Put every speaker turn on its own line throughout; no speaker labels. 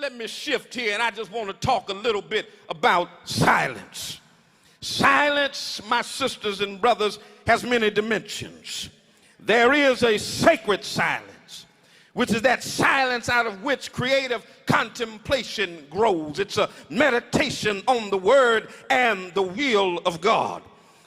let me shift here, and I just want to talk a little bit about silence. Silence, my sisters and brothers, has many dimensions. There is a sacred silence, which is that silence out of which creative contemplation grows. It's a meditation on the word and the will of God.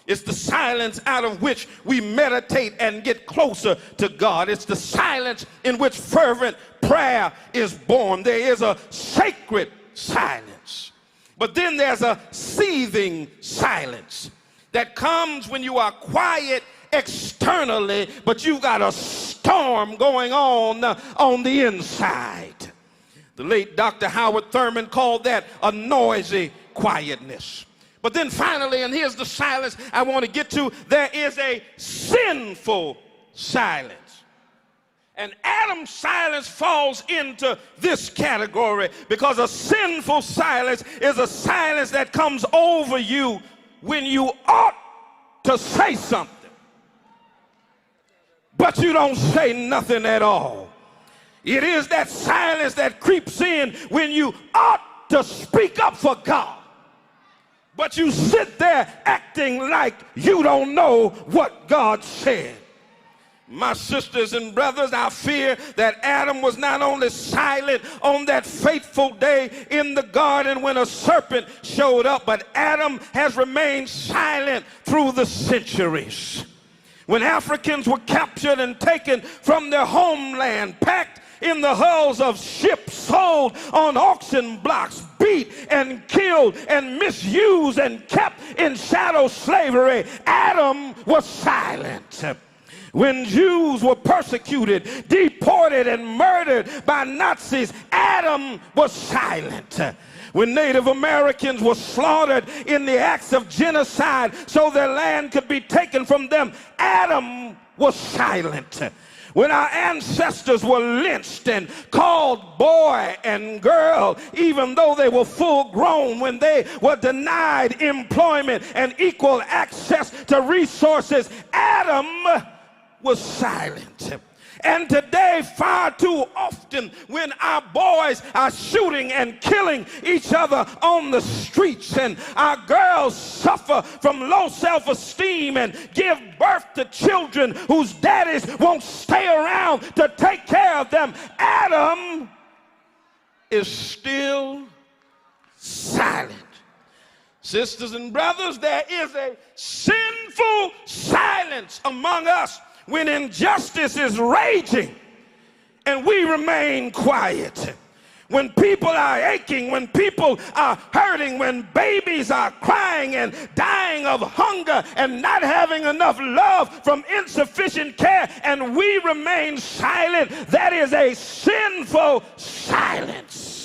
It's the silence out of which we meditate and get closer to God. It's the silence in which fervent prayer is born. There is a sacred silence. But then there's a seething silence that comes when you are quiet externally, but you've got a storm going on the inside. The late Dr. Howard Thurman called that a noisy quietness. But then finally, and here's the silence I want to get to, there is a sinful silence. And Adam's silence falls into this category because a sinful silence is a silence that comes over you when you ought to say something, but you don't say nothing at all. It is that silence that creeps in when you ought to speak up for God, but you sit there acting like you don't know what God said. My sisters and brothers, I fear that Adam was not only silent on that fateful day in the garden when a serpent showed up, but Adam has remained silent through the centuries. When Africans were captured and taken from their homeland, packed in the hulls of ships, sold on auction blocks, beat and killed and misused and kept in chattel slavery, Adam was silent. When Jews were persecuted, deported, and murdered by Nazis, Adam was silent. When Native Americans were slaughtered in the acts of genocide so their land could be taken from them, Adam was silent. When our ancestors were lynched and called boy and girl, even though they were full grown, when they were denied employment and equal access to resources, Adam was silent. And today, far too often, when our boys are shooting and killing each other on the streets, and our girls suffer from low self-esteem and give birth to children whose daddies won't stay around to take care of them, Adam is still silent. Sisters and brothers, there is a sinful silence among us when injustice is raging and we remain quiet. When people are aching, when people are hurting, when babies are crying and dying of hunger and not having enough love from insufficient care, and we remain silent, that is a sinful silence.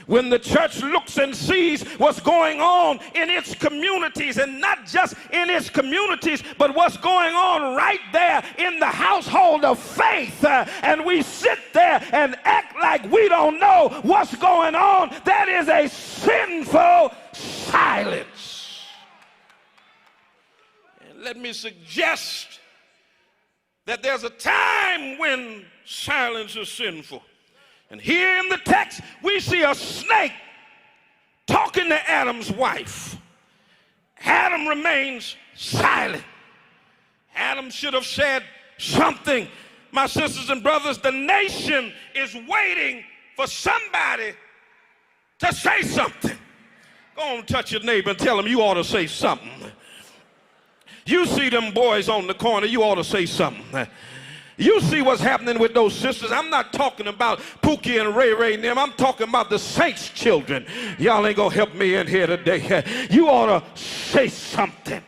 When the church looks and sees what's going on in its communities, and not just in its communities, but what's going on right there in the household of faith, and we sit there and act like we don't know what's going on, that is a sinful silence. And let me suggest that there's a time when silence is sinful. And here in the text, we see a snake talking to Adam's wife. Adam remains silent. Adam should have said something. My sisters and brothers, the nation is waiting for somebody to say something. Go on, touch your neighbor and tell him you ought to say something. You see them boys on the corner, you ought to say something. You see what's happening with those sisters. I'm not talking about Pookie and Ray Ray and them. I'm talking about the saints' children. Y'all ain't gonna help me in here today. You ought to say something.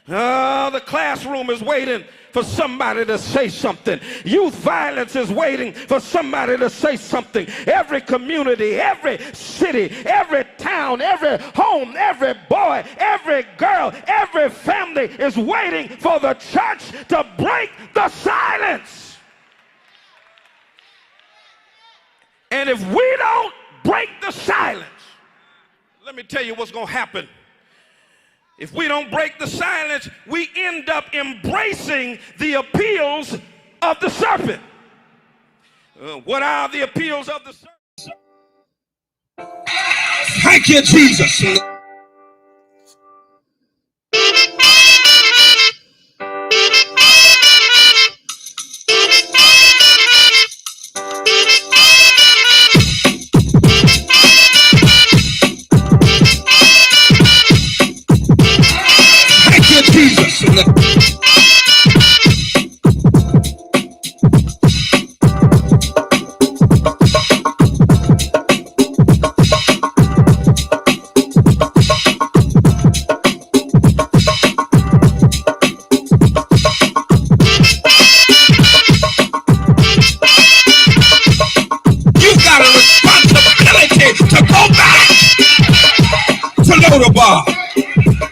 The classroom is waiting for somebody to say something. Youth violence is waiting for somebody to say something. Every community, every city, every town, every home, every boy, every girl, every family is waiting for the church to break the silence. And if we don't break the silence, let me tell you what's going to happen. If we don't break the silence, we end up embracing the appeals of the serpent. What are the appeals of the serpent? Thank you, Jesus. Thank you, Jesus. Bar.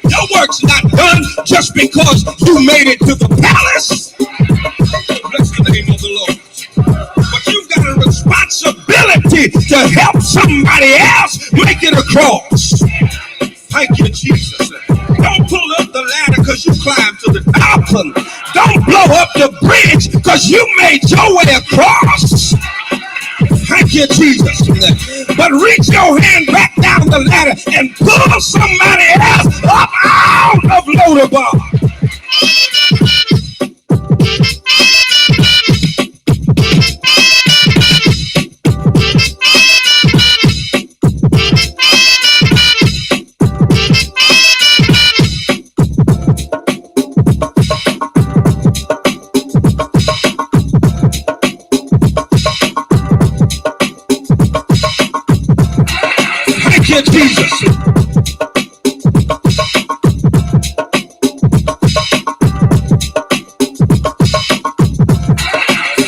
Your work's not done just because you made it to the palace. Bless the name of the Lord. But you've got a responsibility to help somebody else make it across. Thank you, Jesus. Don't pull up the ladder because you climbed to the top. Don't blow up the bridge because you made your way across. Thank you, Jesus. But reach your hand back down the ladder and pull somebody else up out of Lodabar. Jesus.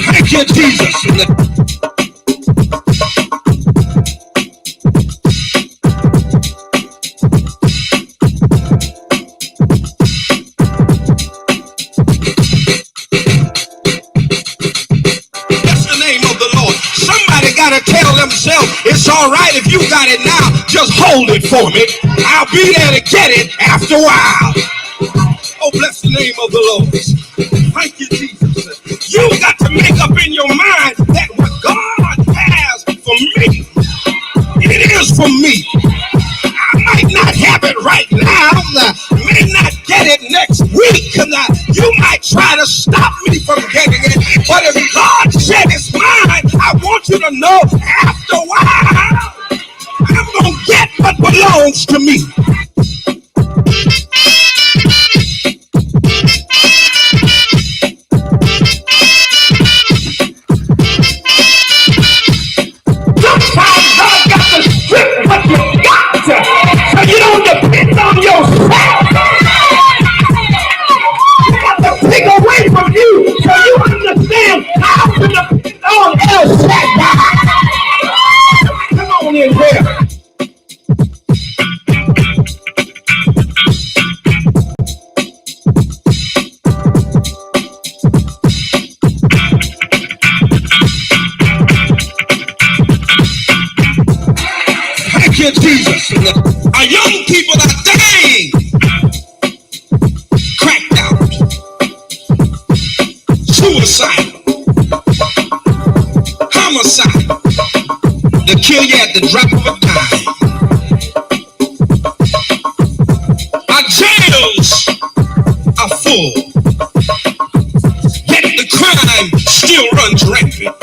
Thank you, Jesus. Tell themselves it's all right if you got it now, just hold it for me. I'll be there to get it after a while. Oh, bless the name of the Lord. Thank you, Jesus. You got to make up in your mind that what God has for me, it is for me. I might not have it right now, may not get it next week, you might try to stop me from getting it, but if God said it's mine, I want you to know after a while, I'm going to get what belongs to me. Sometimes God got to strip what you got so you don't depend on yourself. He got to take away from you so you understand how to depend on El Shaddai. Come on in here. Thank you, Jesus. Our young people are dying. Cracked out. Suicide. Homicide. They'll kill you at the drop of a dime. Our jails are full. Yet the crime still runs rampant.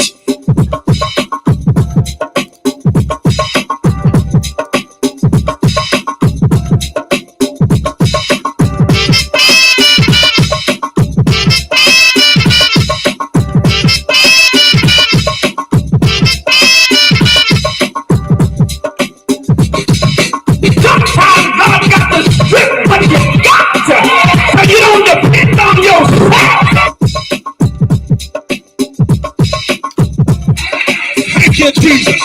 Jesus.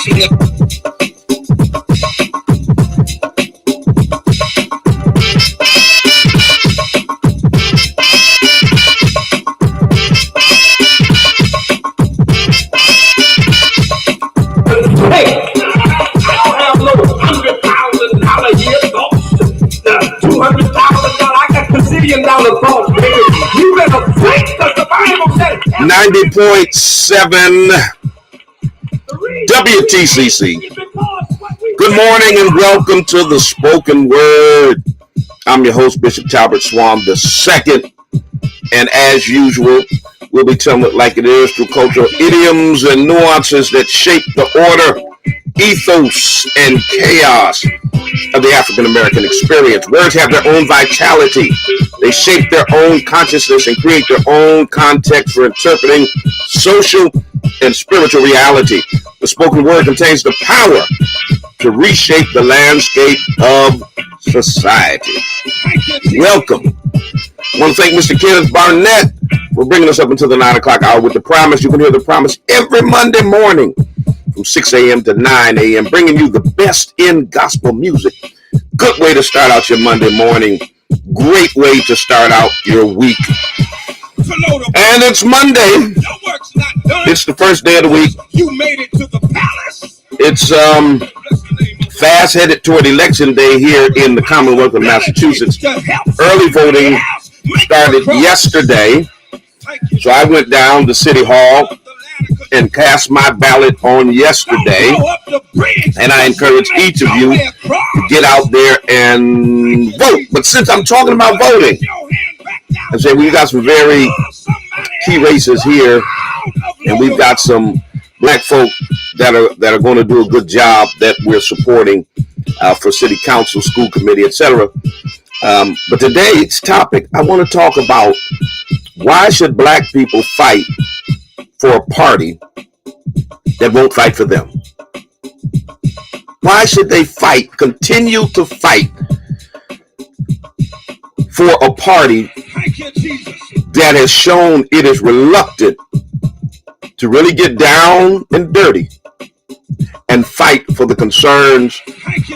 You better think because the Bible said 90.7 WTCC. Good morning and welcome to the Spoken Word. I'm your host, Bishop Talbert Swan II. And as usual, we'll be telling it like it is through cultural idioms and nuances that shape the order, ethos, and chaos of the African American experience. Words have their own vitality. They shape their own consciousness and create their own context for interpreting social and spiritual reality. The spoken word contains the power to reshape the landscape of society. Welcome. I want to thank Mr. Kenneth Barnett for bringing us up until the 9 o'clock hour with The Promise. You can hear The Promise every Monday morning from 6 a.m. to 9 a.m., bringing you the best in gospel music. Good way to start out your Monday morning. Great way to start out your week. And it's Monday. It's the first day of the week. You made it to the palace. It's fast headed toward election day here in the Commonwealth of Massachusetts. Early voting started yesterday. So I went down to City Hall and cast my ballot on yesterday. And I encourage each of you to get out there and vote. But since I'm talking about voting, I say we've got some very key races here, and we've got some black folk that are going to do a good job that we're supporting for city council, school committee, etc. But today's topic, I want to talk about why should black people fight for a party that won't fight for them? Why should they continue to fight for a party that has shown it is reluctant to really get down and dirty and fight for the concerns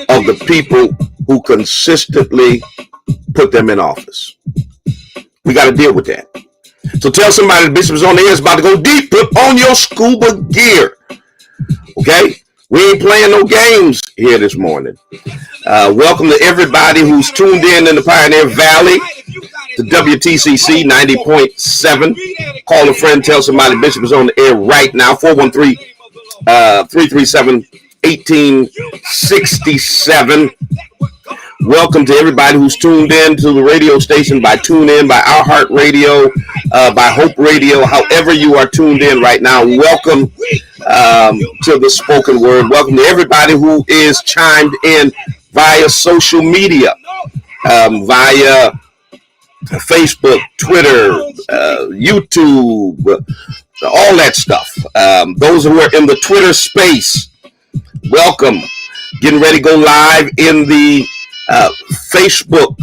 of the people who consistently put them in office? We got to deal with that. So tell somebody the bishop is on the air, is about to go deep. Put on your scuba gear. Okay? We ain't playing no games here this morning. Welcome to everybody who's tuned in the Pioneer Valley to WTCC 90.7. Call a friend, tell somebody Bishop is on the air right now. 413-337-1867. Welcome to everybody who's tuned in to the radio station by TuneIn, by Our Heart Radio, by Hope Radio, however you are tuned in right now. Welcome to the spoken word. Welcome to everybody who is chimed in via social media, via Facebook, Twitter, YouTube, all that stuff. Those who are in the Twitter space, welcome. Getting ready to go live in the Facebook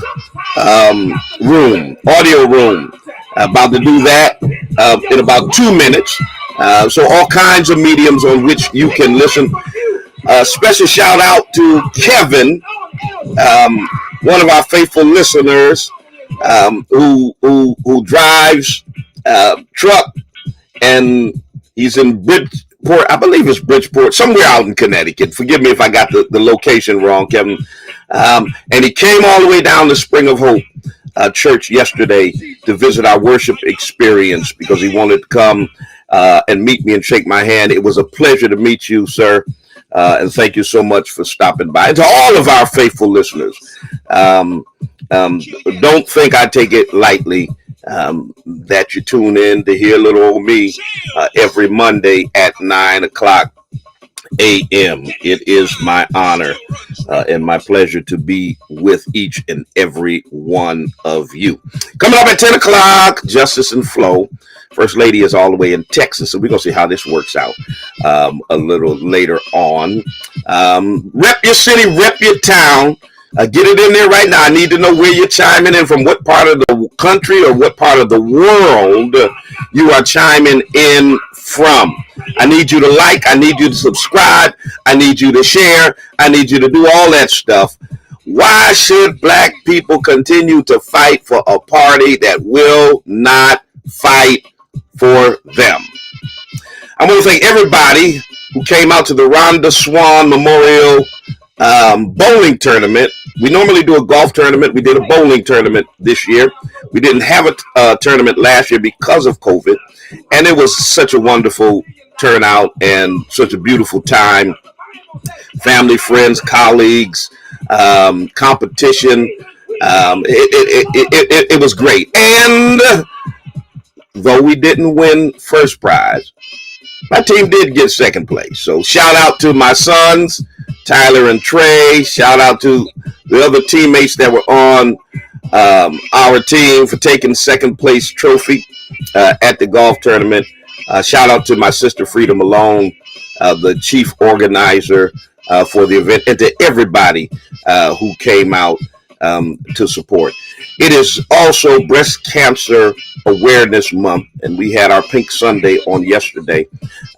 room, audio room. About to do that in about 2 minutes. So all kinds of mediums on which you can listen. Special shout out to Kevin, one of our faithful listeners, who drives truck, and he's in Bridgeport. I believe it's Bridgeport, somewhere out in Connecticut. Forgive me if I got the location wrong, Kevin. And he came all the way down to Spring of Hope Church yesterday to visit our worship experience because he wanted to come and meet me and shake my hand. It was a pleasure to meet you, sir. And thank you so much for stopping by. And to all of our faithful listeners, don't think I take it lightly that you tune in to hear little old me every Monday at 9 o'clock a.m. It is my honor and my pleasure to be with each and every one of you. Coming up at 10 o'clock, Justice and Flow. First Lady is all the way in Texas, so we're going to see how this works out a little later on. Rep your city, rep your town. Get it in there right now. I need to know where you're chiming in from, what part of the country or what part of the world you are chiming in from. I need you to like. I need you to subscribe. I need you to share. I need you to do all that stuff. Why should black people continue to fight for a party that will not fight for them? I want to thank everybody who came out to the Talbert Swan Memorial bowling tournament. We normally do a golf tournament. We did a bowling tournament this year. We didn't have a tournament last year because of COVID, and it was such a wonderful turnout and such a beautiful time
family, friends, colleagues, competition. It was great. And though we didn't win first prize, my team did get second place. So shout out to my sons, Tyler and Trey. Shout out to the other teammates that were on our team for taking second place trophy at the golf tournament. Shout out to my sister Frida Malone, the chief organizer for the event, and to everybody who came out to support. It is also Breast Cancer Awareness Month, and we had our Pink Sunday on yesterday.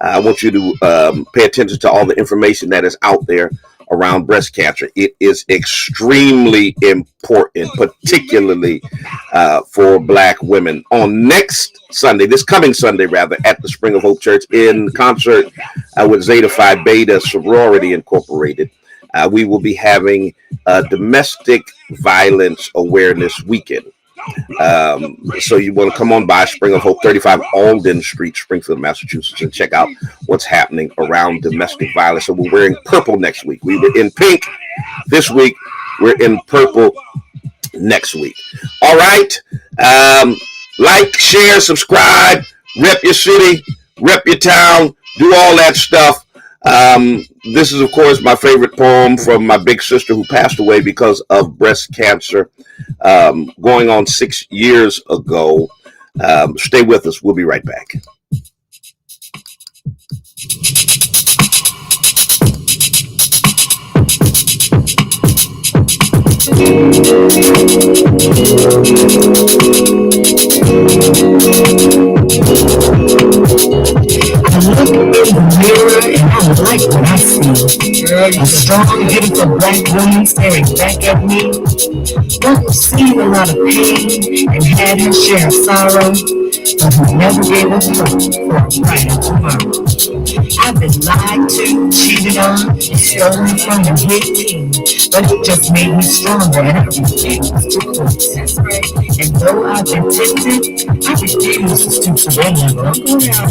I want you to pay attention to all the information that is out there around breast cancer. It is extremely important, particularly for Black women. On next Sunday, this coming Sunday rather, at the Spring of Hope Church in concert with Zeta Phi Beta Sorority Incorporated, we will be having a domestic violence awareness weekend. So you want to come on by Spring of Hope, 35 Alden Street, Springfield, Massachusetts, and check out what's happening around domestic violence. So we're wearing purple next week. We were in pink this week. We're in purple next week. All right. Like, share, subscribe, rep your city, rep your town, do all that stuff. This is, of course, my favorite poem from my big sister who passed away because of breast cancer, going on 6 years ago. Stay with us. We'll be right back.
I look in the mirror and I like what I see. A strong, beautiful Black woman staring back at me. One who's seen a lot of pain and had her share of sorrow, but who never gave up hope for a brighter tomorrow. I've been lied to, cheated on, and stolen from and hit me, but it just made me stronger and I refuse to quit. And though I've been tempted, I refuse to stoop to their level.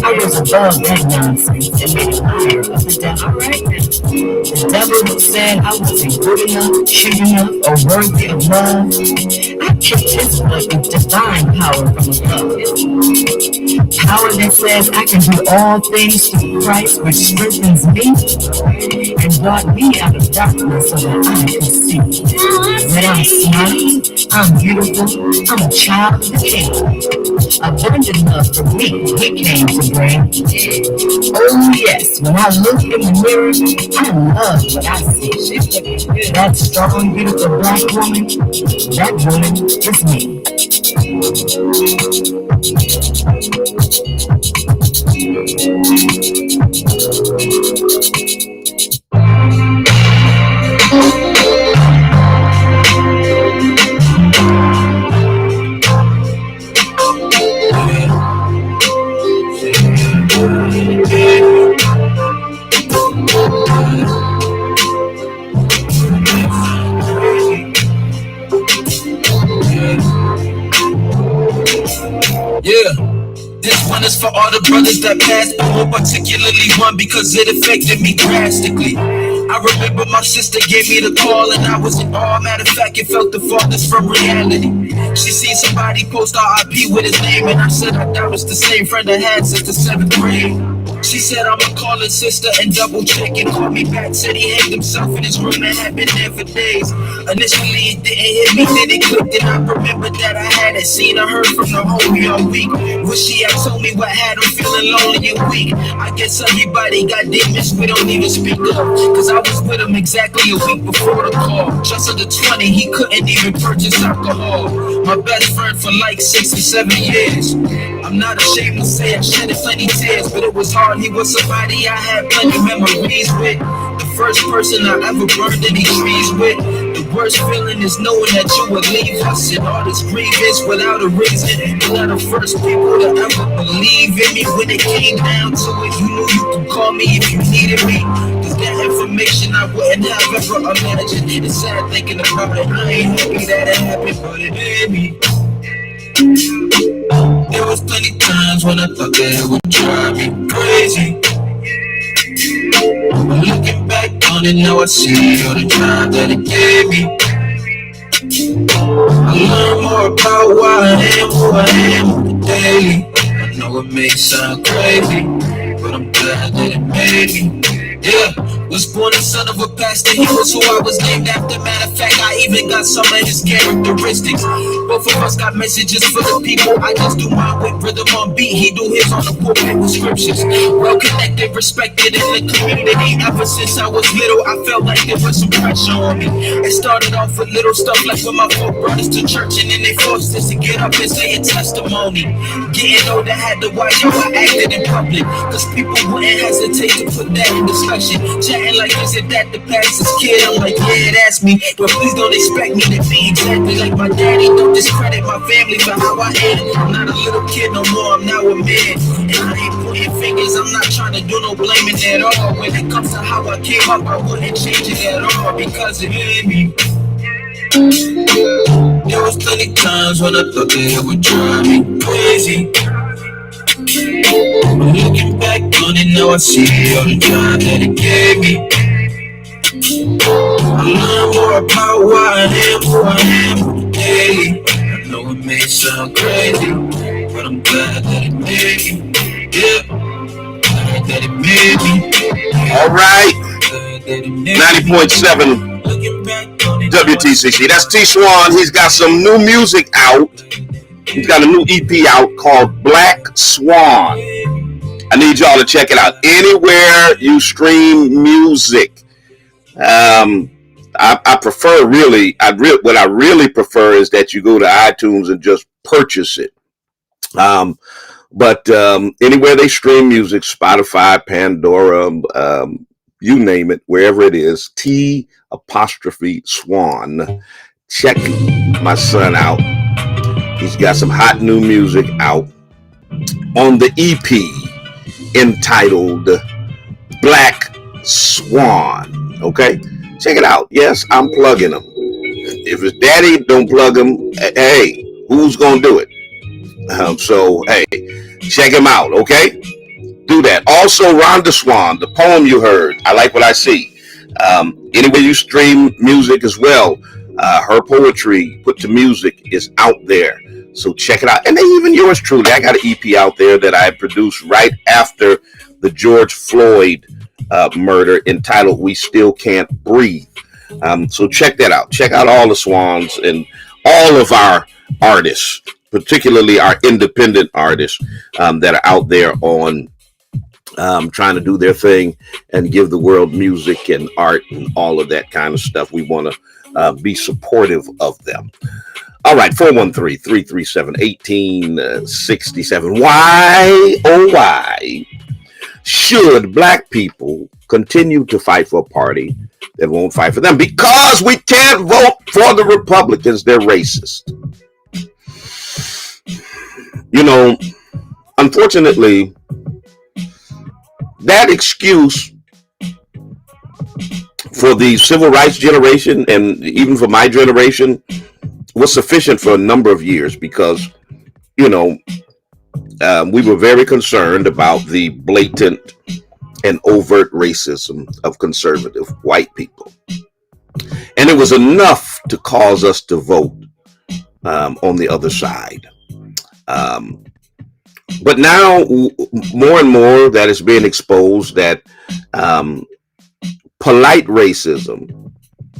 I was above that nonsense and made a liar of the devil. The devil who said I wasn't good enough, cute enough, or worthy of love, I kicked his butt with divine power from above. Power that says I can do all things through Christ, which strengthens me and brought me out of darkness so that I could see. When I'm smiling, I'm beautiful, I'm a child of the King. Abundant love for me, He came to bring. Oh yes, when I look in the mirror, I love what I see. That strong, beautiful Black woman, that woman is me.
This one is for all the brothers that passed, but more particularly one because it affected me drastically. I remember my sister gave me the call and I was in awe. Matter of fact, it felt the farthest from reality. She seen somebody post RIP with his name and I said that was the same friend I had since the 7th grade. She said I'ma call his sister and double check and call me back. Said he hanged himself in his room and had been there for days. Initially it didn't hit me, then it clicked and I remembered that I hadn't seen or heard from the homie all week. Wish she had told me what had him feeling lonely and weak. I guess everybody got demons we don't even speak of, cause I was with him exactly a week before the call. Just under 20, he couldn't even purchase alcohol. My best friend for like 6 or 7 years. I'm not ashamed to say I shedded plenty tears, but it was hard. He was somebody I had plenty memories with. The first person I ever burned any trees with. The worst feeling is knowing that you would leave us in all this grievance without a reason. You're the first people to ever believe in me. When it came down to it, you knew you could call me if you needed me. Cause that information I wouldn't have ever imagined. It's sad thinking about it. I ain't happy that it happened, but it made me. There was plenty times when I thought that it would drive me crazy. But looking back on on it, now I see all the time that it gave me. I learn more about why I am who I am on the daily. I know it may sound crazy, but I'm glad that it made me. Yeah, was born the son of a pastor, he was who I was named after. Matter of fact, I even got some of his characteristics. Both of us got messages for the people. I just do mine with rhythm on beat, he do his on the pulpit with scriptures. Well connected, respected in the community. Ever since I was little, I felt like there was some pressure on me. It started off with little stuff like when my folk brought us to church and then they forced us to get up and say a testimony. Getting older had to watch how I acted in public, cause people wouldn't hesitate to put that in discussion. Chatting like this and that, the pastor's kid. I'm like, yeah, that's me, but please don't expect me to be exactly like my daddy. Don't discredit my family for how I am. I'm not a little kid no more, I'm now a man. And I ain't pointing fingers, I'm not trying to do no blaming at all. When it comes to how I came up, I wouldn't change it at all, because it made me. There was plenty times when I thought that it would drive me crazy. But looking back on it, now I see all the time that it gave me. I learn more about why I am who I am on the daily. I know it may sound crazy, but I'm glad that it made me. Yeah, glad that it made me.
All right. 90.7 WTCC. That's T Swan. He's got some new music out. He's got a new EP out called Black Swan. I need y'all to check it out anywhere you stream music. I prefer what I really prefer is that you go to iTunes and just purchase it. But anywhere they stream music, Spotify, Pandora, you name it, wherever it is, T''Swan. Check my son out. He's got some hot new music out on the EP entitled Black Swan. Okay? Check it out. Yes, I'm plugging him. If his daddy don't plug him, hey, who's going to do it? So, hey, check him out, okay? Do that. Also, Rhonda Swan, the poem you heard, I Like What I See. Anywhere you stream music as well, her poetry put to music is out there. So check it out. And then even yours truly, I got an EP out there that I produced right after the George Floyd murder entitled We Still Can't Breathe. So check that out. Check out all the Swans and all of our artists, particularly our independent artists that are out there on trying to do their thing and give the world music and art and all of that kind of stuff. We want to be supportive of them. All right, 413-337-1867. Why, oh why, should black people continue to fight for a party that won't fight for them? Because we can't vote for the Republicans. They're racist. You know, unfortunately, that excuse for the civil rights generation and even for my generation was sufficient for a number of years because, you know, we were very concerned about the blatant and overt racism of conservative white people. And it was enough to cause us to vote on the other side. But now, more and more, that is being exposed that polite racism,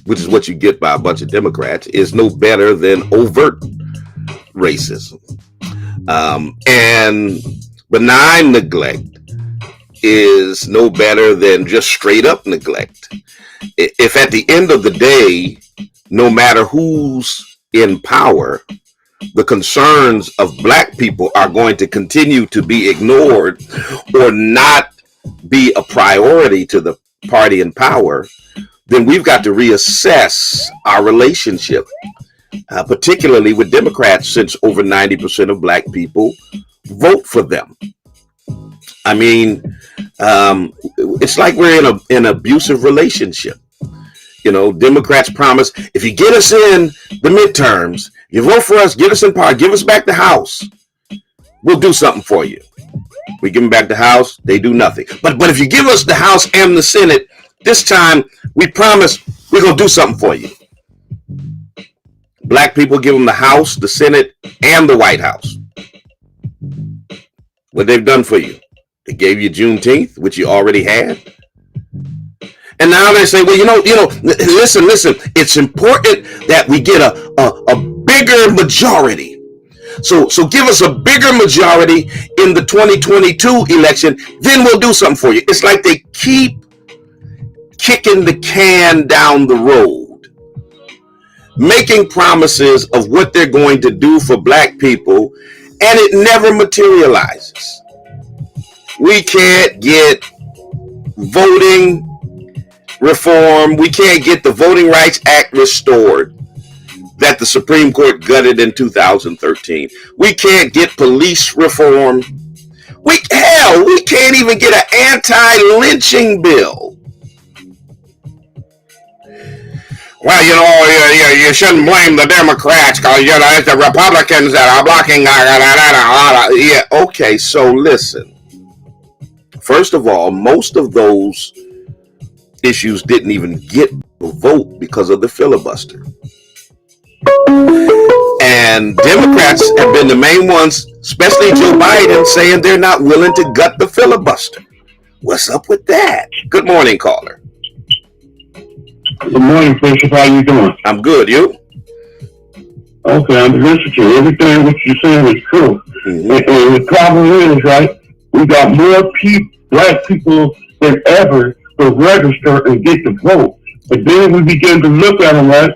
which is what you get by a bunch of Democrats, is no better than overt racism. And benign neglect is no better than just straight up neglect. If at the end of the day, no matter who's in power, the concerns of black people are going to continue to be ignored or not be a priority to the party in power, then we've got to reassess our relationship, particularly with Democrats, since over 90% of black people vote for them. I mean, it's like we're in an abusive relationship. You know, Democrats promise, if you get us in the midterms, you vote for us, get us in power, give us back the House, we'll do something for you. We give them back the House, they do nothing. But if you give us the House and the Senate, This time, we promise we're going to do something for you. Black people give them the House, the Senate, and the White House. What they've done for you. They gave you Juneteenth, which you already had. And now they say, well, listen, it's important that we get a bigger majority. So give us a bigger majority in the 2022 election, then we'll do something for you. It's like they keep kicking the can down the road, making promises of what they're going to do for black people, and it never materializes. We can't get voting reform. We can't get the Voting Rights Act restored that the Supreme Court gutted in 2013. We can't get police reform. We can't even get an anti-lynching bill. Well, you shouldn't blame the Democrats because, it's the Republicans that are blocking. Yeah, okay, so listen. First of all, most of those issues didn't even get a vote because of the filibuster. And Democrats have been the main ones, especially Joe Biden, saying they're not willing to gut the filibuster. What's up with that? Good morning, caller.
Good morning, Bishop. How you doing?
I'm good. You?
Okay, I'm listening to you. Everything what you're saying is true. Mm-hmm. And the problem is, right, we got more black people than ever to register and get the vote. But then we begin to look at them, right?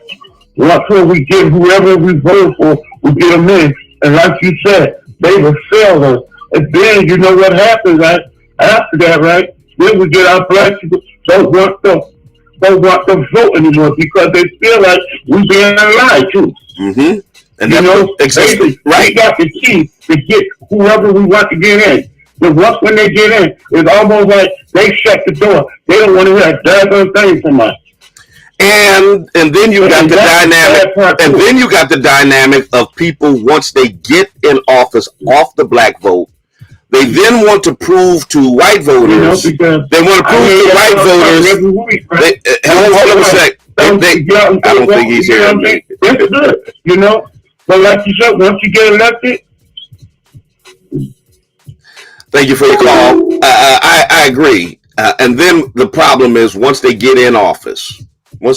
Until we get whoever we vote for, we get them in. And like you said, they will fail us. And then you know what happens, right? After that, right? Then we get our black people don't want to vote anymore because they feel like we're being lied to.
Mm-hmm. And exactly right.
We got the key to get whoever we want to get in. But once when they get in, it's almost like they shut the door. They don't want to hear a daggone thing from us.
And then you got the dynamic. And then you got the dynamic of people once they get in office off the black vote. They then want to prove to white voters. They want to prove to white voters. Hold on a sec. I don't think he's hearing me.
It's good, But like you said, once you get elected.
Thank you for your call. I agree. And then the problem is once they get in office, then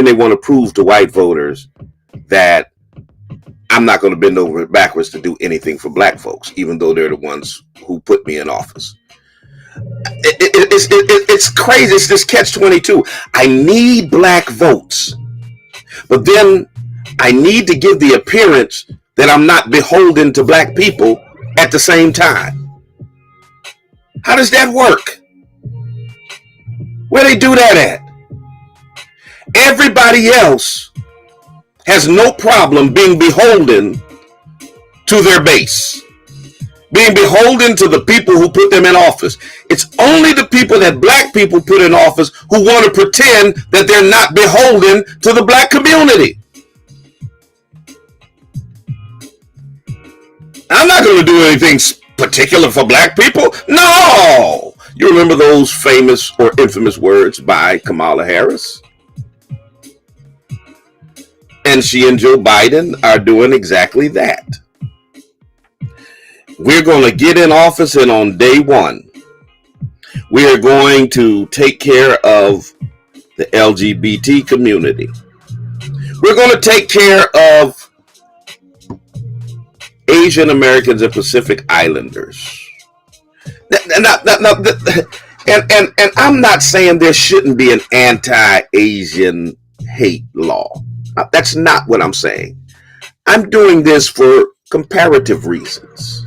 they want to prove to white voters that I'm not going to bend over backwards to do anything for black folks, even though they're the ones who put me in office. It's crazy. It's this catch-22. I need black votes, but then I need to give the appearance that I'm not beholden to black people at the same time. How does that work? Where they do that at? Everybody else has no problem being beholden to their base, being beholden to the people who put them in office. It's only the people that black people put in office who want to pretend that they're not beholden to the black community. I'm not going to do anything particular for black people. No! You remember those famous or infamous words by Kamala Harris? And she and Joe Biden are doing exactly that. We're going to get in office, and on day one, we are going to take care of the LGBT community. We're going to take care of Asian Americans and Pacific Islanders. And I'm not saying there shouldn't be an anti-Asian hate law. That's not what I'm saying. I'm doing this for comparative reasons.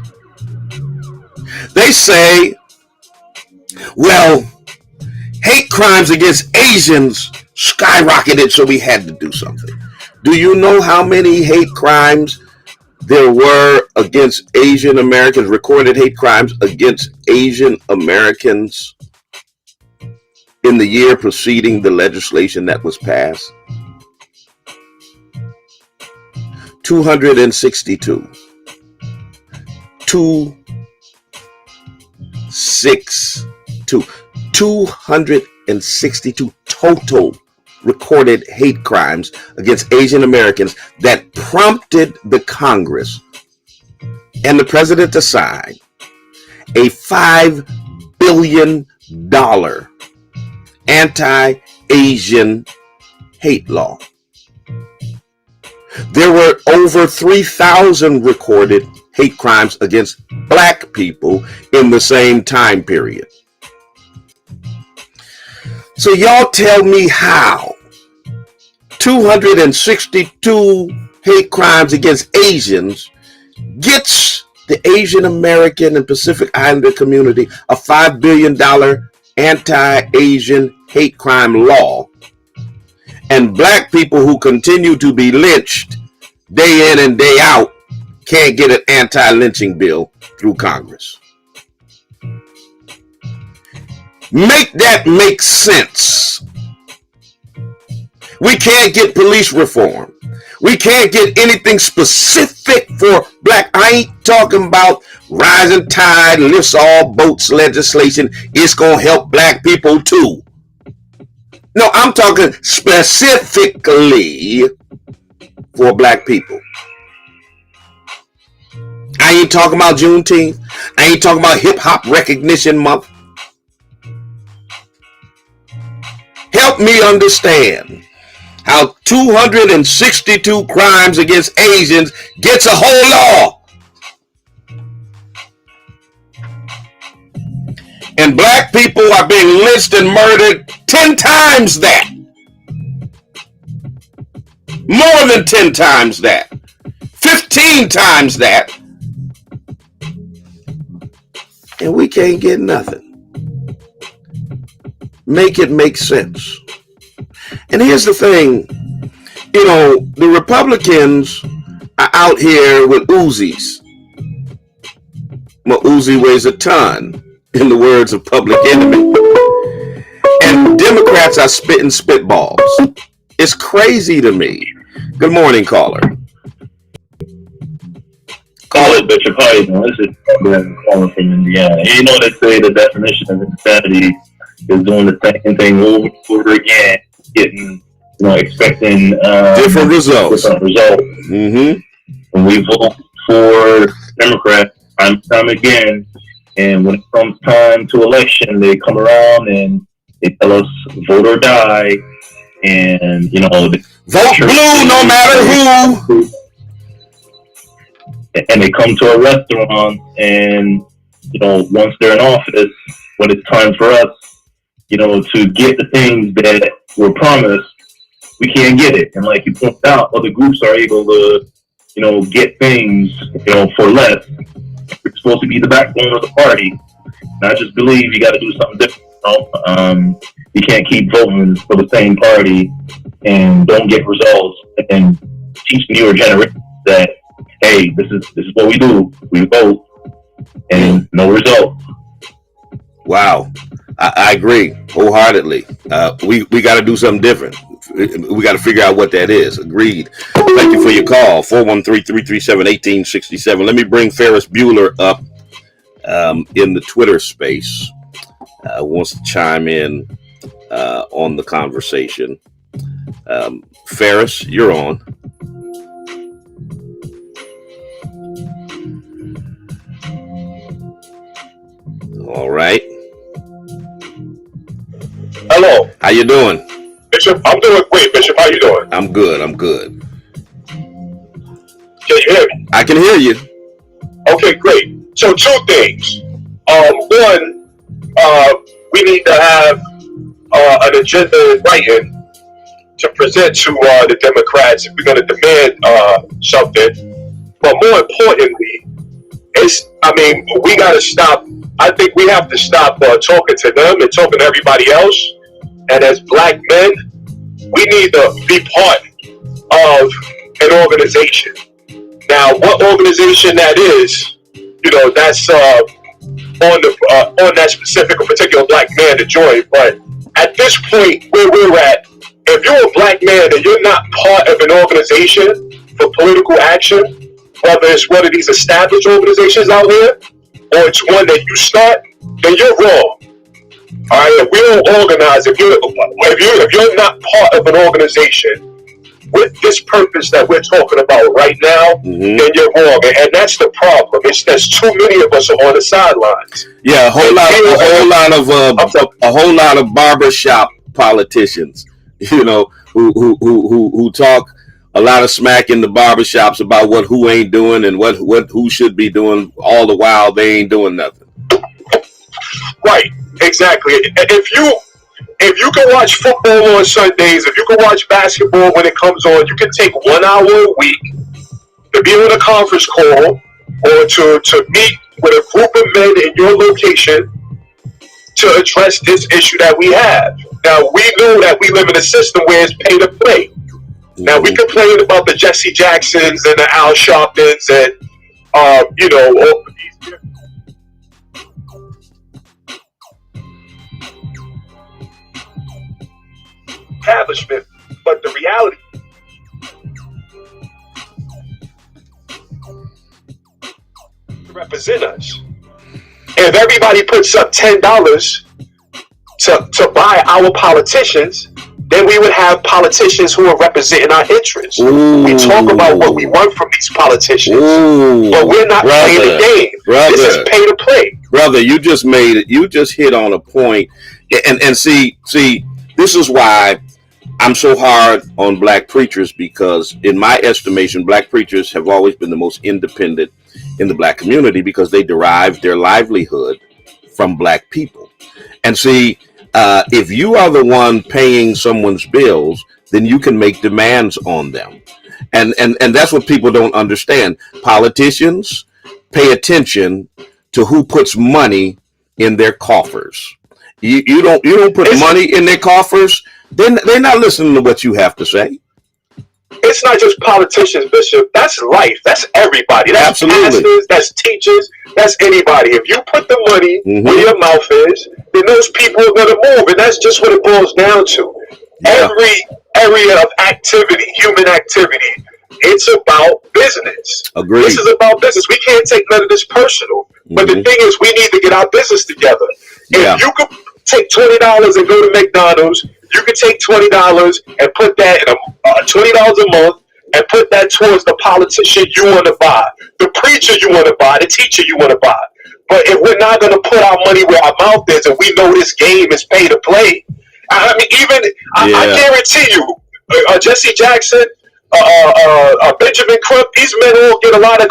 They say, well, hate crimes against Asians skyrocketed, so we had to do something. Do you know how many hate crimes there were against Asian Americans, recorded hate crimes against Asian Americans in the year preceding the legislation that was passed? 262. 262. 262 total recorded hate crimes against Asian Americans that prompted the Congress and the president to sign a $5 billion anti-Asian hate law. There were over 3,000 recorded hate crimes against black people in the same time period. So y'all tell me how 262 hate crimes against Asians gets the Asian American and Pacific Islander community a $5 billion anti-Asian hate crime law, and black people who continue to be lynched day in and day out can't get an anti-lynching bill through Congress. Make that make sense. We can't get police reform. We can't get anything specific for black. I ain't talking about rising tide lifts all boats legislation. It's going to help black people too. No, I'm talking specifically for black people. I ain't talking about Juneteenth. I ain't talking about Hip Hop Recognition Month. Help me understand how 262 crimes against Asians gets a whole law. And black people are being lynched and murdered 10 times that. More than 10 times that. 15 times that. And we can't get nothing. Make it make sense. And here's the thing, you know, the Republicans are out here with Uzis. My Uzi weighs a ton, in the words of Public Enemy. And Democrats are spitting spitballs. It's crazy to me. Good morning, caller.
Caller, Bishop, how you doing? This is calling from Indiana. You know, they say the definition of insanity is doing the same thing over and over again, getting, you know, expecting
different results.
Mm-hmm. And we vote for Democrats time again, and when it comes time to election, they come around and they tell us vote or die, and you know,
vote blue no matter who.
And they come to a restaurant, and you know, once they're in office, when it's time for us, you know, to get the things that were promised, we can't get it. And like you pointed out, other groups are able to, you know, get things, you know, for less. You're supposed to be the backbone of the party. And I just believe you got to do something different. You know? You can't keep voting for the same party and don't get results, and teach the newer generation that, hey, this is what we do. We vote and no result.
Wow. I agree wholeheartedly. We got to do something different. We got to figure out what that is. Agreed. Thank you for your call. 413-337-1867. Let me bring Ferris Bueller up in the Twitter space. Wants to chime in on the conversation. Ferris, you're on. All right.
Hello.
How you doing?
Bishop, I'm doing great, Bishop. How you doing?
I'm good. I'm good.
Can you hear me?
I can hear you.
Okay, great. So 2 things. One, we need to have an agenda in writing to present to the Democrats if we're going to demand something. But more importantly, we got to stop. I think we have to stop talking to them and talking to everybody else. And as black men, we need to be part of an organization. Now, what organization that is, you know, that's on that specific or particular black man to join. But at this point where we're at, if you're a black man and you're not part of an organization for political action, whether it's one of these established organizations out here, or it's one that you start, then you're wrong. All right, if we don't organize, if you're not part of an organization with this purpose that we're talking about right now, then you're wrong, and that's the problem. There's too many of us on the sidelines.
Yeah, a whole lot of barbershop politicians, you know, who talk a lot of smack in the barbershops about what who ain't doing and what who should be doing, all the while they ain't doing nothing.
Right, exactly. If you can watch football on Sundays, if you can watch basketball when it comes on, you can take 1 hour a week to be on a conference call or to meet with a group of men in your location to address this issue that we have. Now, we know that we live in a system where it's pay to play. Now, we complain about the Jesse Jacksons and the Al Sharptons and, you know, establishment, but the reality represent us. If everybody puts up $10 to buy our politicians, then we would have politicians who are representing our interests. We talk about what we want from these politicians, but we're not playing the game. This is pay to play.
Brother, you just made it. You just hit on a point. And see, this is why I'm so hard on black preachers, because in my estimation, black preachers have always been the most independent in the black community because they derive their livelihood from black people. And see, if you are the one paying someone's bills, then you can make demands on them. And that's what people don't understand. Politicians pay attention to who puts money in their coffers. You don't put money in their coffers, then they're not listening to what you have to say.
It's not just politicians, Bishop. That's life. That's everybody. That's pastors. That's teachers. That's anybody. If you put the money where your mouth is, then those people are going to move. And that's just what it boils down to. Yeah. Every area of activity, human activity, it's about business.
Agreed.
This is about business. We can't take none of this personal. But the thing is, we need to get our business together. If you could take $20 and go to McDonald's, you can take $20 and put that in $20 a month and put that towards the politician you want to buy, the preacher you want to buy, the teacher you want to buy. But if we're not going to put our money where our mouth is, and we know this game is pay to play, I mean, I guarantee you, Jesse Jackson, Benjamin Crump, these men all get a lot of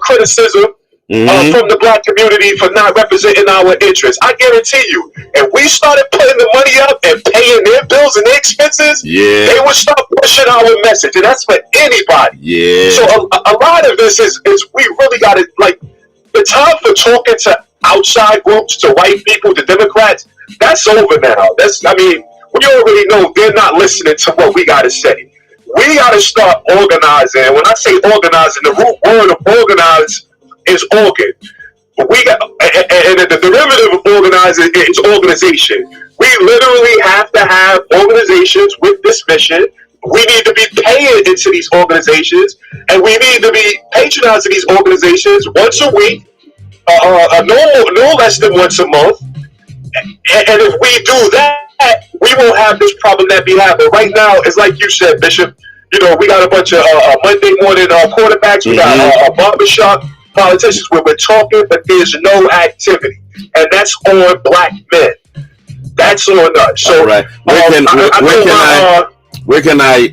criticism from the black community for not representing our interests. I guarantee you, if we started putting the money up and paying their bills and their expenses, they would start pushing our message, and that's for anybody. So a lot of this is we really got to, like, the time for talking to outside groups, to white people, to Democrats, that's over now. I mean, we already know they're not listening to what we got to say. We got to start organizing. When I say organizing, the root word of organize is organ. We got, and the derivative of organizing is organization. We literally have to have organizations with this mission. We need to be paying into these organizations, and we need to be patronizing these organizations once a week, no less than once a month. And if we do that, we won't have this problem that we have. But right now, it's like you said, Bishop. You know, we got a bunch of Monday morning quarterbacks. We got a barbershop politicians where we're talking, but there's no activity, and that's on black men. That's on us. So,
all right. Where can I?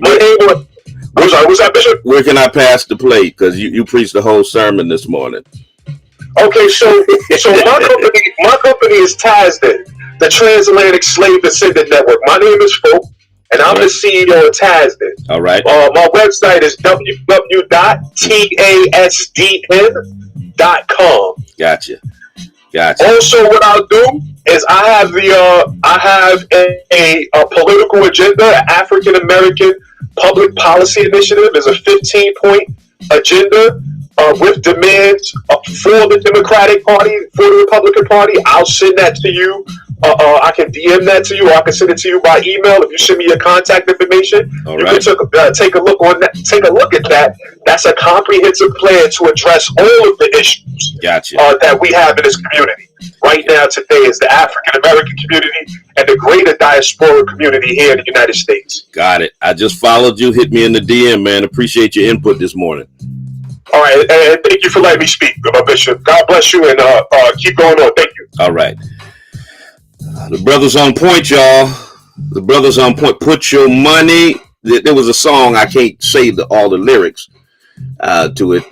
I'm sorry. What's that, Bishop?
Where can I pass the plate? Because you preached the whole sermon this morning.
Okay, so my company is TASDEN, the Transatlantic Slave Descendant Network. My name is Folk, and I'm the CEO of TASDEN.
All right.
My website is www.tasdn.com.
Gotcha.
Also, what I'll do is I have a political agenda, African American public policy initiative. Is a 15-point agenda with demands for the Democratic Party, for the Republican Party. I'll send that to you. I can DM that to you, or I can send it to you by email. If you send me your contact information, you can take a look on that. Take a look at that. That's a comprehensive plan to address all of the issues that we have in this community. right now today is the African American community and the greater diaspora community here in the United States.
Got it. I just followed you. Hit me in the DM, man. Appreciate your input this morning.
All right, and thank you for letting me speak, my bishop. God bless you, and keep going on. Thank you.
All right. The brothers on point, y'all. The brothers on point. Put your money. There was a song. I can't say all the lyrics to it,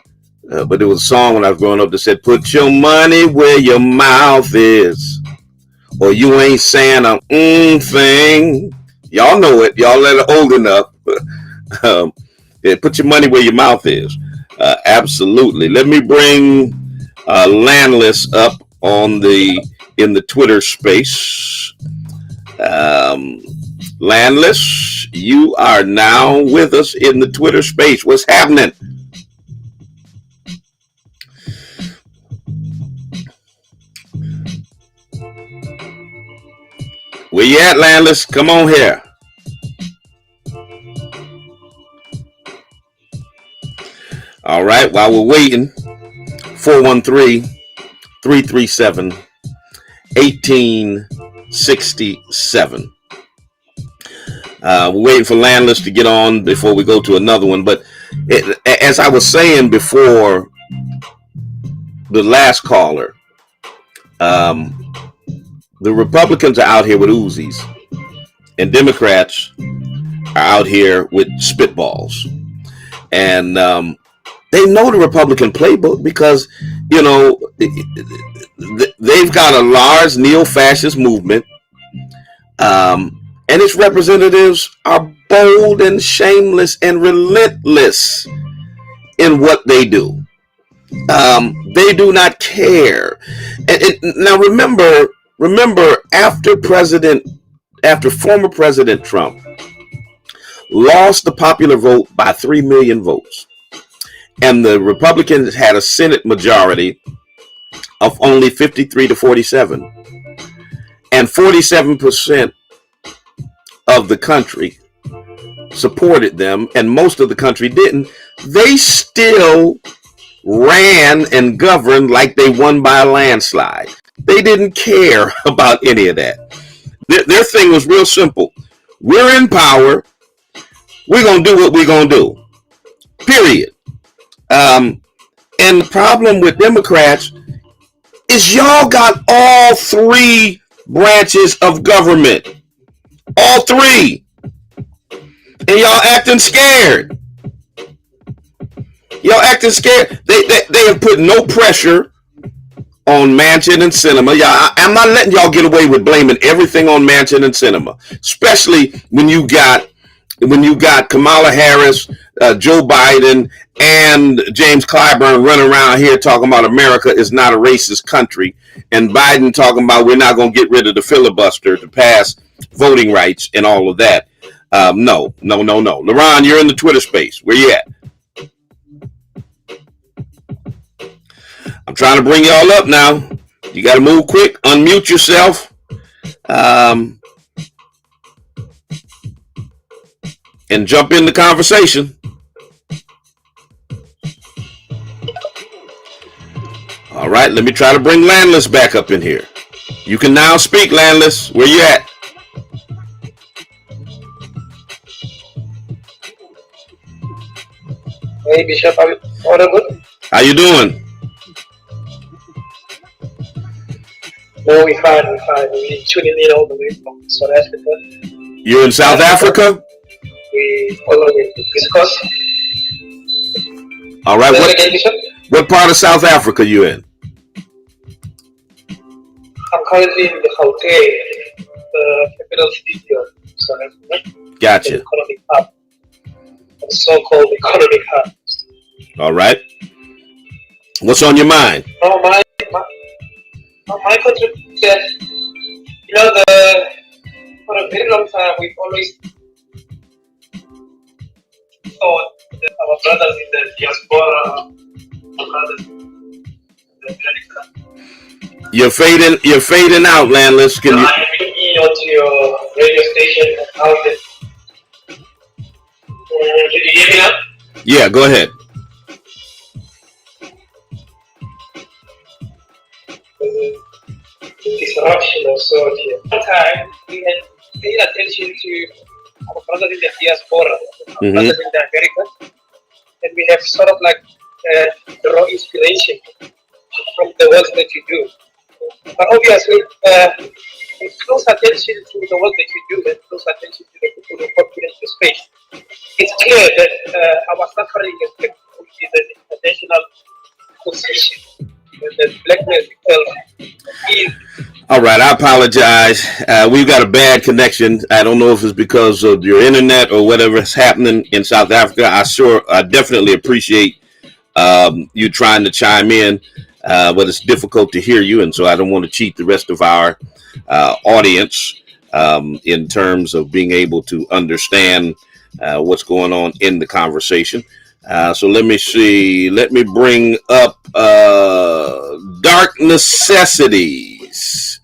but there was a song when I was growing up that said, "Put your money where your mouth is, or you ain't saying a thing." Y'all know it. Y'all that are old enough. Yeah, put your money where your mouth is. Absolutely. Let me bring Landless up in the Twitter space. Landless, you are now with us in the Twitter space. What's happening? Where you at, Landless? Come on here. All right, while we're waiting, 413-337-1867. We're waiting for Landless to get on before we go to another one. But as I was saying before the last caller, the Republicans are out here with Uzis, and Democrats are out here with spitballs. And they know the Republican playbook because, you know, they've got a large neo-fascist movement, and its representatives are bold and shameless and relentless in what they do. They do not care. Now remember, after former President Trump lost the popular vote by 3 million votes, and the Republicans had a Senate majority of only 53 to 47, and 47% of the country supported them, and most of the country didn't. They still ran and governed like they won by a landslide. They didn't care about any of that. Their thing was real simple. We're in power. We're going to do what we're going to do. Period. And the problem with Democrats is y'all got all three branches of government. All three. And y'all acting scared. Y'all acting scared. They have put no pressure on Manchin and Sinema. I'm not letting y'all get away with blaming everything on Manchin and Sinema, especially when you got Kamala Harris, Joe Biden, and James Clyburn running around here talking about America is not a racist country, and Biden talking about we're not going to get rid of the filibuster to pass voting rights and all of that. No. LaRon, you're in the Twitter space. Where you at? I'm trying to bring y'all up now. You got to move quick. Unmute yourself. And jump in the conversation. All right, let me try to bring Landless back up in here. You can now speak, Landless. Where you at?
Hey, Bishop, are you good?
How you doing?
No, we're fine. We're tuning in all the way from South Africa.
You're in South Africa?
We follow the discourse.
All right.
Again, Bishop?
What part of South Africa you in?
I'm currently in the Gauteng, the capital city of South Africa.
Gotcha.
The economic hub. The so-called economic hub.
All right. What's on your mind?
Oh, my contribution, for a very long time, we've always thought that our brothers in the diaspora, our brothers in America.
You're fading out, Landless. Can you?
I'm looking onto your radio station and how it. Did you hear me now?
Yeah, go ahead.
disruption of sort here. One time we had paid attention to our brothers in the diaspora, our brothers in the Americas, and we have sort of like draw inspiration from the work that you do. But obviously, with close attention to the work that you do and close attention to the people who put in the space, it's clear that our suffering is an international position. The blackness itself is.
All right, I apologize. We've got a bad connection. I don't know if it's because of your internet or whatever is happening in South Africa. I definitely appreciate you trying to chime in, but it's difficult to hear you, and so I don't want to cheat the rest of our audience in terms of being able to understand what's going on in the conversation. So let me see. Let me bring up Dark Necessities.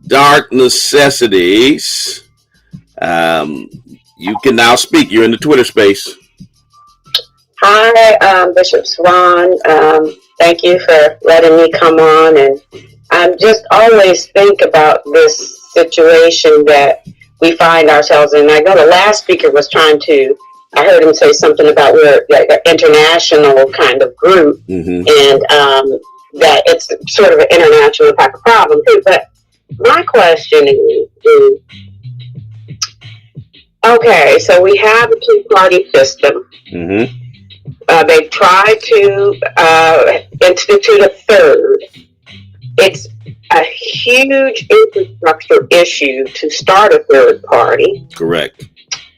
Dark Necessities. You can now speak. You're in the Twitter space.
Hi, Bishop Swan. Thank you for letting me come on. And I just always think about this situation that we find ourselves in. I know the last speaker was trying to, I heard him say something about we're like an international kind of group, and that it's sort of an international type of problem too. But my question is okay, so we have a two-party system. They've tried to institute a third. It's a huge infrastructure issue to start a third party.
Correct.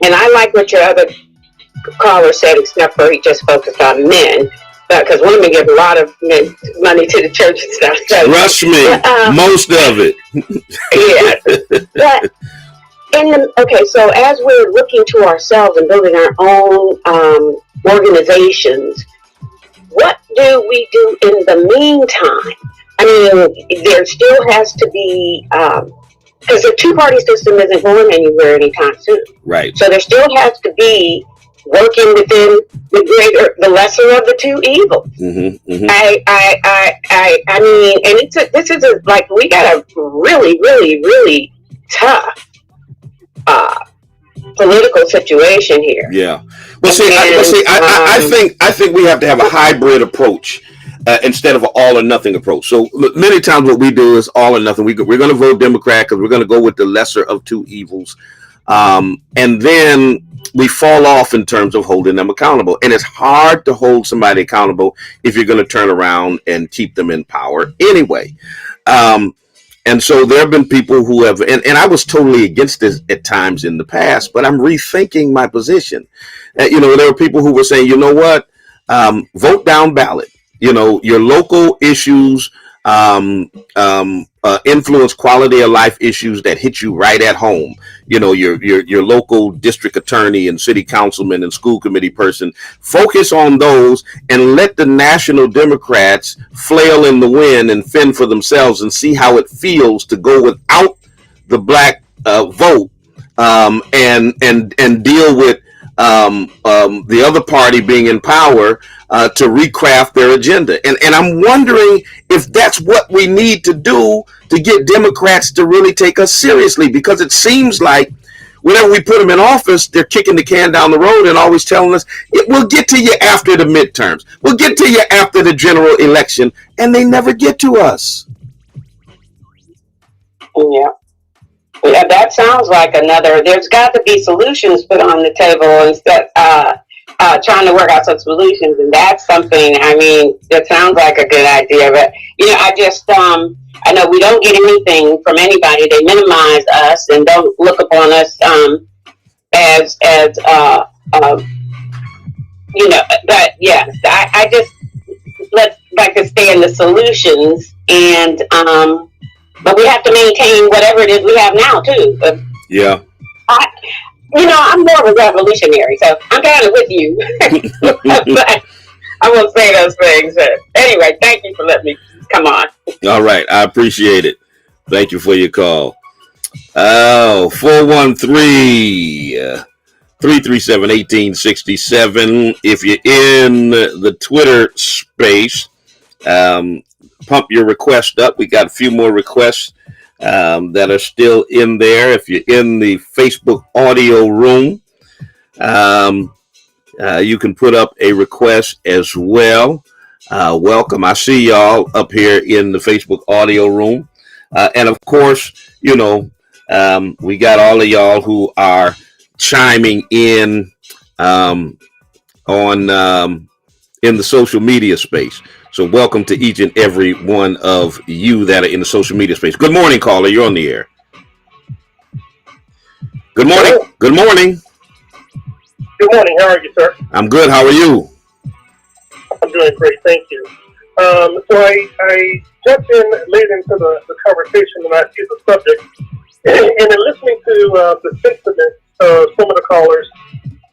And I like what your other caller said, except for he just focused on men, because women give a lot of money to the church and stuff. So,
trust me, most of it.
Yeah. But okay, so as we're looking to ourselves and building our own organizazations, what do we do in the meantime? I mean, there still has to be, because the two-party system isn't going anywhere anytime soon.
Right.
So there still has to be working within the lesser of the two evils. I mean, and this is like, we got a really, really, really tough political situation here.
Yeah. Well, see, I think we have to have a hybrid approach instead of an all or nothing approach. So many times what we do is all or nothing. We're going to vote Democrat because we're going to go with the lesser of two evils, and then we fall off in terms of holding them accountable. And it's hard to hold somebody accountable if you're going to turn around and keep them in power anyway. And so there have been people who have, and I was totally against this at times in the past, but I'm rethinking my position. There were people who were saying, you know what, vote down ballot. Your local issues influence quality of life issues that hit you right at home. Your local district attorney and city councilman and school committee person, focus on those and let the national Democrats flail in the wind and fend for themselves and see how it feels to go without the black vote and deal with the other party being in power to recraft their agenda. And I'm wondering if that's what we need to do to get Democrats to really take us seriously, because it seems like whenever we put them in office, they're kicking the can down the road and always telling us, we'll get to you after the midterms. We'll get to you after the general election. And they never get to us.
Yeah. Yeah, that sounds like there's got to be solutions put on the table instead trying to work out some solutions. And that's something, I mean, that sounds like a good idea. But, I know we don't get anything from anybody. They minimize us and don't look upon us as but yeah, I just like to stay in the solutions and, but we have to maintain whatever it is we have now too.
Yeah.
I'm more of a revolutionary, so I'm kind of with you. But I won't say those things. Anyway, thank you for letting me come on.
All right. I appreciate it. Thank you for your call. 413-337-1867. If you're in the Twitter space, pump your request up. We got a few more requests that are still in there. If you're in the Facebook audio room, you can put up a request as well. Welcome. I see y'all up here in the Facebook audio room. And of course, you know, we got all of y'all who are chiming in on in the social media space. So welcome to each and every one of you that are in the social media space. Good morning, caller. You're on the air. Good morning.
Hello.
Good morning.
Good morning. How are you, sir?
I'm good. How are you?
I'm doing great. Thank you. So I jumped in late into the conversation and I see the subject. And in listening to the sentiment of some of the callers,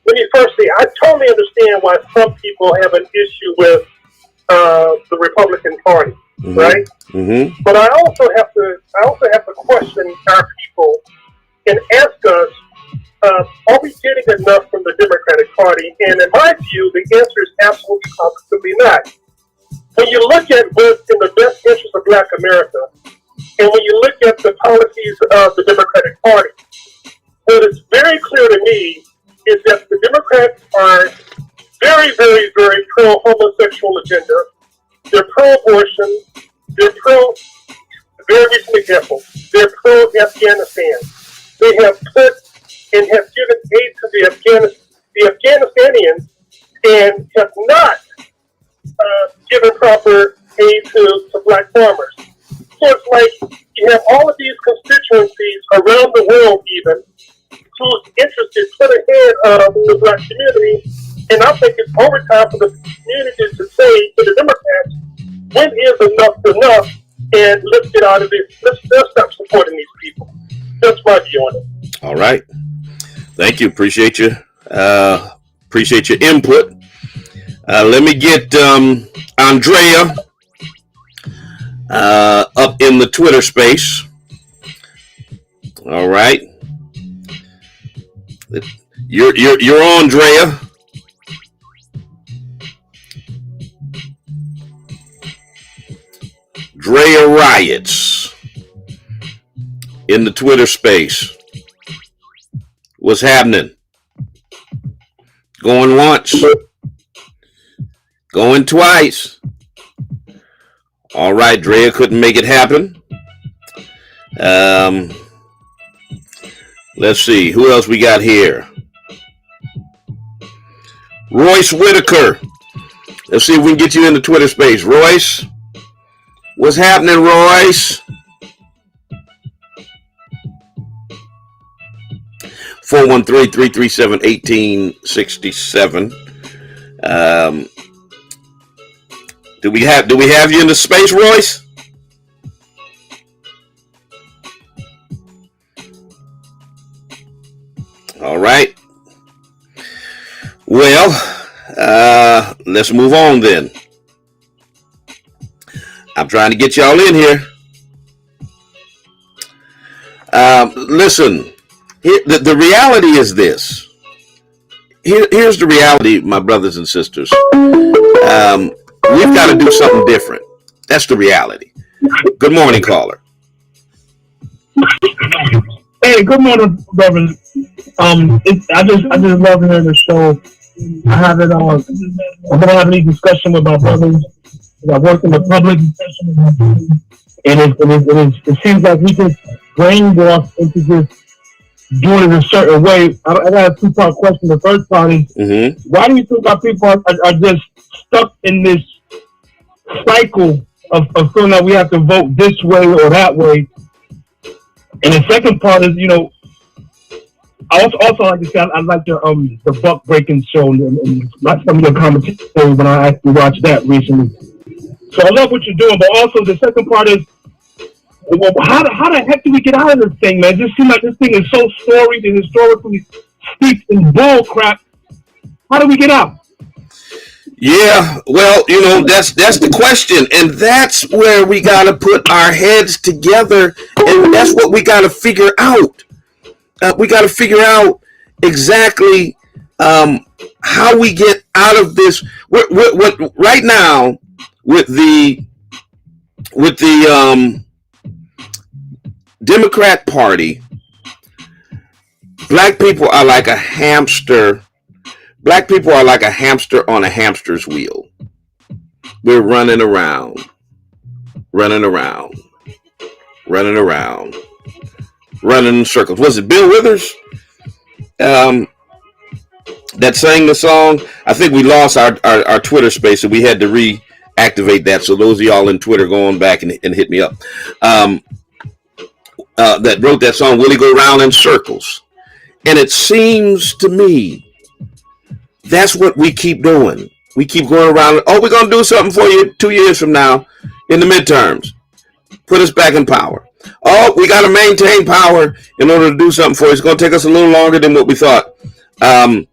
let me first say I totally understand why some people have an issue with the Republican Party, right?
Mm-hmm.
But I also have to question our people and ask us, are we getting enough from the Democratic Party? And in my view, the answer is absolutely positively not. When you look at what's in the best interest of Black America, and when you look at the policies of the Democratic Party, what is very clear to me is that the Democrats are very, very, very pro-homosexual agenda. They're pro-abortion. They're very recent example, they're pro-Afghanistan. They have put and have given aid to the Afghanistanians and have not given proper aid to Black farmers. So it's like you have all of these constituencies around the world even whose interest is put ahead of the Black community. And I think it's overtime for the community to say to the Democrats, when is enough? And let's get out of this. Let's stop supporting these people. That's my view on it.
All right. Thank you. Appreciate you. Appreciate your input. Let me get Andrea up in the Twitter space. All right. You're on, Drea. Drea riots in the Twitter space. What's happening? Going once. Going twice. All right, Drea couldn't make it happen. Let's see. Who else we got here? Royce Whitaker. Let's see if we can get you in the Twitter space. Royce. What's happening, Royce? 413-337-1867. Do we have you in the space, Royce? All right. Well, let's move on then. I'm trying to get y'all in here. Listen, the reality is this. Here's the reality, my brothers and sisters. We've got to do something different. That's the reality. Good morning, caller.
Hey, good morning, brothers. I just love hearing the show. I've been having these discussions with my brothers. I work in the public, and it seems like we just brainwashed into just doing it a certain way. I got a two-part question. The first part is, why do you think our people are just stuck in this cycle of feeling that we have to vote this way or that way? And the second part is, I also like to say I like the buck breaking show and like some of your commentary when I actually watched that recently. So I love what you're doing, but also the second part is, well, how the heck do we get out of this thing, man? It just seems like this thing is so storied and historically steeped in bull crap. How do we get out?
Yeah, well, that's the question, and that's where we got to put our heads together, and that's what we got to figure out. We got to figure out exactly how we get out of this. What right now with the with the Democrat Party, black people are like a hamster. Black people are like a hamster on a hamster's wheel. We're running around, running in circles. Was it Bill Withers that sang the song? I think we lost our Twitter space, so we had to reactivate that. So those of y'all in Twitter, go on back and hit me up. That wrote that song, "Will He Go Round in Circles?" And it seems to me that's what we keep doing. We keep going around. Oh, we're going to do something for you 2 years from now in the midterms. Put us back in power. Oh, we got to maintain power in order to do something for you. It's going to take us a little longer than what we thought. Hit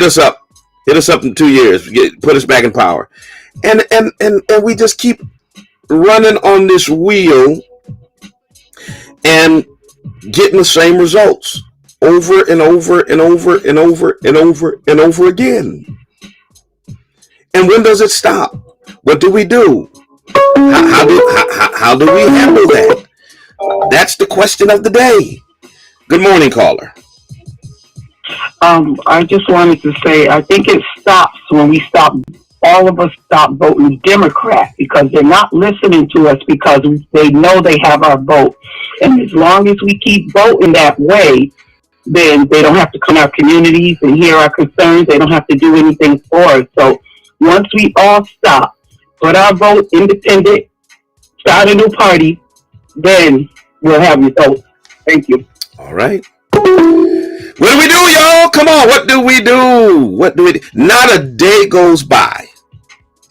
us up. Hit us up in 2 years. Put us back in power. And we just keep running on this wheel and getting the same results over and over and over and over and over and over again. And when does it stop? What do we do? How do we handle that? That's the question of the day. Good morning, caller.
I just wanted to say, I think it stops when all of us stop voting Democrat, because they're not listening to us because they know they have our vote. And as long as we keep voting that way, then they don't have to come to our communities and hear our concerns. They don't have to do anything for us. So once we all stop, put our vote independent, start a new party, then we'll have results. Thank you.
All right. What do we do, y'all? Come on. What do we do? Not a day goes by.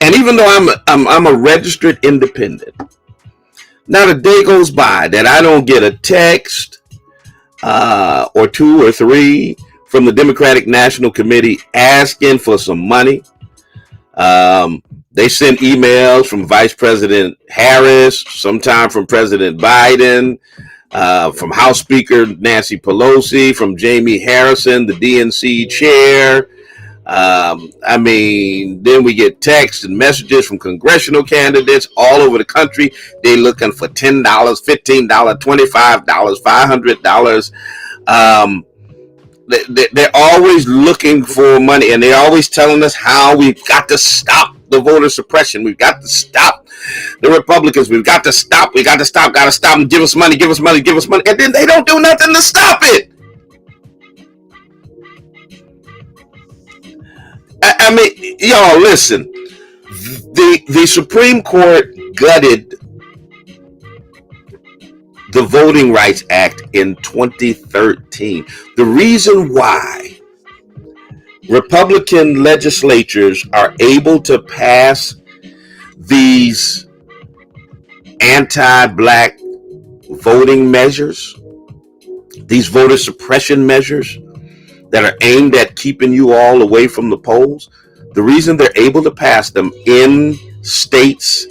And even though I'm a registered independent, not a day goes by that I don't get a text or 2 or 3 from the Democratic National Committee asking for some money. They send emails from Vice President Harris, sometime from President Biden, from House Speaker Nancy Pelosi, from Jamie Harrison, the DNC chair. Then we get texts and messages from congressional candidates all over the country. They looking for $10, $15, $25, $500. They're always looking for money, and they're always telling us how we've got to stop the voter suppression. We've got to stop the Republicans. We've got to stop. Got to stop and give us money. And then they don't do nothing to stop it. Y'all listen. The Supreme Court gutted the Voting Rights Act in 2013. The reason why Republican legislatures are able to pass these anti-black voting measures, these voter suppression measures that are aimed at keeping you all away from the polls, the reason they're able to pass them in states,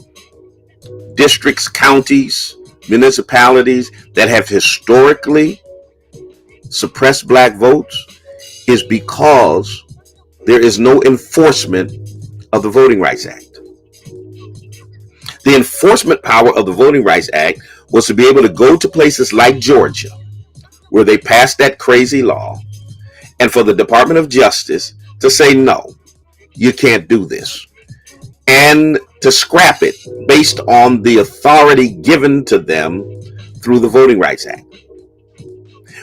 districts, counties, municipalities that have historically suppressed black votes is because there is no enforcement of the Voting Rights Act. The enforcement power of the Voting Rights Act was to be able to go to places like Georgia, where they passed that crazy law, and for the Department of Justice to say, no, you can't do this, and to scrap it based on the authority given to them through the Voting Rights Act.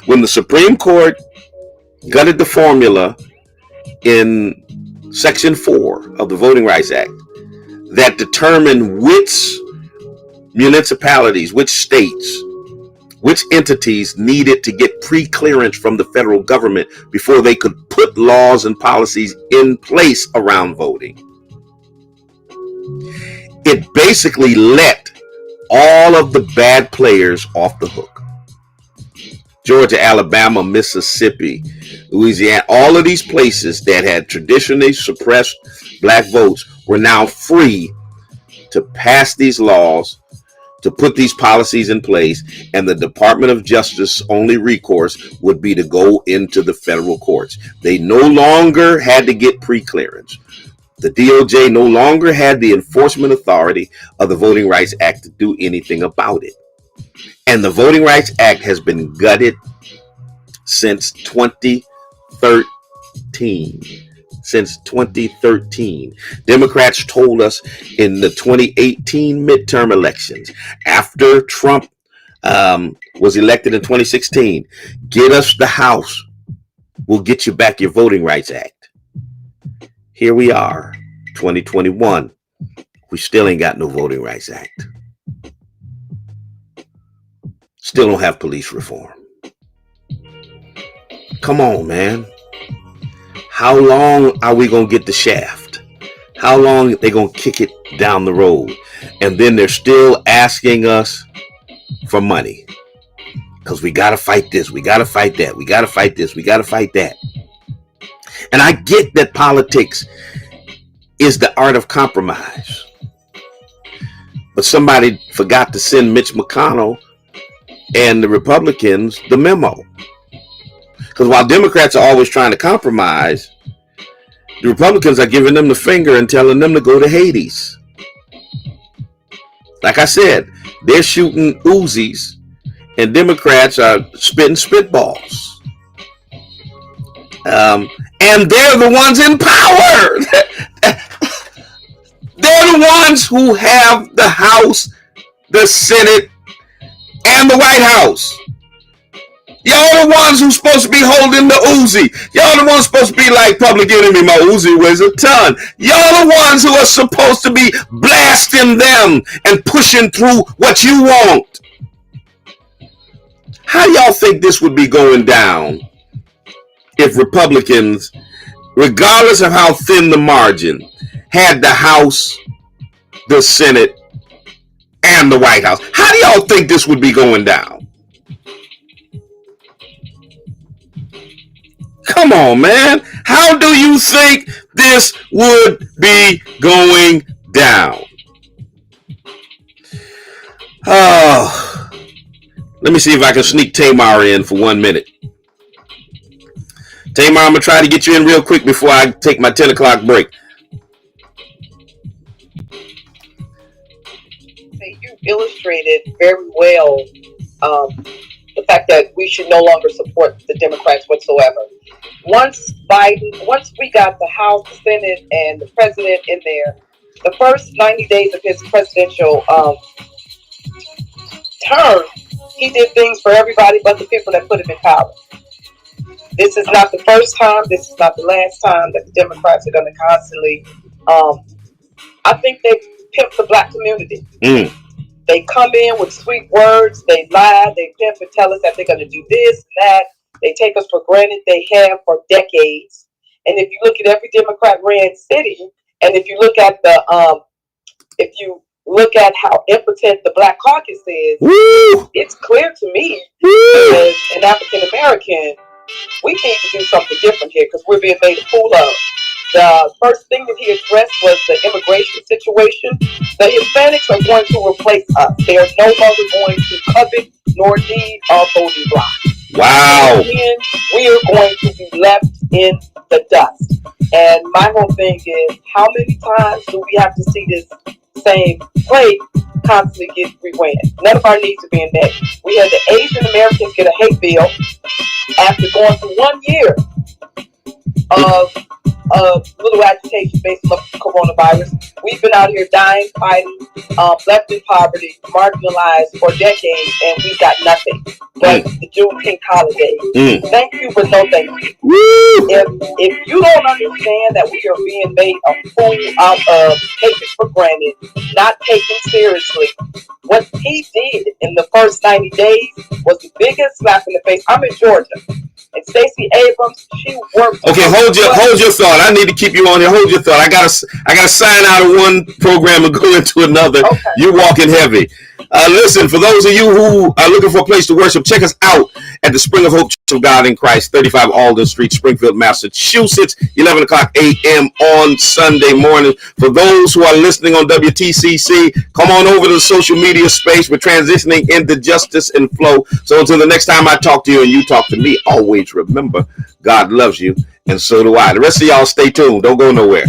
When the Supreme Court gutted the formula in Section 4 of the Voting Rights Act that determined which municipalities, which states, which entities needed to get pre-clearance from the federal government before they could put laws and policies in place around voting, it basically let all of the bad players off the hook. Georgia, Alabama, Mississippi, Louisiana, all of these places that had traditionally suppressed black votes were now free to pass these laws, to put these policies in place, and the Department of Justice only recourse would be to go into the federal courts. They no longer had to get pre-clearance. The DOJ no longer had the enforcement authority of the Voting Rights Act to do anything about it. And the Voting Rights Act has been gutted since 2013. Since 2013. Democrats told us in the 2018 midterm elections, after Trump was elected in 2016, get us the House. We'll get you back your Voting Rights Act. Here we are, 2021. We still ain't got no Voting Rights Act. Still don't have police reform. Come on, man. How long are we going to get the shaft? How long are they going to kick it down the road? And then they're still asking us for money. Because we got to fight this. We got to fight that. We got to fight this. We got to fight that. And I get that politics is the art of compromise. But somebody forgot to send Mitch McConnell and the Republicans the memo. Because while Democrats are always trying to compromise, the Republicans are giving them the finger and telling them to go to Hades. Like I said, they're shooting Uzis and Democrats are spitting spitballs. And they're the ones in power. They're the ones who have the House, the Senate, and the White House. Y'all the ones who's supposed to be holding the Uzi. Y'all the ones supposed to be like Public Enemy. My Uzi weighs a ton. Y'all the ones who are supposed to be blasting them and pushing through what you want. How y'all think this would be going down if Republicans, regardless of how thin the margin, had the House, the Senate, and the White House? How do y'all think this would be going down? Come on, man. How do you think this would be going down? Oh, let me see if I can sneak Tamar in for 1 minute. Tamar, I'm going to try to get you in real quick before I take my 10 o'clock break.
You illustrated very well the fact that we should no longer support the Democrats whatsoever. Once we got the House, the Senate, and the president in there, the first 90 days of his presidential term, he did things for everybody but the people that put him in power. This is not the first time. This is not the last time that the Democrats are going to constantly. I think they pimp the black community. They come in with sweet words. They lie. They pimp and tell us that they're going to do this and that. They take us for granted. They have for decades. And if you look at every Democrat-ran city, and if you look at the, how impotent the Black Caucus is, it's clear to me as an African American, we need to do something different here because we're being made a fool of. The first thing that he addressed was the immigration situation. The Hispanics are going to replace us. They are no longer going to covet nor need our voting block.
Wow.
And we are going to be left in the dust. And my whole thing is, how many times do we have to see this same play constantly get rewound? None of our needs are being met. We had the Asian Americans get a hate bill after going through 1 year of little agitation based on the coronavirus. We've been out here dying, fighting, left in poverty, marginalized for decades, and we've got nothing but the Juneteenth holiday. Thank you, but no thank you. If you don't understand that we are being made a fool out of, taken for granted, not taken seriously, what he did in the first 90 days was the biggest slap in the face. I'm in Georgia. And Stacey Abrams, she worked.
Okay, hold your thought. I need to keep you on here. Hold your thought. I gotta sign out of one program and go into another. Okay. You're walking heavy. Listen, for those of you who are looking for a place to worship, check us out at the Spring of Hope Church of God in Christ, 35 Alden Street, Springfield, Massachusetts, 11 o'clock a.m. on Sunday morning. For those who are listening on WTCC, come on over to the social media space. We're transitioning into Justice and Flow. So until the next time I talk to you and you talk to me, always remember, God loves you, and so do I. The rest of y'all stay tuned. Don't go nowhere.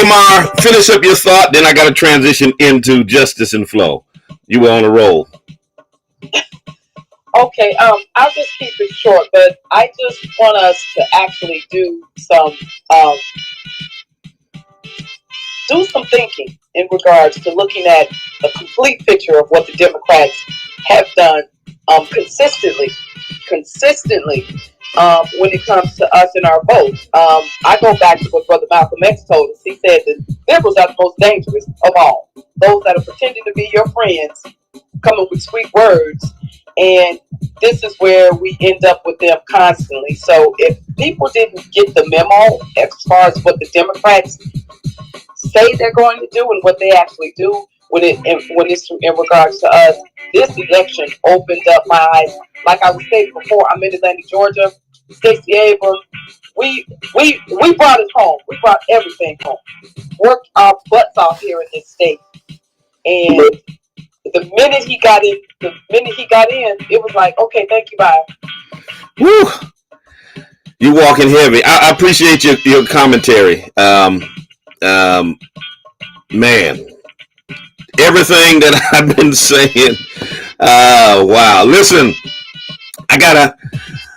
Okay, Mar, finish up your thought. Then I got to transition into justice and flow. You were on a roll.
Okay, I'll just keep it short, but I just want us to actually do some thinking in regards to looking at a complete picture of what the Democrats have done consistently when it comes to us and our votes. I go back to what Brother Malcolm X told us. He said that liberals are the most dangerous of all. Those that are pretending to be your friends, coming with sweet words, and this is where we end up with them constantly. So if people didn't get the memo as far as what the Democrats say they're going to do and what they actually do when it's in regards to us, this election opened up my eyes. Like I was saying before, I'm in Atlanta, Georgia. Stacey Abrams, we brought it home. We brought everything home. Worked our butts off here in this state, and the minute he got in, it was like, okay, thank you, bye.
Woo! You walking heavy. I appreciate your commentary. Man, everything that I've been saying. Wow. Listen,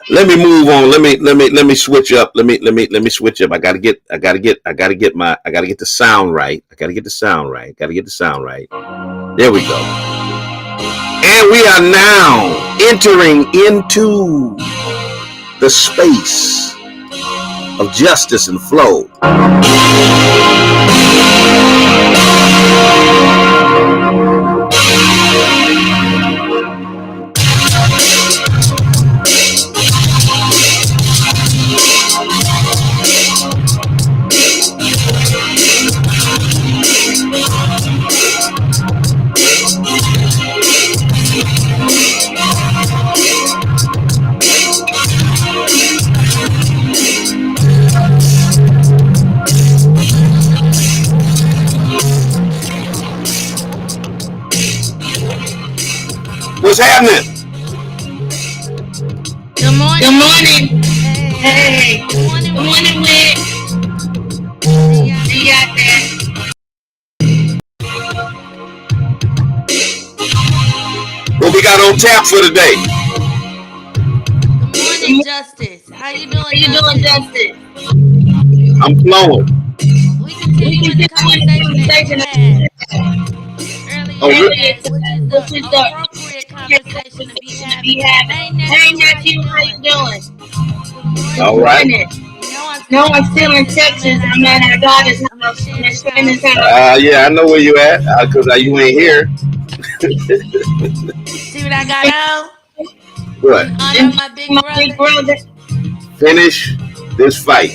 let me move on. Let me switch up. Let me switch up. I gotta get the sound right. Gotta get the sound right. There we go. And we are now entering into the space of justice and flow. What's happening?
Good morning.
Good morning.
Hey. Good morning,
Whit. See you out there.
What we got on tap for today?
Good morning, Justice. How you doing,
Justice?
I'm flowing.
We continue with the conversation that we had earlier today, which is the appropriate conversation to be having. Hey, nephew, how you doing? Good morning.
All right.
No, I'm still in Texas. I'm at our daughter's. I'm at Shannon's house.
Yeah, I know where you at, because you ain't here.
See what I got on?
What?
In honor of my big brother.
Finish this fight.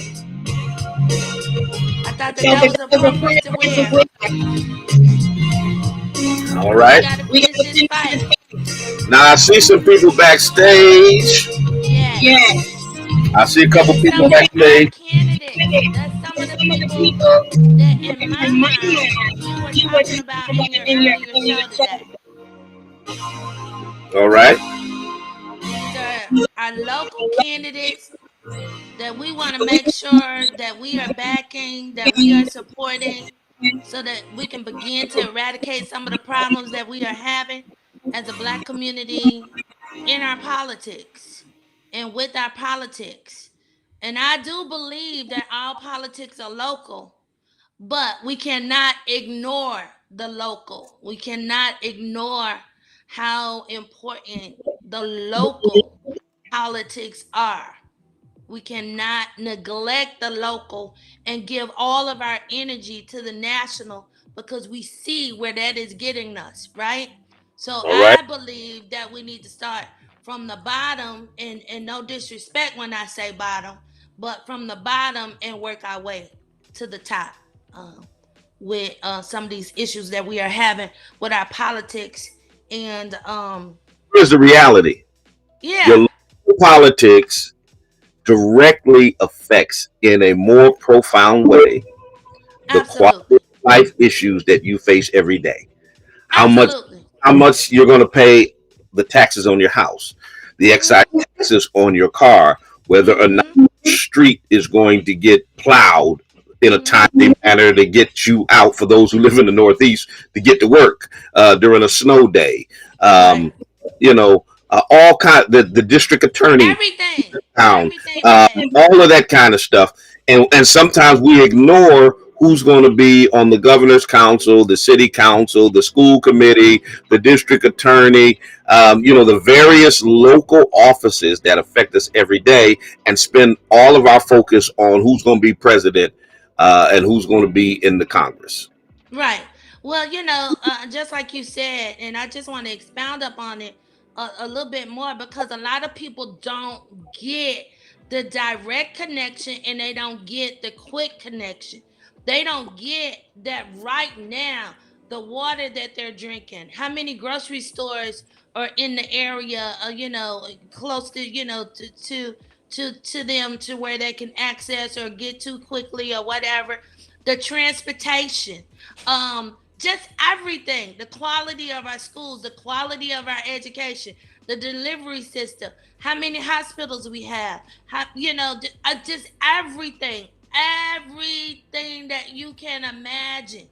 I thought that was appropriate to wear.
All right.
We gotta finish this fight.
Now I see some people backstage.
Yes.
I see a couple people backstage.
That's some of the people that, in my mind, you were talking about in your earlier show today.
All right.
These are our local candidates that we want to make sure that we are backing, that we are supporting, so that we can begin to eradicate some of the problems that we are having as a Black community in our politics and with our politics. And I do believe that all politics are local, but we cannot ignore the local. We cannot ignore how important the local politics are. We cannot neglect the local and give all of our energy to the national, because we see where that is getting us, right? So I believe that we need to start from the bottom, and no disrespect when I say bottom, but from the bottom and work our way to the top with some of these issues that we are having with our politics. And
here's the reality.
Yeah.
Your local politics directly affects in a more profound way the quality of life issues that you face every day. How much you're going to pay the taxes on your house, the excise taxes on your car, whether or not the street is going to get plowed in a timely manner to get you out, for those who live in the Northeast, to get to work during a snow day. You know, all kind, the district attorney town, all of that kind of stuff. And sometimes we ignore who's going to be on the governor's council, the city council, the school committee, the district attorney, you know, the various local offices that affect us every day, and spend all of our focus on who's going to be president and who's going to be in the Congress.
Right. Well, just like you said, and I just want to expound upon it a little bit more, because a lot of people don't get the direct connection and they don't get the quick connection. They don't get that right now, the water that they're drinking. How many grocery stores are in the area, close to, to them, to where they can access or get to quickly or whatever. The transportation, just everything, the quality of our schools, the quality of our education, the delivery system, how many hospitals we have, just everything that you can imagine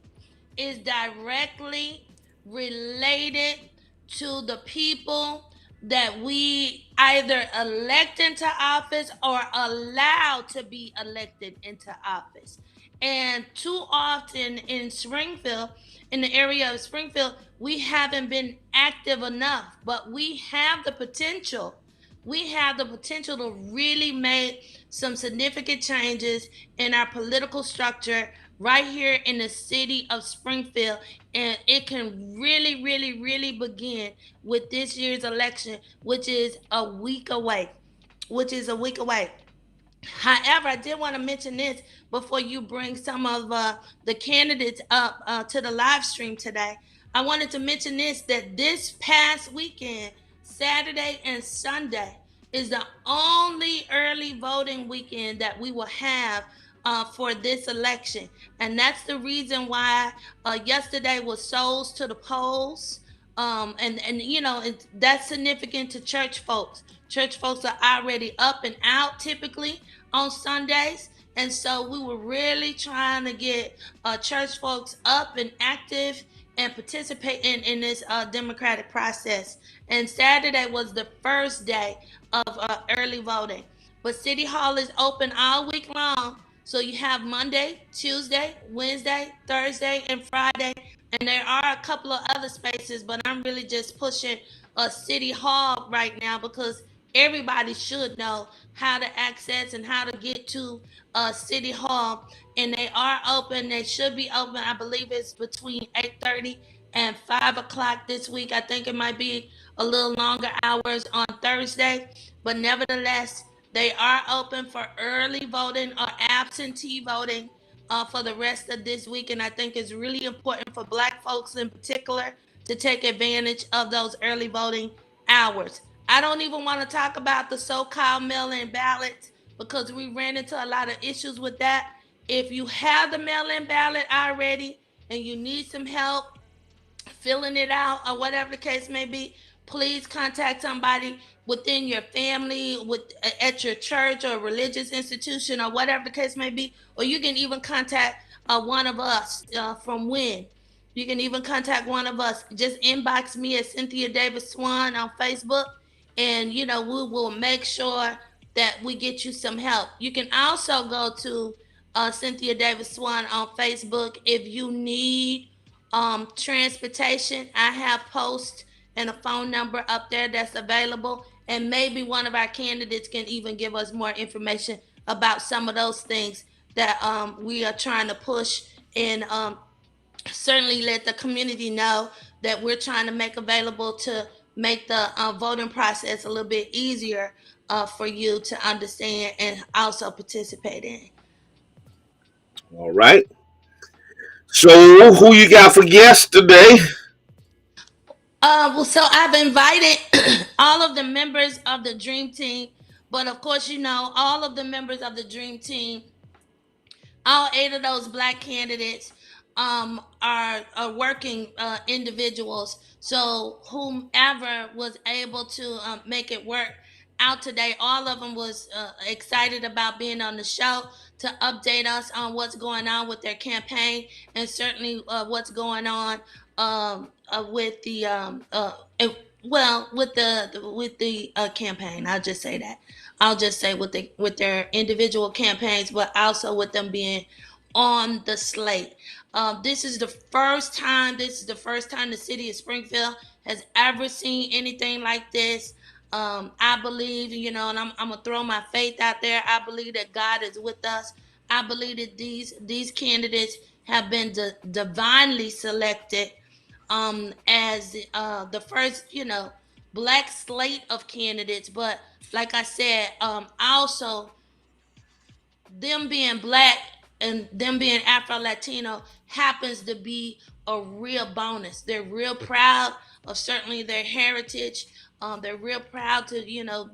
is directly related to the people that we either elect into office or allow to be elected into office. And too often in Springfield, in the area of Springfield, we haven't been active enough, but we have the potential. We have the potential to really make some significant changes in our political structure right here in the city of Springfield. And it can really, really, really begin with this year's election, which is a week away. However, I did want to mention this before you bring some of the candidates up to the live stream today. I wanted to mention that this past weekend, Saturday and Sunday, is the only early voting weekend that we will have for this election. And that's the reason why yesterday was souls to the polls. That's significant to church folks. Church folks are already up and out typically on Sundays. And so we were really trying to get church folks up and active and participating in this democratic process. And Saturday was the first day of early voting. But City Hall is open all week long. So you have Monday, Tuesday, Wednesday, Thursday, and Friday. And there are a couple of other spaces, but I'm really just pushing a City Hall right now because everybody should know how to access and how to get to City Hall. And they are open. They should be open. I believe it's between 8:30 and 5 o'clock this week. I think it might be a little longer hours on Thursday. But nevertheless, they are open for early voting or absentee voting for the rest of this week. And I think it's really important for Black folks in particular to take advantage of those early voting hours. I don't even want to talk about the so-called mail-in ballots because we ran into a lot of issues with that. If you have the mail-in ballot already and you need some help filling it out or whatever the case may be, please contact somebody within your family, at your church or religious institution or whatever the case may be. Or you can even contact one of us from WIN. You can even contact one of us. Just inbox me at Cynthia Davis Swan on Facebook, and we will make sure that we get you some help. You can also go to Cynthia Davis Swan on Facebook if you need transportation. I have posts and a phone number up there that's available, and maybe one of our candidates can even give us more information about some of those things that we are trying to push, and certainly let the community know that we're trying to make available to make the voting process a little bit easier for you to understand and also participate in.
All right. So who you got for guests today?
So I've invited all of the members of the Dream Team, but of course, all of the members of the Dream Team, all 8 of those Black candidates are working individuals. So whomever was able to make it work, out today. All of them was excited about being on the show to update us on what's going on with their campaign, and certainly what's going on with the with the campaign. I'll just say that. I'll just say with their individual campaigns, but also with them being on the slate. This is the first time. This is the first time the city of Springfield has ever seen anything like this. I believe, and I'm gonna throw my faith out there. I believe that God is with us. I believe that these candidates have been divinely selected as the first, black slate of candidates. But like I said, also them being black and them being Afro Latino happens to be a real bonus. They're real proud of certainly their heritage. They're real proud to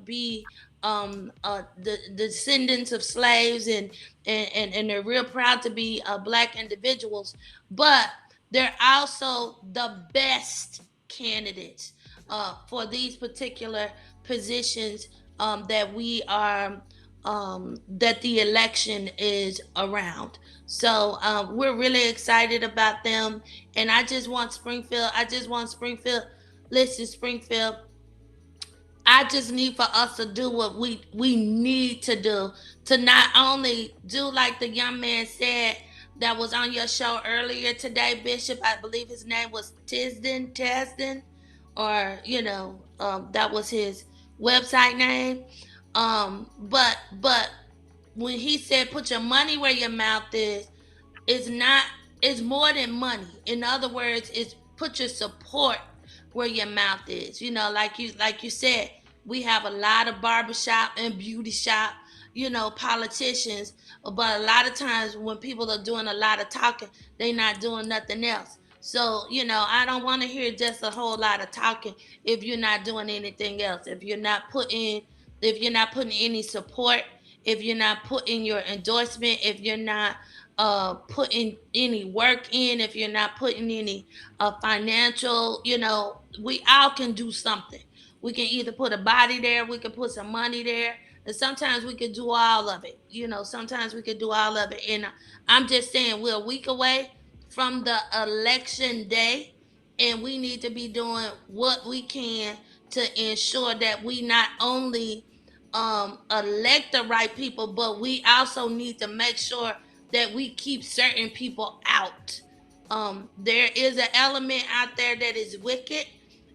be the descendants of slaves, and they're real proud to be black individuals. But they're also the best candidates for these particular positions that we are that the election is around. So we're really excited about them, and I just want Springfield. Listen, Springfield. I just need for us to do what we need to do, to not only do like the young man said that was on your show earlier today, Bishop. I believe his name was Tisden, or that was his website name. But when he said put your money where your mouth is, it's more than money. In other words, it's put your support where your mouth is. Like you said, we have a lot of barbershop and beauty shop, politicians, but a lot of times when people are doing a lot of talking, they're not doing nothing else. So, I don't want to hear just a whole lot of talking if you're not doing anything else. If you're not putting any support, if you're not putting your endorsement, if you're not putting any work in, if you're not putting any financial, we all can do something. We can either put a body there, we can put some money there, and sometimes we could do all of it. Sometimes we could do all of it. And I'm just saying, we're a week away from the election day, and we need to be doing what we can to ensure that we not only elect the right people, but we also need to make sure that we keep certain people out. There is an element out there that is wicked,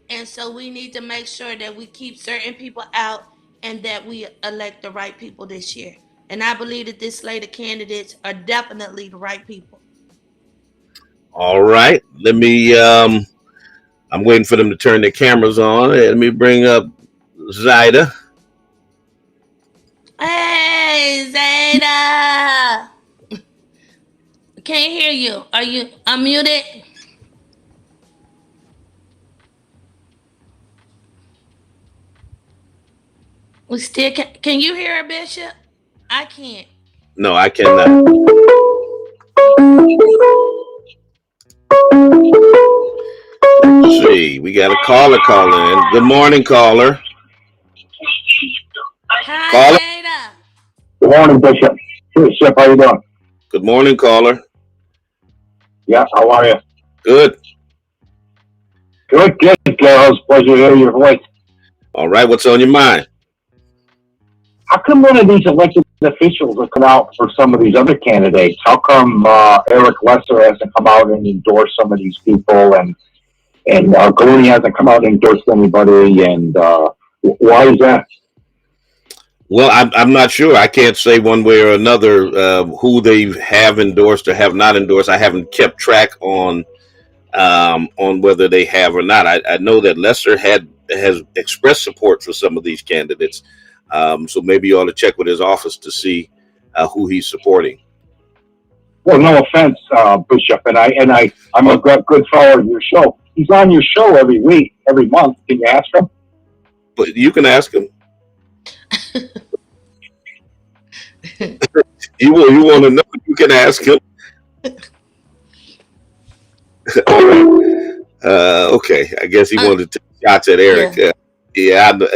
and so we need to make sure that we keep certain people out and that we elect the right people this year. And I believe that this slate of candidates are definitely the right people.
All right. Let me, I'm waiting for them to turn their cameras on. Let me bring up Zaida.
Hey, Zaida. Can't hear you. Are you unmuted? We still can you hear her, Bishop? I can't.
No, I cannot. Let's see, we got a caller calling in. Good morning, caller.
Hi,
caller.
Zaida.
Good morning, Bishop. Bishop, how you doing?
Good morning, caller.
Yeah, how are you?
Good.
Good, Carol. It's a pleasure to hear your voice.
All right, what's on your mind?
How come none of these elected officials have come out for some of these other candidates? How come Eric Lesser hasn't come out and endorsed some of these people, and Galuni hasn't come out and endorsed anybody? And why is that?
Well, I'm not sure. I can't say one way or another who they have endorsed or have not endorsed. I haven't kept track on whether they have or not. I know that Lesser has expressed support for some of these candidates. So maybe you ought to check with his office to see who he's supporting.
Well, no offense, Bishop, and I'm a good follower of your show. He's on your show every week, every month. Can you ask him?
But you can ask him. You want to know? You can ask him. All right. Okay. I guess he wanted to take shots at Eric.
Yeah.
Yeah,
but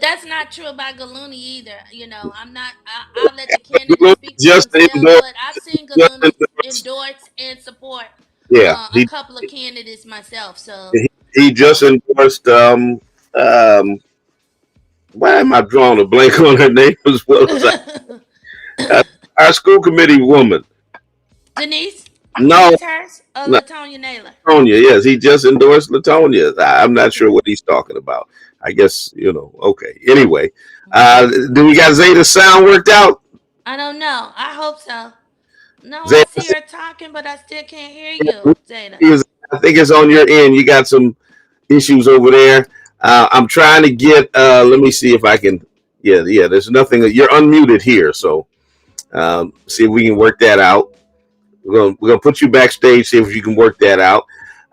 that's not true about Galuni either. You know, I'm not. I'll let the candidates speak for
just
themselves.
endorsed.
But I've seen
Just
Galuni
endorsed.
endorse and support
Yeah,
a couple of candidates myself. So
he just endorsed. Why am I drawing a blank on her name as well as our school committee woman?
Denise,
No,
Denise Hurst or
no,
Latonya Naylor.
Latonia. Yes, he just endorsed Latonia. I'm not sure what he's talking about. I guess Okay. Anyway, do we got Zeta's sound worked out?
I don't know. I hope so. No, I
Zeta,
see her talking, but I still can't hear you, Zeta.
I think it's on your end. You got some issues over there. I'm trying to get. Let me see if I can. Yeah. There's nothing. You're unmuted here, so see if we can work that out. We're gonna put you backstage. See if you can work that out.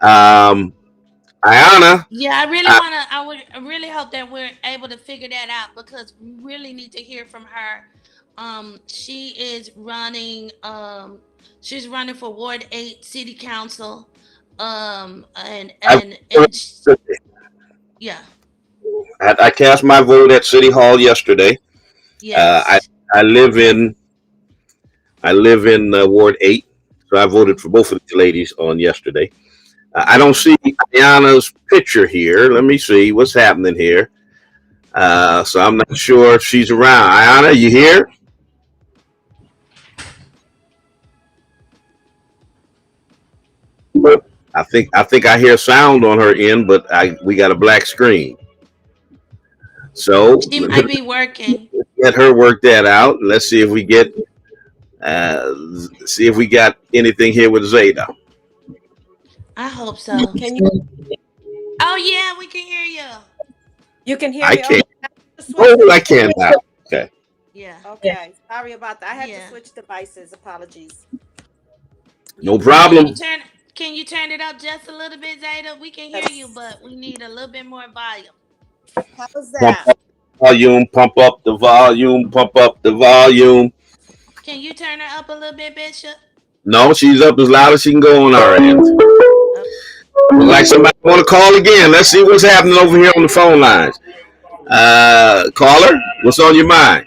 Ayana.
Yeah, I really want to. I really hope that we're able to figure that out because we really need to hear from her. She is running. She's running for Ward 8 City Council. Yeah.
I cast my vote at City Hall yesterday. I
Yes.
I live in Ward 8, so I voted for both of these ladies on yesterday. I don't see Ayana's picture here. Let me see what's happening here. So I'm not sure if she's around. Ayana, you here? I think I hear sound on her end, but we got a black screen. So
She might be working.
let her work that out. Let's see if we get got anything here with Zeta.
I hope so.
Can you?
Oh yeah, we can hear you.
You can hear
I
me.
can't.
Okay.
I can now. Okay.
Yeah.
Okay. Sorry about that. I had to switch devices. Apologies.
No problem.
Can you turn it up just a little bit, Zeta? We can hear you, but we need a little bit more volume.
How's
Pump
that?
up the volume, pump up the volume, pump up the volume.
Can you turn her up a little bit, Bishop?
No, she's up as loud as she can go on our end. Look like somebody want to call again. Let's see what's happening over here on the phone lines. Caller, what's on your mind?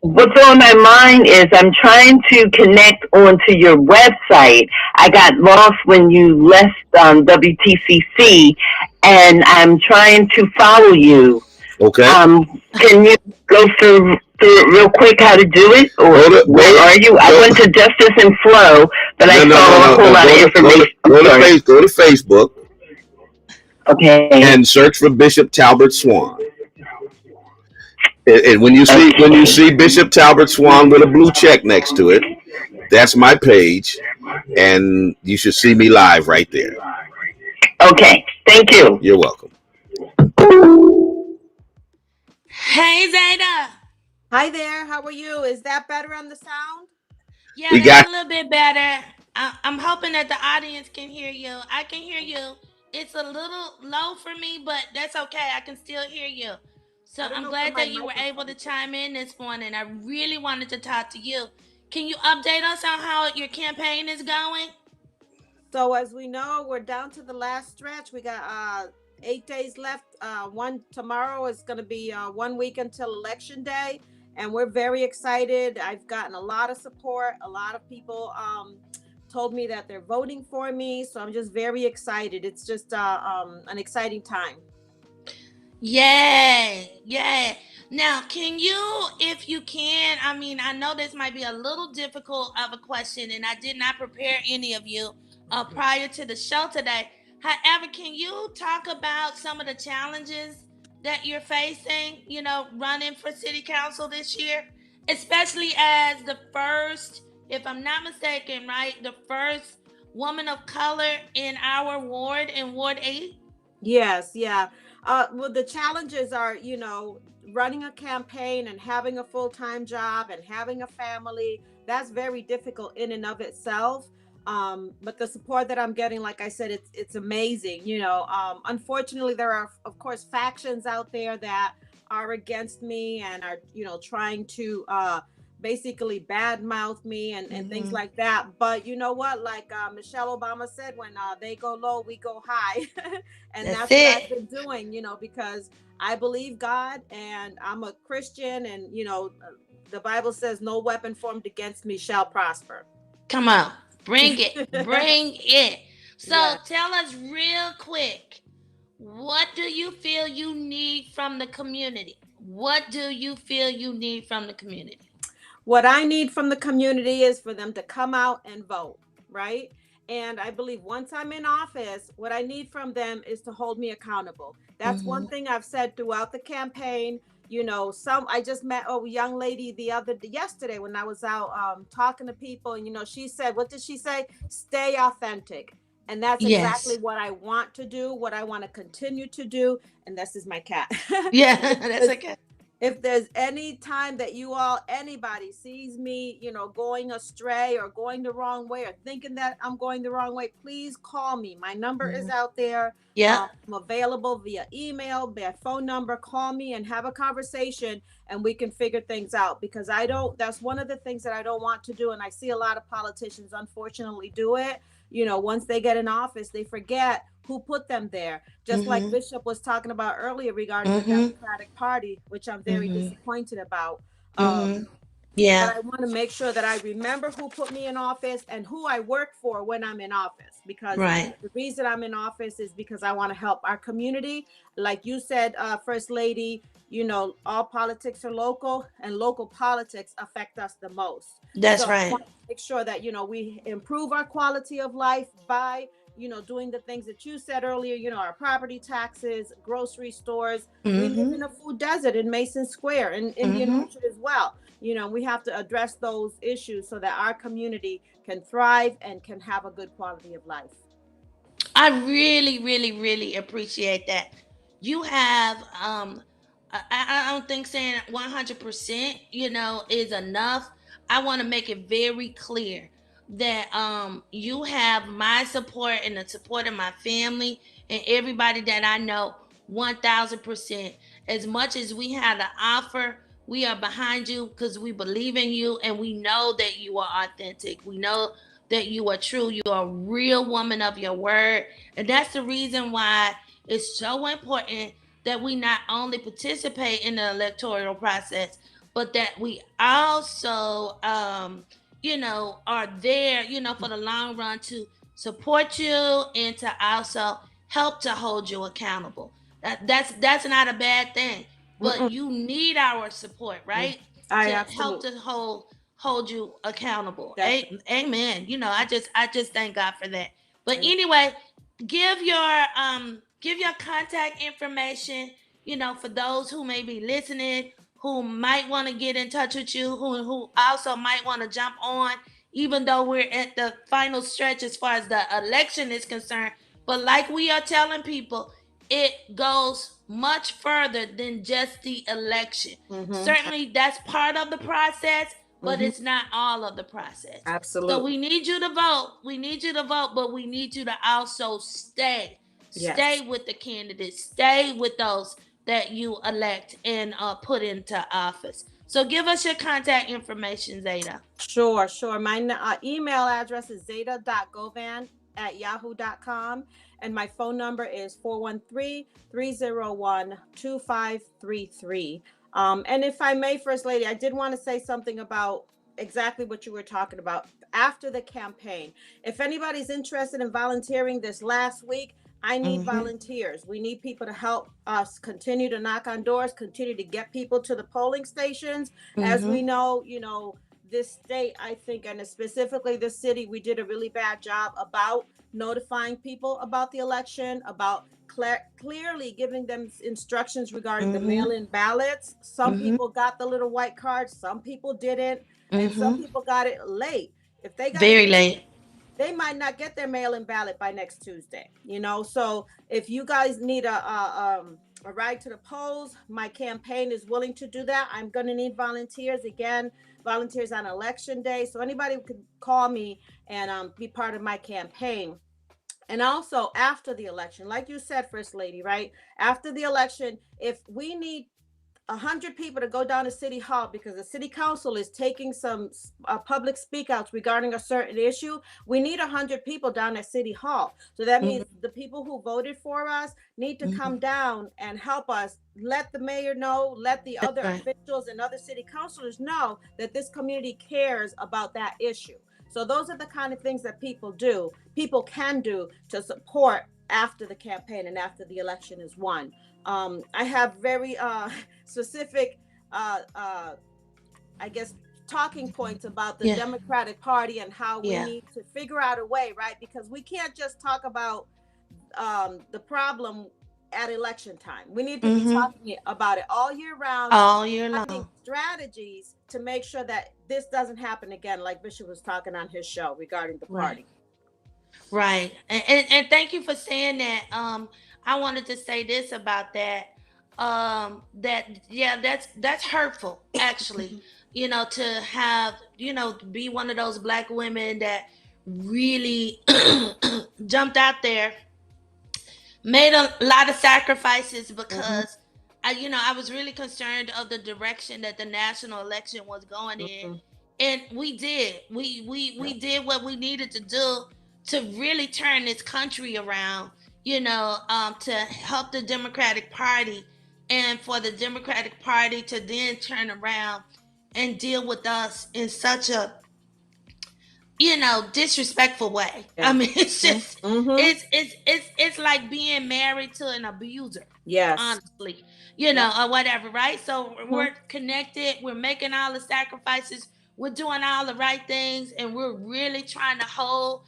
What's on my mind is I'm trying to connect onto your website. I got lost when you left WTCC, and I'm trying to follow you.
Okay.
Can you go through it real quick how to do it? Or where are you? I went to Justice and Flow, but I saw a whole lot of information.
Go to Facebook.
Okay.
And search for Bishop Talbert Swan. And when you see Bishop Talbert Swan with a blue check next to it, that's my page, and you should see me live right there.
Okay, thank you.
You're welcome.
Hey, Zeta.
Hi there. How are you? Is that better on the sound?
Yeah, that's a little bit better. I'm hoping that the audience can hear you. I can hear you. It's a little low for me, but that's okay. I can still hear you. So I'm glad that you were able to chime in this morning. I really wanted to talk to you. Can you update us on how your campaign is going?
So as we know, we're down to the last stretch. We got 8 days left. Tomorrow is going to be 1 week until Election Day, and we're very excited. I've gotten a lot of support. A lot of people told me that they're voting for me, so I'm just very excited. It's just an exciting time.
Yay. Now, can you, if you can, I mean, I know this might be a little difficult of a question, and I did not prepare any of you prior to the show today. However, can you talk about some of the challenges that you're facing, running for city council this year, especially as the first, if I'm not mistaken, right, the first woman of color in our ward, in Ward 8?
Yes, yeah. Well, the challenges are, running a campaign and having a full-time job and having a family. That's very difficult in and of itself. But the support that I'm getting, like I said, it's amazing. Unfortunately, there are, of course, factions out there that are against me and are, trying to basically badmouth me and things like that. But you know what? Like Michelle Obama said, when they go low, we go high. And that's what I've been doing, because I believe God and I'm a Christian, and the Bible says no weapon formed against me shall prosper.
Come on, bring it. Bring it. So tell us real quick, what do you feel you need from the community? What do you feel you need from the community?
What I need from the community is for them to come out and vote, right? And I believe once I'm in office, what I need from them is to hold me accountable. That's one thing I've said throughout the campaign. I just met a young lady yesterday when I was out talking to people, and she said, what did she say? Stay authentic. And that's exactly what I want to do, what I want to continue to do. And this is my cat.
Yeah, that's okay.
If there's any time that anybody sees me, going astray or going the wrong way or thinking that I'm going the wrong way, please call me. My number is out there.
Yeah.
I'm available via email, via phone number. Call me and have a conversation, and we can figure things out, because that's one of the things that I don't want to do. And I see a lot of politicians, unfortunately, do it. Once they get in office, they forget who put them there. Just like Bishop was talking about earlier regarding the Democratic Party, which I'm very disappointed about.
Yeah.
But I want to make sure that I remember who put me in office and who I work for when I'm in office, because the reason I'm in office is because I want to help our community. Like you said, First Lady, all politics are local, and local politics affect us the most.
That's right.
I want to make sure that, we improve our quality of life by doing the things that you said earlier, our property taxes, grocery stores. We live in a food desert in Mason Square and Indian Orchard as well. We have to address those issues so that our community can thrive and can have a good quality of life.
I really, really, really appreciate that. You have, I don't think saying 100%, is enough. I want to make it very clear that you have my support and the support of my family and everybody that I know 1000%. As much as we have to offer, we are behind you because we believe in you, and we know that you are authentic. We know that you are true. You are a real woman of your word. And that's the reason why it's so important that we not only participate in the electoral process, but that we also are there, for the long run to support you and to also help to hold you accountable. That's not a bad thing, but you need our support, right? Help to hold you accountable. Amen. I just thank God for that. But anyway, give your contact information, for those who may be listening, who might want to get in touch with you, who also might want to jump on, even though we're at the final stretch as far as the election is concerned. But like we are telling people, it goes much further than just the election. Certainly that's part of the process, but it's not all of the process.
Absolutely.
So we need you to vote. We need you to vote, but we need you to also stay.
Yes.
Stay with the candidates. Stay with those that you elect and put into office. So give us your contact information, Zeta.
Sure. My email address is zeta.govan@yahoo.com. And my phone number is 413-301-2533. And if I may, First Lady, I did want to say something about exactly what you were talking about after the campaign. If anybody's interested in volunteering this last week, I need volunteers. We need people to help us continue to knock on doors, continue to get people to the polling stations. As we know, this state, I think, and specifically this city, we did a really bad job about notifying people about the election, about clearly giving them instructions regarding the mail-in ballots. Some people got the little white cards, some people didn't, and some people got it late. If they got
very late,
they might not get their mail-in ballot by next Tuesday. So if you guys need a ride to the polls, my campaign is willing to do that. I'm going to need volunteers. Again, volunteers on election day. So anybody could call me and be part of my campaign. And also after the election, like you said, First Lady, right? After the election, if we need 100 people to go down to City Hall because the City Council is taking some public speak outs regarding a certain issue, we need 100 people down at City Hall. So that means the people who voted for us need to come down and help us. Let the mayor know, let the other officials and other city councilors know that this community cares about that issue. So those are the kind of things that people can do to support after the campaign and after the election is won. I have very specific, I guess, talking points about the Democratic Party and how we need to figure out a way, right? Because we can't just talk about the problem at election time. We need to be talking about it all year round,
all year long.
Strategies to make sure that this doesn't happen again, like Bishop was talking on his show regarding the party.
Right. And thank you for saying that. I wanted to say this about that. That's hurtful, actually. To have, be one of those Black women that really jumped out there, made a lot of sacrifices because I was really concerned of the direction that the national election was going in. And we did. We did what we needed to do to really turn this country around, to help the Democratic Party, and for the Democratic Party to then turn around and deal with us in such a disrespectful way. I mean, it's just it's like being married to an abuser.
Yes.
Honestly, or whatever, right? So we're connected, we're making all the sacrifices, we're doing all the right things, and we're really trying to hold,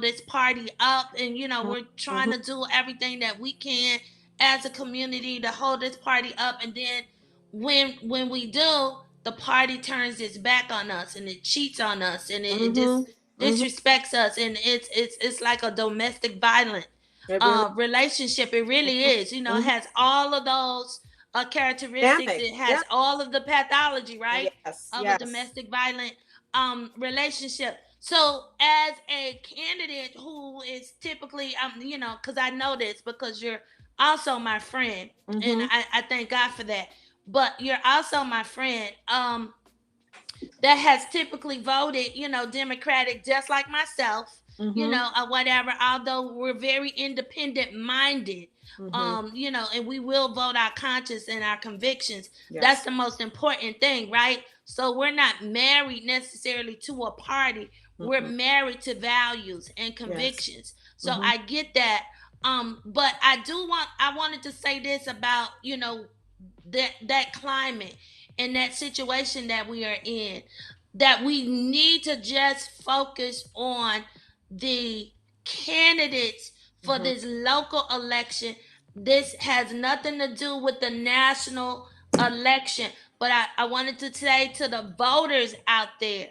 this party up, and we're trying to do everything that we can as a community to hold this party up. And then when we do, the party turns its back on us and it cheats on us and it disrespects us, and it's like a domestic violent relationship. It really is. It has all of those characteristics. It has all of the pathology, right? Of a domestic violent relationship. So as a candidate who is typically, because I know this because you're also my friend, and I thank God for that. But you're also my friend that has typically voted, Democratic, just like myself, or whatever, although we're very independent minded, and we will vote our conscience and our convictions. That's the most important thing, right? So we're not married necessarily to a party. We're married to values and convictions. So I get that. But I wanted to say this about, that climate and that situation that we are in, that we need to just focus on the candidates for this local election. This has nothing to do with the national election, but I wanted to say to the voters out there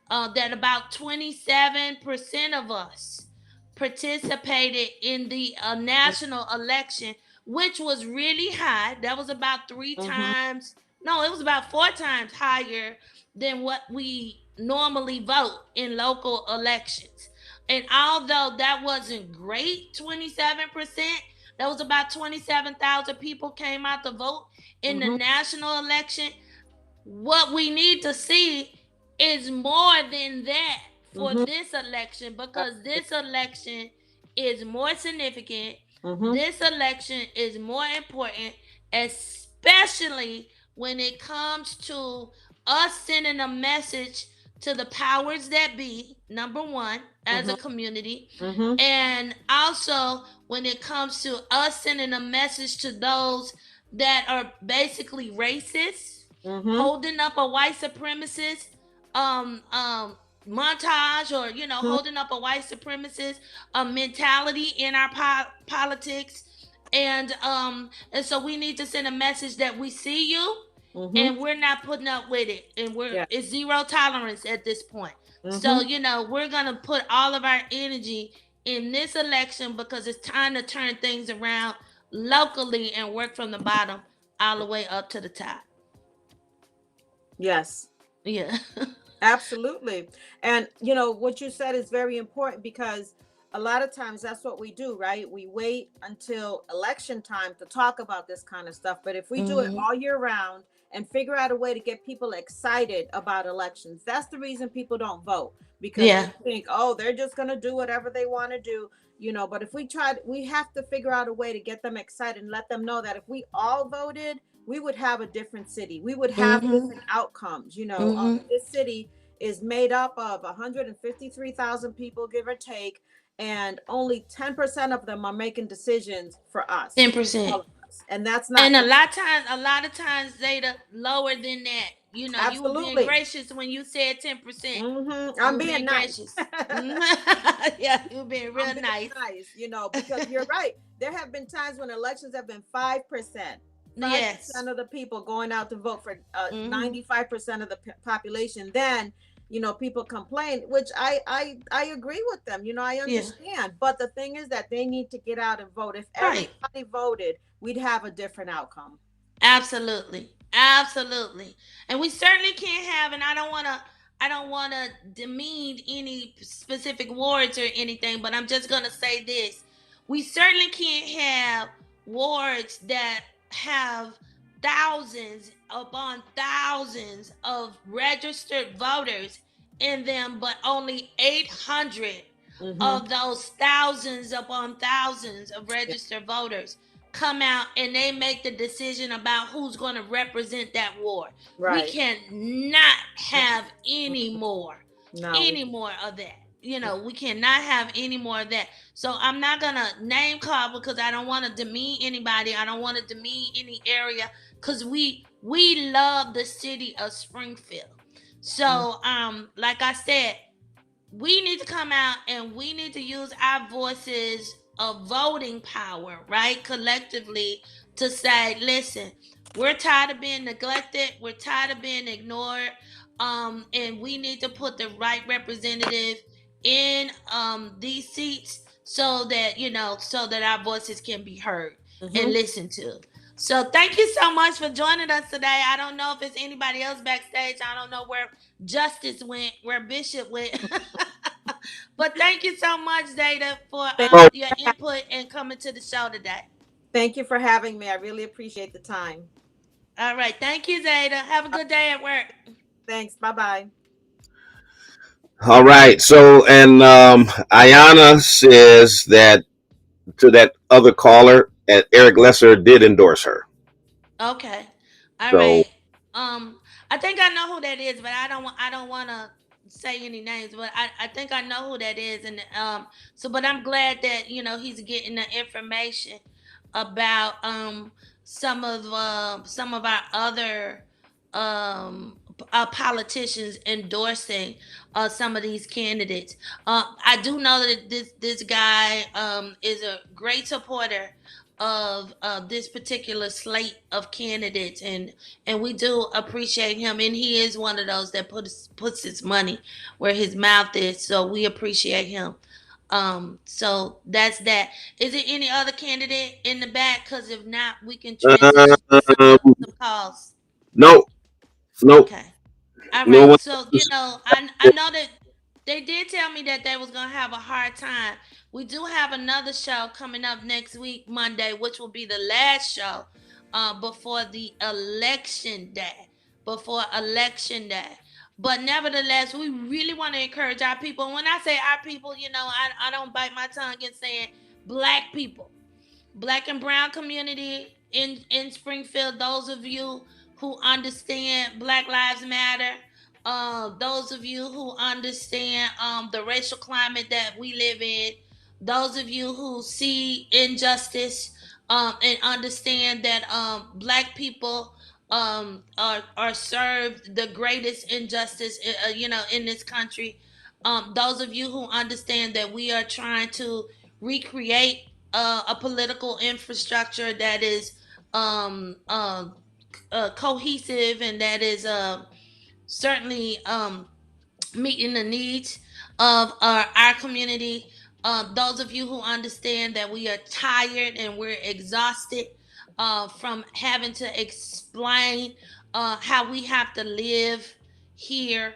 that about 27% of us participated in the national election, which was really high. That was about 3 times. No, it was about 4 times higher than what we normally vote in local elections. And although that wasn't great, 27%, that was about 27,000 people came out to vote in the national election. What we need to see is more than that for this election, because this election is more significant. This election is more important, especially when it comes to us sending a message to the powers that be, number one, as a community, and also when it comes to us sending a message to those that are basically racist, holding up a white supremacist montage, or holding up a white supremacist mentality in our politics. And so we need to send a message that we see you, and we're not putting up with it, and it's zero tolerance at this point. So we're gonna put all of our energy in this election, because it's time to turn things around locally and work from the bottom all the way up to the top.
Yes.
Yeah.
Absolutely. And what you said is very important, because a lot of times that's what we do, right? We wait until election time to talk about this kind of stuff. But if we do it all year round and figure out a way to get people excited about elections, that's the reason people don't vote, because they think, oh, they're just going to do whatever they want to do, you know. But if we tried, we have to figure out a way to get them excited and let them know that if we all voted, we would have a different city. We would have different outcomes. You know, this city is made up of 153,000 people, give or take, and only 10% of them are making decisions for us.
10%.
And that's not.
And a lot of times they lower than that. You know, you were being gracious when you said 10%.
I'm being nice.
Gracious. Yeah, you're being real nice.
You know, because you're right. There have been times when elections have been 5%. 5% of the people going out to vote for 95% of the population. Then, you know, people complain, which I agree with them. You know, I understand. But the thing is that they need to get out and vote. If everybody voted, we'd have a different outcome.
Absolutely. Absolutely. And we certainly can't have, and I don't want to demean any specific wards or anything, but I'm just going to say this. We certainly can't have wards that have thousands upon thousands of registered voters in them, but only 800 of those thousands upon thousands of registered voters come out and they make the decision about who's going to represent that ward. Right. We cannot have any more of that. You know, we cannot have any more of that. So I'm not going to name call because I don't want to demean anybody. I don't want to demean any area because we love the city of Springfield. So, like I said, we need to come out and we need to use our voices of voting power, right? Collectively to say, listen, we're tired of being neglected. We're tired of being ignored. And we need to put the right representative in these seats so that, you know, so that our voices can be heard and listened to. So thank you so much for joining us today. I don't know if it's anybody else backstage. I don't know where Justice went, where Bishop went. But thank you so much, Zeta, for your input and coming to the show today.
Thank you for having me. I really appreciate the time.
All right. Thank you, Zeta. Have a good day at work.
Thanks. Bye-bye.
All right. So, and Ayana says that to that other caller, Eric Lesser did endorse her.
Okay. All right. I think I know who that is, but I don't want to say any names, but I think I know who that is, and but I'm glad that, you know, he's getting the information about some of our other politicians endorsing some of these candidates. I do know that this guy is a great supporter of this particular slate of candidates, and we do appreciate him, and he is one of those that puts his money where his mouth is, so we appreciate him. So that's that. Is there any other candidate in the back? Because if not, we can transition to some calls.
No.
Okay. All right. So, you know, I know that they did tell me that they was going to have a hard time. We do have another show coming up next week, Monday, which will be the last show before the election day. But nevertheless, we really want to encourage our people. And when I say our people, you know, I don't bite my tongue in saying Black people. Black and brown community in Springfield, those of you who understand Black Lives Matter, those of you who understand the racial climate that we live in, those of you who see injustice and understand that Black people are served the greatest injustice, you know, in this country. Those of you who understand that we are trying to recreate a political infrastructure that is cohesive and that is certainly meeting the needs of our community. Those of you who understand that we are tired and we're exhausted from having to explain how we have to live here,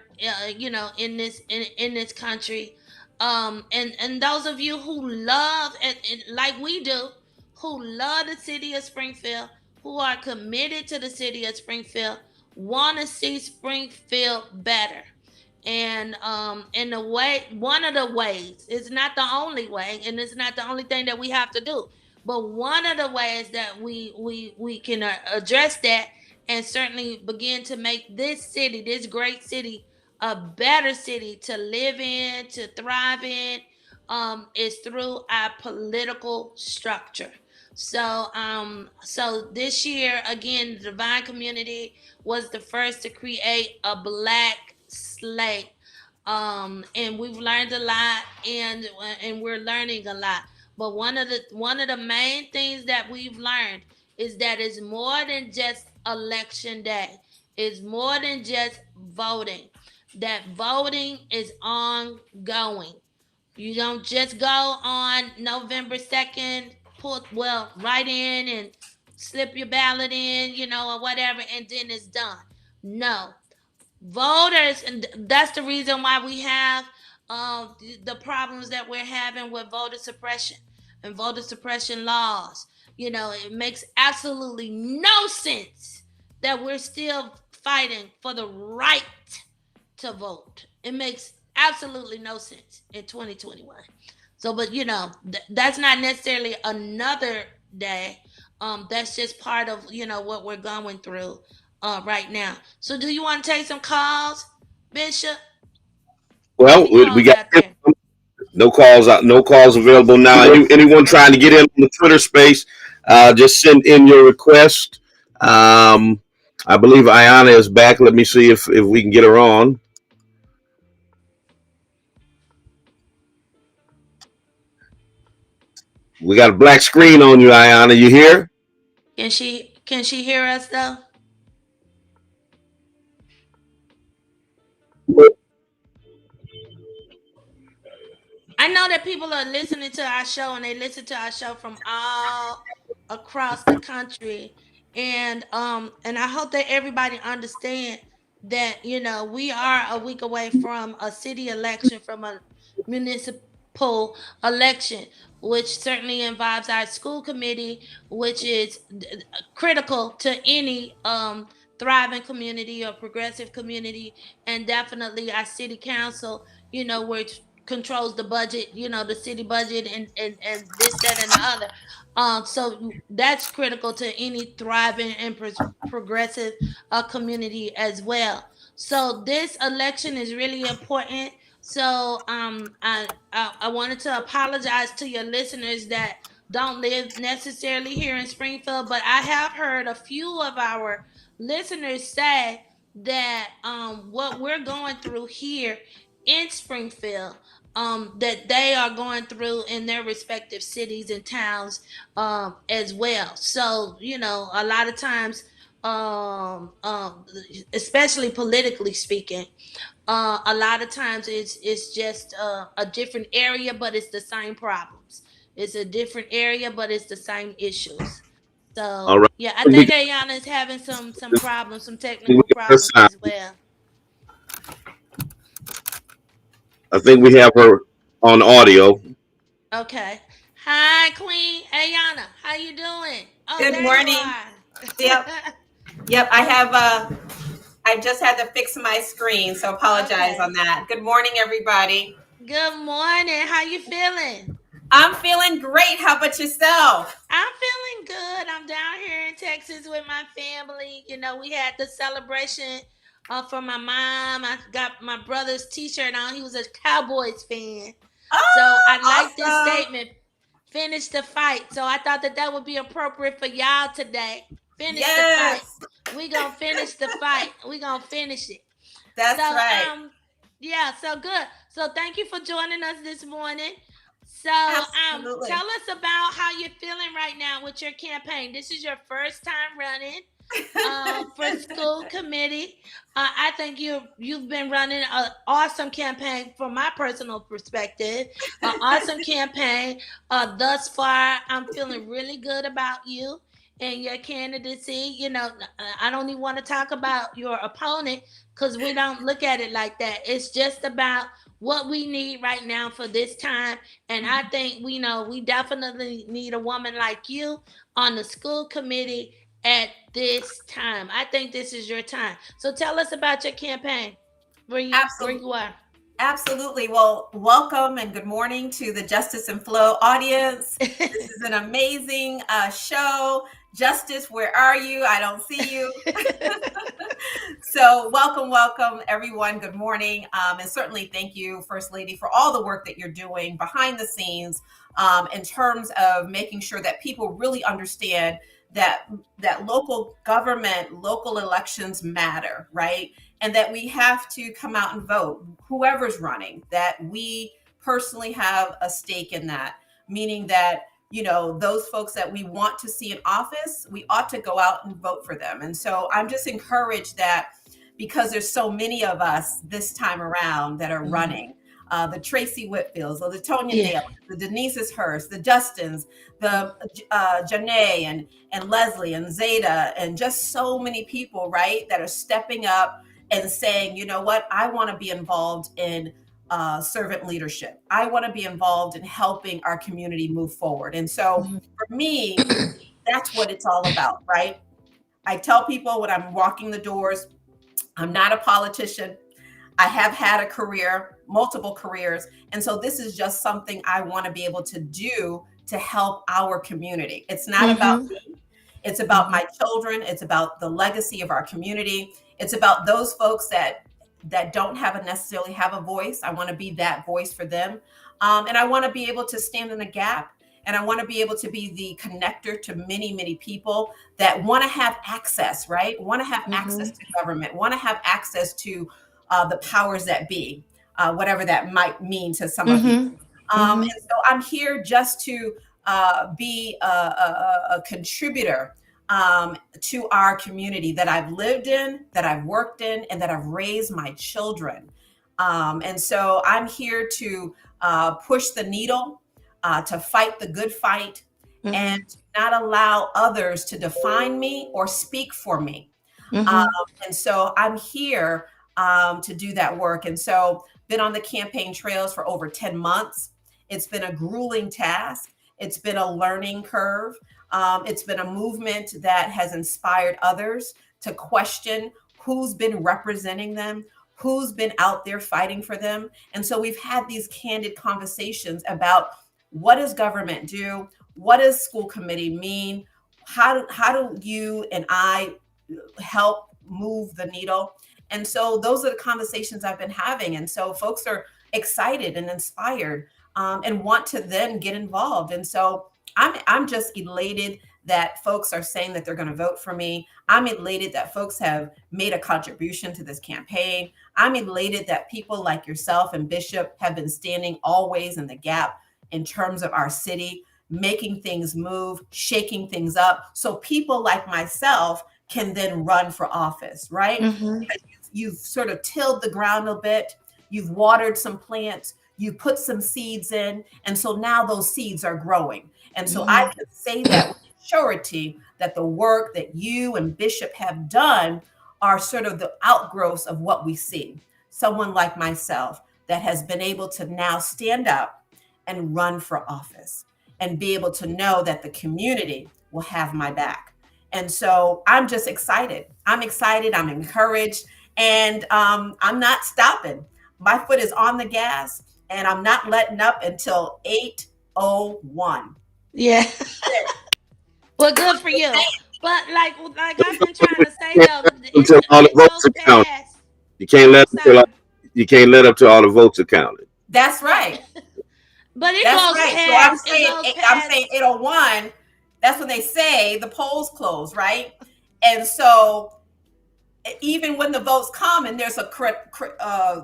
you know, in this country. and those of you who love and like we do, who love the city of Springfield, who are committed to the city of Springfield, want to see Springfield better. And in the way, one of the ways, it's not the only way, and it's not the only thing that we have to do, but one of the ways that we can address that and certainly begin to make this city, this great city, a better city to live in, to thrive in, is through our political structure. So this year again, the Divine Community was the first to create a black slate, and we've learned a lot, and we're learning a lot. But one of the main things that we've learned is that it's more than just election day. It's more than just voting. That voting is ongoing. You don't just go on November 2nd, write in and slip your ballot in, or whatever, and then it's done. No. Voters, and that's the reason why we have the problems that we're having with voter suppression and voter suppression laws. It makes absolutely no sense that we're still fighting for the right to vote. It makes absolutely no sense in 2021. So, but that's not necessarily another day. That's just part of what we're going through right now. So, do you want to take some calls, Bishop?
Well, we got no calls out, no calls available now. Anyone trying to get in on the Twitter space, just send in your request. I believe Ayana is back. Let me see if we can get her on. We got a black screen on you, Ayana. You here?
Can she hear us though? I know that people are listening to our show, and they listen to our show from all across the country, and I hope that everybody understand that we are a week away from a city election, from a municipal election, which certainly involves our school committee, which is critical to any thriving community or progressive community, and definitely our city council, which controls the budget, the city budget, and this, that, and the other. So that's critical to any thriving and progressive community as well. So this election is really important. So I wanted to apologize to your listeners that don't live necessarily here in Springfield, but I have heard a few of our listeners say that what we're going through here in Springfield, that they are going through in their respective cities and towns as well. So, a lot of times, especially politically speaking, a lot of times it's just a different area, but it's the same problems. It's a different area, but it's the same issues. So,
all right.
yeah, I think Ayana is having some problems, some technical problems as well.
I think we have her on audio.
Okay. Hi, Queen Ayana. How you doing? Oh,
good morning. Yep. I just had to fix my screen, so apologize on that. Good morning, everybody.
Good morning. How you feeling?
I'm feeling great. How about yourself?
I'm feeling good. I'm down here in Texas with my family. We had the celebration for my mom. I got my brother's T-shirt on. He was a Cowboys fan. So I like this statement. Finish the fight. So I thought that would be appropriate for y'all today. Finish the fight. We gonna finish the fight. We gonna finish it.
That's right.
Yeah. So good. So thank you for joining us this morning. So tell us about how you're feeling right now with your campaign. This is your first time running for school committee. I think you've been running an awesome campaign from my personal perspective. An awesome campaign thus far. I'm feeling really good about you. in your candidacy. You know, I don't even want to talk about your opponent because we don't look at it like that. It's just about what we need right now for this time. And I think we definitely need a woman like you on the school committee at this time. I think this is your time. So tell us about your campaign, where you are.
Absolutely. Well, welcome and good morning to the Justice and Flow audience. This is an amazing show. Justice, where are you? I don't see you. So welcome, everyone. Good morning. And certainly thank you, First Lady, for all the work that you're doing behind the scenes in terms of making sure that people really understand that local government, local elections matter, right? And that we have to come out and vote, whoever's running, that we personally have a stake in that, meaning that, those folks that we want to see in office, we ought to go out and vote for them. And so I'm just encouraged that because there's so many of us this time around that are running, the Tracy Whitfields, the Tonya Dale, the Denise's Hurst, the Justins, the Janae and Leslie and Zeta, and just so many people, right, that are stepping up and saying, you know what, I want to be involved in servant leadership. I want to be involved in helping our community move forward. And so for me, that's what it's all about, right? I tell people when I'm walking the doors, I'm not a politician. I have had a career, multiple careers. And so this is just something I want to be able to do to help our community. It's not about me. It's about my children. It's about the legacy of our community. It's about those folks that don't necessarily have a voice. I want to be that voice for them. And I want to be able to stand in the gap. And I want to be able to be the connector to many, many people that want to have access, right? Want to have access to government, want to have access to the powers that be, whatever that might mean to some of you. And so I'm here just to be a contributor to our community that I've lived in, that I've worked in, and that I've raised my children. And so I'm here to push the needle, to fight the good fight, and to not allow others to define me or speak for me. And so I'm here to do that work. And so been on the campaign trails for over 10 months. It's been a grueling task. It's been a learning curve. It's been a movement that has inspired others to question who's been representing them, who's been out there fighting for them. And so we've had these candid conversations about what does government do? What does school committee mean? How do you and I help move the needle? And so those are the conversations I've been having. And so folks are excited and inspired and want to then get involved. And so I'm just elated that folks are saying that they're going to vote for me. I'm elated that folks have made a contribution to this campaign. I'm elated that people like yourself and Bishop have been standing always in the gap in terms of our city, making things move, shaking things up, so people like myself can then run for office, right? You've sort of tilled the ground a bit, you've watered some plants, you put some seeds in, and so now those seeds are growing. And so I can say that with surety that the work that you and Bishop have done are sort of the outgrowths of what we see. Someone like myself that has been able to now stand up and run for office and be able to know that the community will have my back. And so I'm just excited. I'm excited. I'm encouraged. And I'm not stopping. My foot is on the gas and I'm not letting up until 8:01.
Yeah. Well, good for you. But like I've been trying to say though,
until all the votes are counted. You can't let up till all the votes are counted.
That's right.
But it
That's
goes
right.
past.
So I'm saying 8:01. That's when they say the polls close, right? And so even when the votes come and there's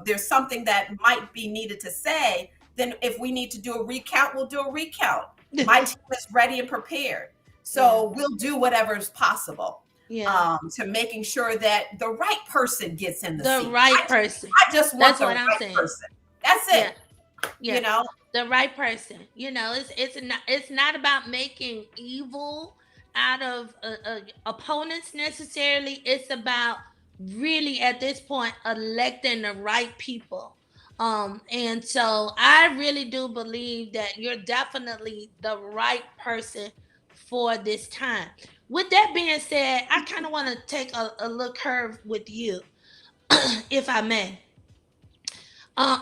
there's something that might be needed to say, then if we need to do a recount, we'll do a recount. My team is ready and prepared. So we'll do whatever is possible to making sure that the right person gets in the seat.
The right person.
I just want the right person. That's it.
Yeah.
You know,
the right person. You know, it's not about making evil out of opponents necessarily. It's about really at this point electing the right people. And so I really do believe that you're definitely the right person for this time. With that being said, I kind of want to take a little curve with you, if I may.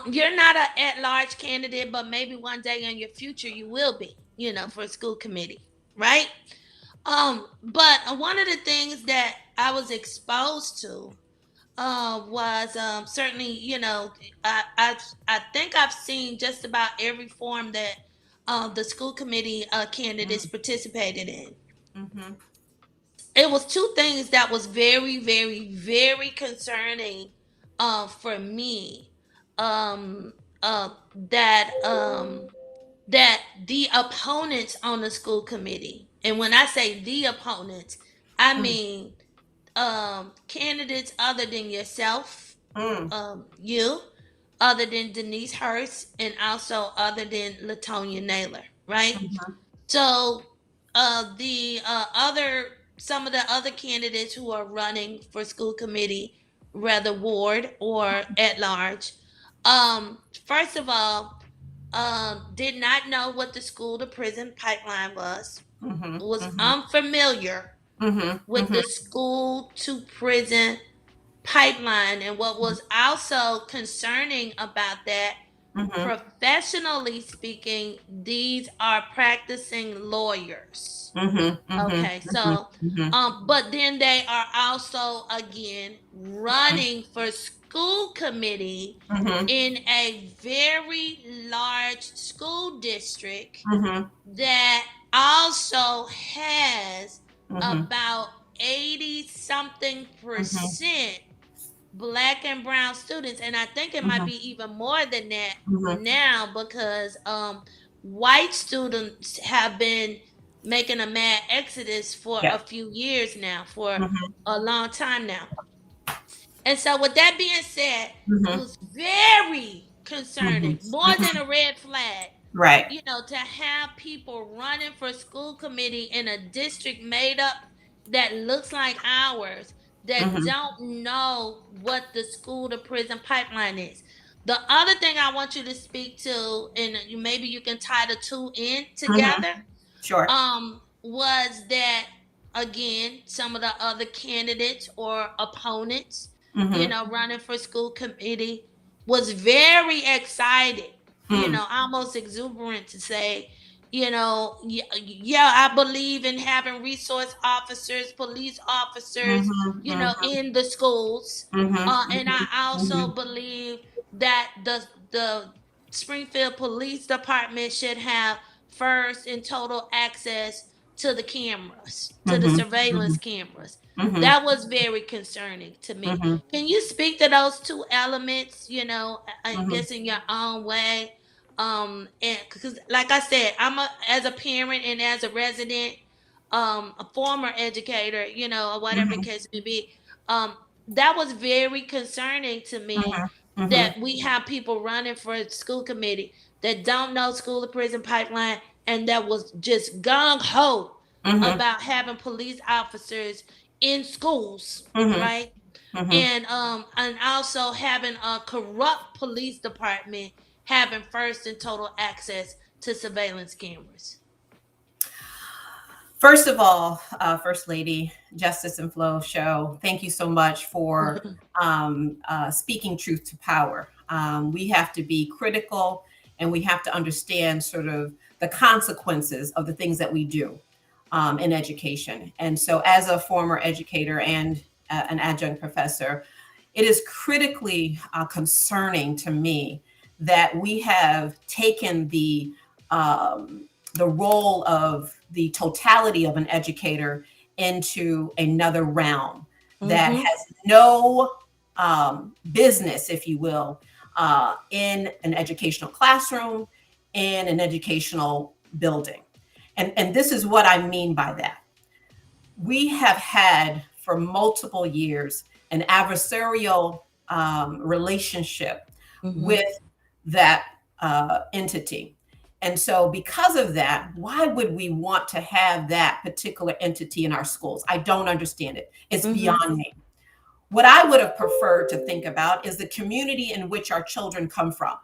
You're not an at-large candidate, but maybe one day in your future you will be, for a school committee, right? But one of the things that I was exposed to was certainly, I think I've seen just about every form that the school committee candidates participated in.
Mm-hmm.
It was two things that was very, very, very concerning for me. Um, that that the opponents on the school committee, and when I say the opponents, I mean candidates other than yourself, you, other than Denise Hurst, and also other than Latonya Naylor, right? So the other some of the other candidates who are running for school committee, whether ward or at large, first of all, did not know what the school to prison pipeline was unfamiliar with the school to prison pipeline. And what was also concerning about that, professionally speaking, these are practicing lawyers. Okay, so but then they are also again running for school committee in a very large school district that also has about 80 something percent Black and brown students, and I think it might be even more than that now, because white students have been making a mad exodus for a few years now, for a long time now. And so with that being said, it was very concerning, more than a red flag,
right?
To have people running for school committee in a district made up that looks like ours, that don't know what the school to prison pipeline is. The other thing I want you to speak to, and maybe you can tie the two in together,
sure,
was that again, some of the other candidates or opponents, running for school committee, was very excited, almost exuberant to say, yeah, I believe in having resource officers, police officers, in the schools. And I also believe that the Springfield Police Department should have first and total access to the cameras, to the surveillance cameras. That was very concerning to me. Can you speak to those two elements, I guess in your own way? And because like I said, as a parent and as a resident, a former educator, or whatever the case may be, that was very concerning to me, that we have people running for school committee that don't know school to prison pipeline, and that was just gung-ho about having police officers in schools, right? And also having a corrupt police department having first and total access to surveillance cameras.
First of all, First Lady, Justice and Flow Show, thank you so much for speaking truth to power. We have to be critical, and we have to understand sort of the consequences of the things that we do in education. And so as a former educator and an adjunct professor, it is critically concerning to me that we have taken the role of the totality of an educator into another realm that has no business, if you will, in an educational classroom, in an educational building. And this is what I mean by that. We have had for multiple years an adversarial relationship with that entity. And so because of that, why would we want to have that particular entity in our schools? I don't understand it. It's beyond me. What I would have preferred to think about is the community in which our children come from.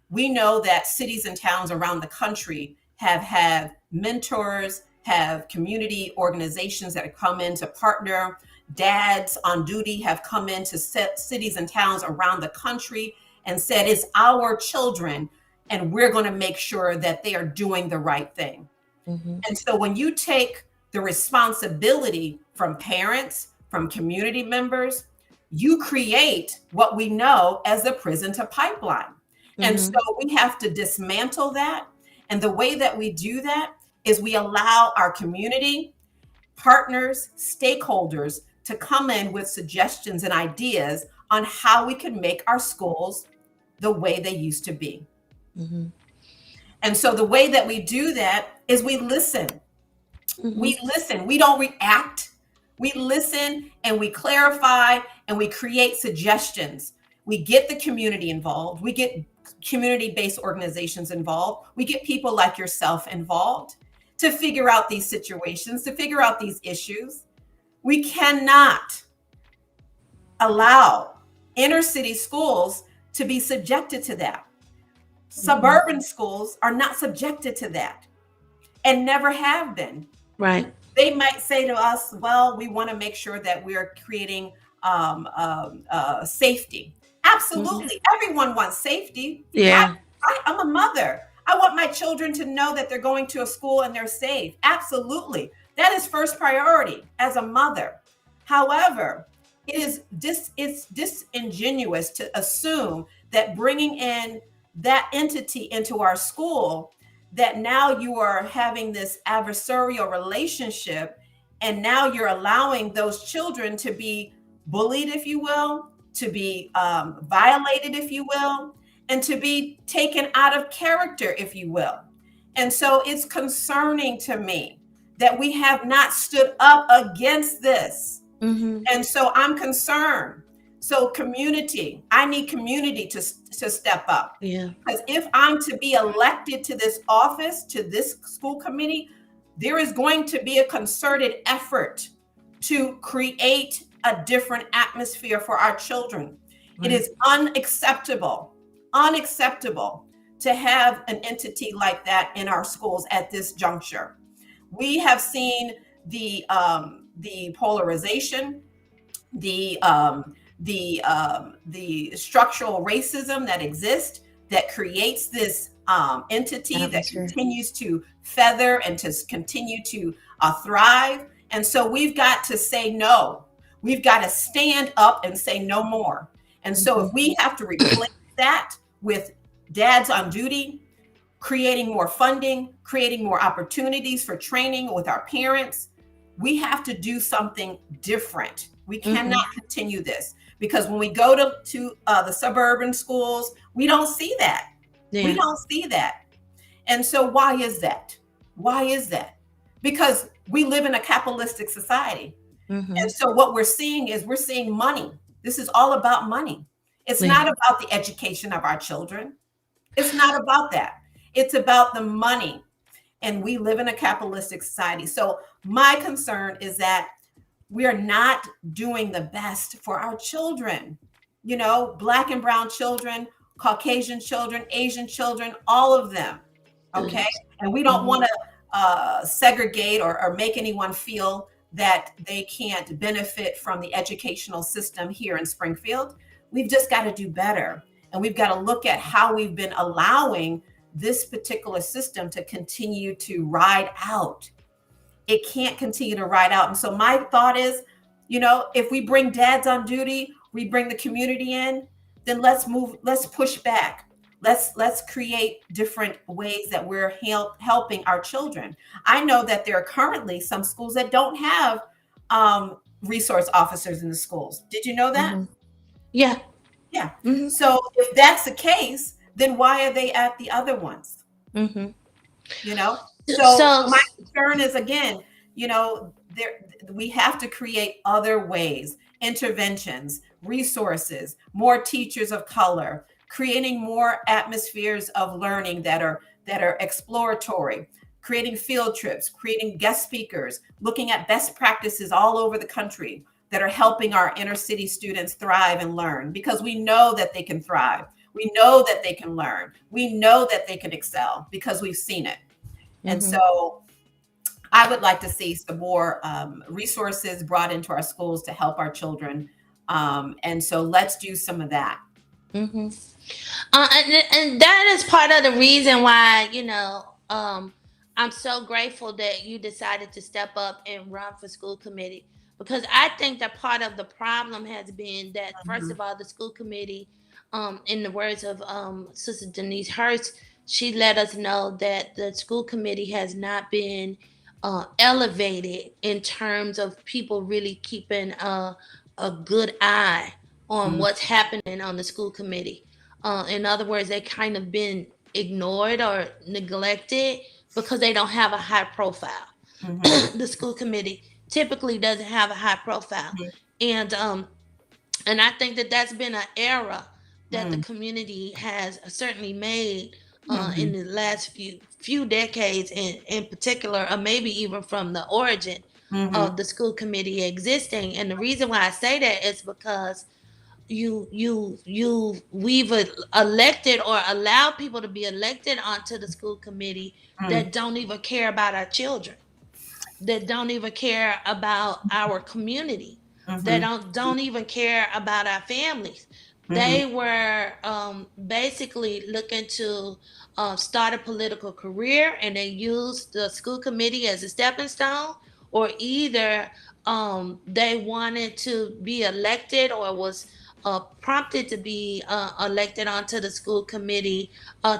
We know that cities and towns around the country have had mentors, have community organizations that have come in to partner. Dads on duty have come into cities and towns around the country and said, it's our children, and we're going to make sure that they are doing the right thing. And so when you take the responsibility from parents, from community members, you create what we know as the prison to pipeline. And so we have to dismantle that. And the way that we do that is we allow our community partners, stakeholders to come in with suggestions and ideas on how we can make our schools the way they used to be. And so the way that we do that is we listen. We listen. We don't react. We listen and we clarify and we create suggestions. We get the community involved. We get community-based organizations involved. We get people like yourself involved to figure out these situations, to figure out these issues. We cannot allow inner city schools to be subjected to that. Suburban schools are not subjected to that and never have been.
Right.
They might say to us, well, we want to make sure that we're creating safety. Absolutely. Everyone wants safety.
Yeah.
I'm a mother. I want my children to know that they're going to a school and they're safe. Absolutely. That is first priority as a mother. However, it's disingenuous to assume that bringing in that entity into our school, that now you are having this adversarial relationship, and now you're allowing those children to be bullied, if you will, to be violated, if you will, and to be taken out of character, if you will. And so it's concerning to me that we have not stood up against this. And so I'm concerned. So community, I need community to step up.
Yeah.
Because if I'm to be elected to this office, to this school committee, there is going to be a concerted effort to create a different atmosphere for our children. It is unacceptable to have an entity like that in our schools at this juncture. We have seen the polarization, the structural racism that exists, that creates this entity that continues to feather and to continue to thrive. And so we've got to say no. We've got to stand up and say no more. And so if we have to replace that with dads on duty, creating more funding, creating more opportunities for training with our parents, we have to do something different. We cannot continue this, because when we go to the suburban schools, we don't see that.
Yeah.
We don't see that. And so why is that? Why is that? Because we live in a capitalistic society. And so what we're seeing is we're seeing money. This is all about money. It's not about the education of our children. It's not about that. It's about the money. And we live in a capitalistic society. So my concern is that we are not doing the best for our children. You know, Black and brown children, Caucasian children, Asian children, all of them. Okay. And we don't want to segregate or make anyone feel that they can't benefit from the educational system here in Springfield. We've just got to do better. And we've got to look at how we've been allowing this particular system to continue to ride out. It can't continue to ride out. And so my thought is, you know, if we bring dads on duty, we bring the community in, then let's push back. Let's create different ways that we're helping our children. I know that there are currently some schools that don't have resource officers in the schools. Did you know that?
Yeah.
Yeah. So if that's the case, then why are they at the other ones? You know? So my concern is, again, you know, we have to create other ways, interventions, resources, more teachers of color, creating more atmospheres of learning that are that are exploratory, creating field trips, creating guest speakers, looking at best practices all over the country that are helping our inner city students thrive and learn, because we know that they can thrive. We know that they can learn. We know that they can excel because we've seen it. And so I would like to see some more resources brought into our schools to help our children. And so let's do some of that.
And that is part of the reason why, I'm so grateful that you decided to step up and run for school committee, because I think that part of the problem has been that, first of all, the school committee, in the words of Sister Denise Hurst, she let us know that the school committee has not been elevated in terms of people really keeping a good eye on what's happening on the school committee. In other words, they kind of been ignored or neglected because they don't have a high profile. The school committee typically doesn't have a high profile, and I think that that's been an error that the community has certainly made in the last few decades, in particular, or maybe even from the origin of the school committee existing. And the reason why I say that is because we've elected or allowed people to be elected onto the school committee that don't even care about our children, that don't even care about our community, that don't even care about our families. They were basically looking to start a political career, and they used the school committee as a stepping stone, or either they wanted to be elected or was prompted to be elected onto the school committee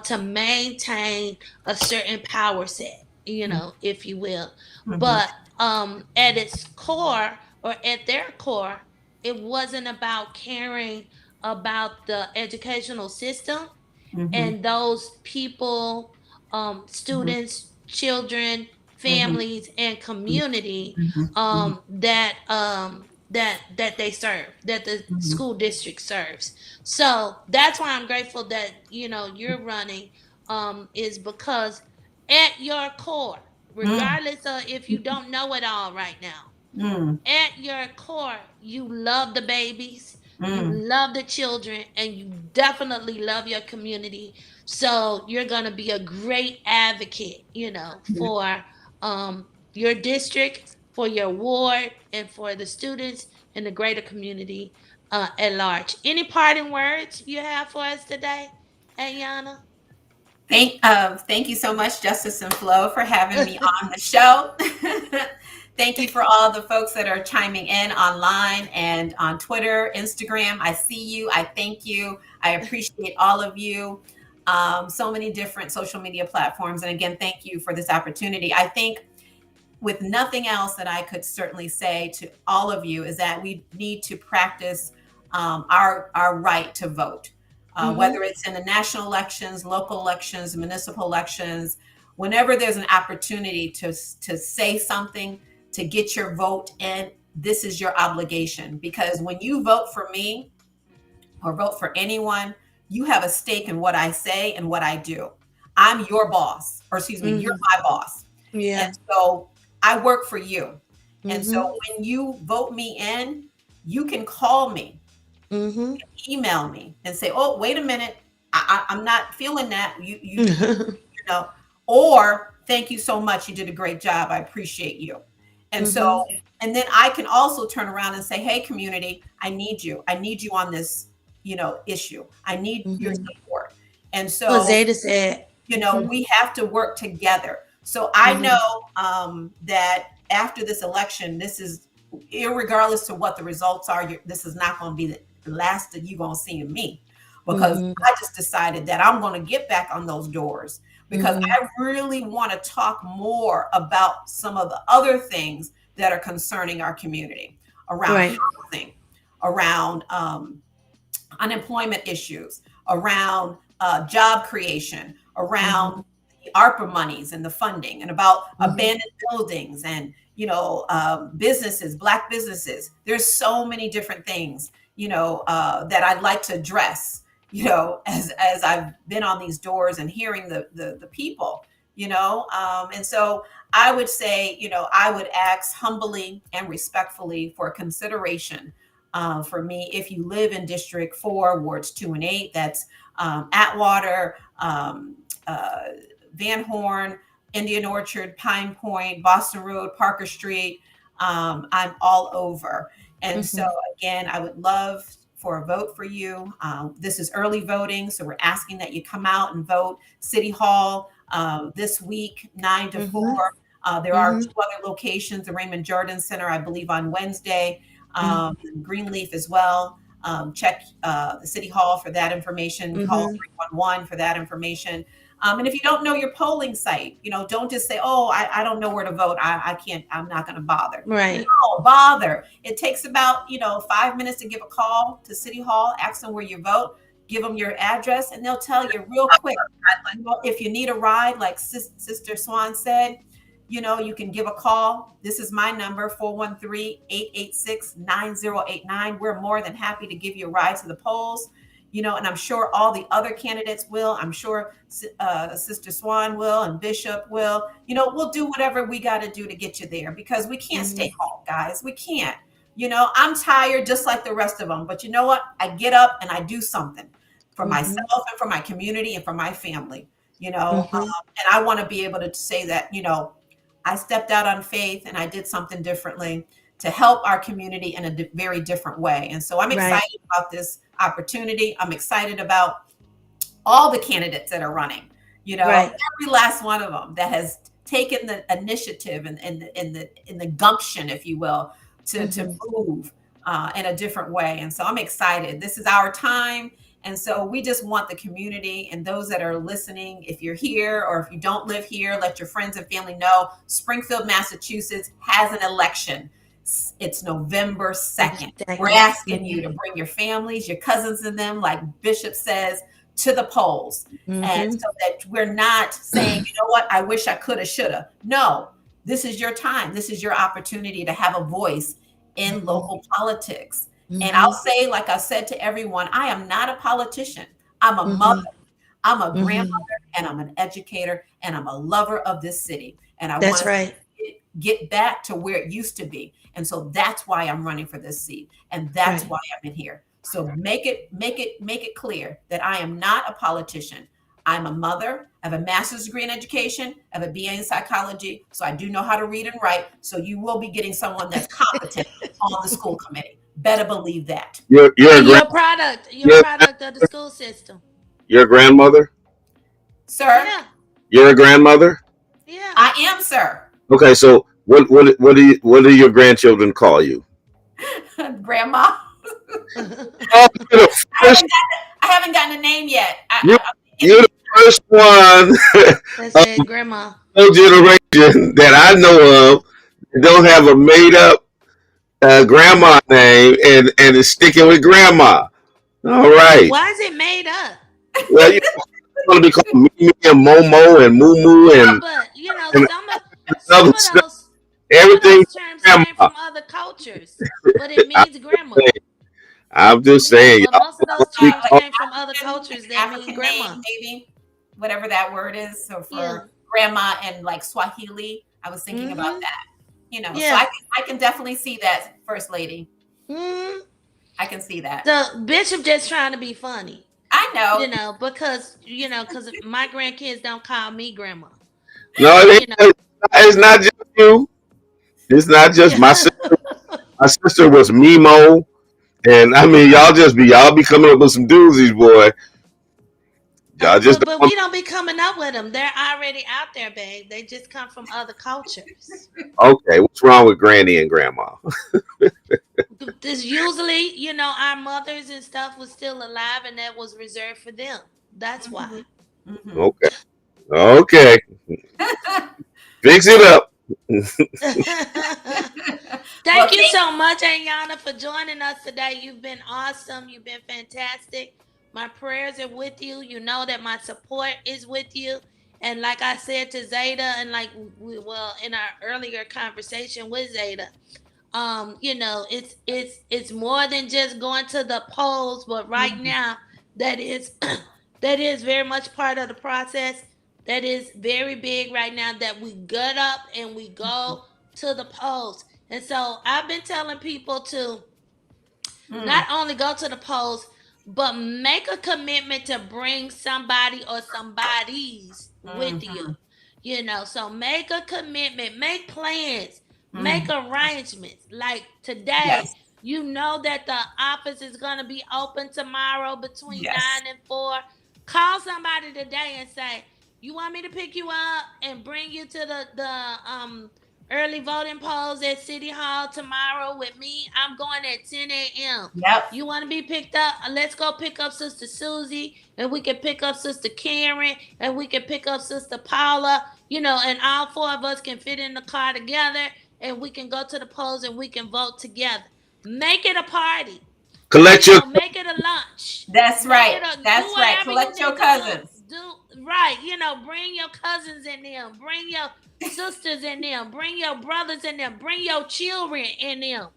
to maintain a certain power set, if you will. But at its core, or at their core, it wasn't about caring about the educational system and those people, students, children, families, and community that they serve, that the school district serves. So that's why I'm grateful that you're running, is because at your core, regardless of if you don't know it all right now, at your core, you love the babies, you love the children, and you definitely love your community. So you're going to be a great advocate, for your district, for your ward, and for the students and the greater community at large. Any parting words you have for us today, Ayana?
Thank you so much, Justice and Flo, for having me on the show. Thank you for all the folks that are chiming in online and on Twitter, Instagram. I see you. I thank you. I appreciate all of you. So many different social media platforms. And again, thank you for this opportunity. I think with nothing else that I could certainly say to all of you is that we need to practice our right to vote. Whether it's in the national elections, local elections, municipal elections, whenever there's an opportunity to say something, to get your vote in, this is your obligation. Because when you vote for me or vote for anyone, you have a stake in what I say and what I do. I'm your boss, or excuse me, you're my boss.
Yeah.
And so I work for you. And so when you vote me in, you can call me, email me and say, oh, wait a minute, I'm not feeling that. You know, or thank you so much. You did a great job. I appreciate you. And so, and then I can also turn around and say, hey, community, I need you. I need you on this, issue. I need your support. And so,
Zeta said,
we have to work together. So I know that after this election, this is, irregardless to what the results are, this is not going to be the last that you're going to see of me, because I just decided that I'm going to get back on those doors, because I really want to talk more about some of the other things that are concerning our community around housing, around unemployment issues, around job creation, around the ARPA monies and the funding, and about abandoned buildings and, businesses, Black businesses. There's so many different things, that I'd like to address. you know, as I've been on these doors and hearing the people, you know. And so I would say, you know, I would ask humbly and respectfully for consideration for me if you live in District 4, Wards 2 and 8. That's Atwater, Van Horn, Indian Orchard, Pine Point, Boston Road, Parker Street. I'm all over. And so again, I would love for a vote for you. This is early voting, so we're asking that you come out and vote. City Hall this week, 9 to 4. There are 2 other locations, the Raymond Jordan Center, I believe, on Wednesday, Greenleaf as well. Check the City Hall for that information. Call 311 for that information. And if you don't know your polling site, you know, don't just say, oh, I don't know where to vote. I can't, I'm not going to bother.
Right.
No, bother. It takes about, you know, 5 minutes to give a call to City Hall, ask them where you vote, give them your address, and they'll tell you real quick. You know, if you need a ride, like Sister Swan said, you know, you can give a call. This is my number, 413-886-9089. We're more than happy to give you a ride to the polls. You know, and I'm sure all the other candidates will. I'm sure Sister Swan will and Bishop will. You know, we'll do whatever we got to do to get you there, because we can't stay home, guys. We can't. You know, I'm tired just like the rest of them. But you know what? I get up and I do something for myself and for my community and for my family, you know. And I want to be able to say that, you know, I stepped out on faith and I did something differently to help our community in a very different way. And so I'm excited about this opportunity. I'm excited about all the candidates that are running, you know, every last one of them that has taken the initiative and the gumption, if you will, to move in a different way. And so I'm excited. This is our time. And so we just want the community and those that are listening, if you're here or if you don't live here, let your friends and family know Springfield, Massachusetts has an election. It's November 2nd. We're asking you to bring your families, your cousins and them, like Bishop says, to the polls. And so that we're not saying, you know what, I wish I coulda, shoulda. No, this is your time. This is your opportunity to have a voice in local politics. And I'll say, like I said to everyone, I am not a politician. I'm a mother. I'm a grandmother, and I'm an educator, and I'm a lover of this city. And I want to get back to where it used to be. And so that's why I'm running for this seat. And that's why I'm in here. So make it clear that I am not a politician. I'm a mother. I have a master's degree in education. I have a BA in psychology. So I do know how to read and write. So you will be getting someone that's competent on the school committee. Better believe that.
You're a product of the school system.
Your grandmother?
Sir?
Yeah.
You're a grandmother?
Yeah. I am, sir.
Okay, so what do your grandchildren call you?
Grandma.
I
haven't gotten a name yet.
You're the first one.
That's it, Grandma.
No generation that I know of that don't have a made up grandma name and is sticking with grandma. All right.
Why is it made up?
Well, you want to be called Mimi and Momo and Moo and
but you know,
and
some of those
everything
terms came from other cultures, but it means grandma.
I'm just saying.
But most of those terms came from other cultures that mean grandma.
Maybe whatever that word is. So for grandma and like Swahili, I was thinking about that. You know, so I can definitely see that, First Lady. I can see that.
The Bishop just trying to be funny.
I know.
You know, because my grandkids don't call me grandma.
No, it's not just you. It's not just my sister. My sister was Mimo. And I mean, y'all be coming up with some doozies, boy. Y'all just
but we don't be coming up with them. They're already out there, babe. They just come from other cultures.
Okay, what's wrong with Granny and Grandma?
This usually, you know, our mothers and stuff was still alive, and that was reserved for them. That's why.
Okay. Fix it up.
Thank you so much, Ayana, for joining us today. You've been awesome. You've been fantastic. My prayers are with you. You know that my support is with you. And like I said to Zeta, and in our earlier conversation with Zeta, you know, it's more than just going to the polls, but right now that is that is very much part of the process. That is very big right now, that we gut up and we go to the polls. And so I've been telling people to not only go to the polls, but make a commitment to bring somebody or somebodies with you. You know, so make a commitment, make plans, make arrangements. Like today,
Yes.
you know that the office is going to be open tomorrow between
Yes.
9 and 4. Call somebody today and say, "You want me to pick you up and bring you to the early voting polls at City Hall tomorrow with me? I'm going at 10 a.m.
Yep.
You want to be picked up? Let's go pick up Sister Susie, and we can pick up Sister Karen, and we can pick up Sister Paula, you know, and all four of us can fit in the car together, and we can go to the polls and we can vote together. Make it a party.
Collect your
Make it a lunch.
That's
Make
right.
it a do
That's right.
whatever you
Collect your
need to
cousins.
do. Right, you know, bring your cousins in them, bring your sisters in them, bring your brothers in them, bring your children in them.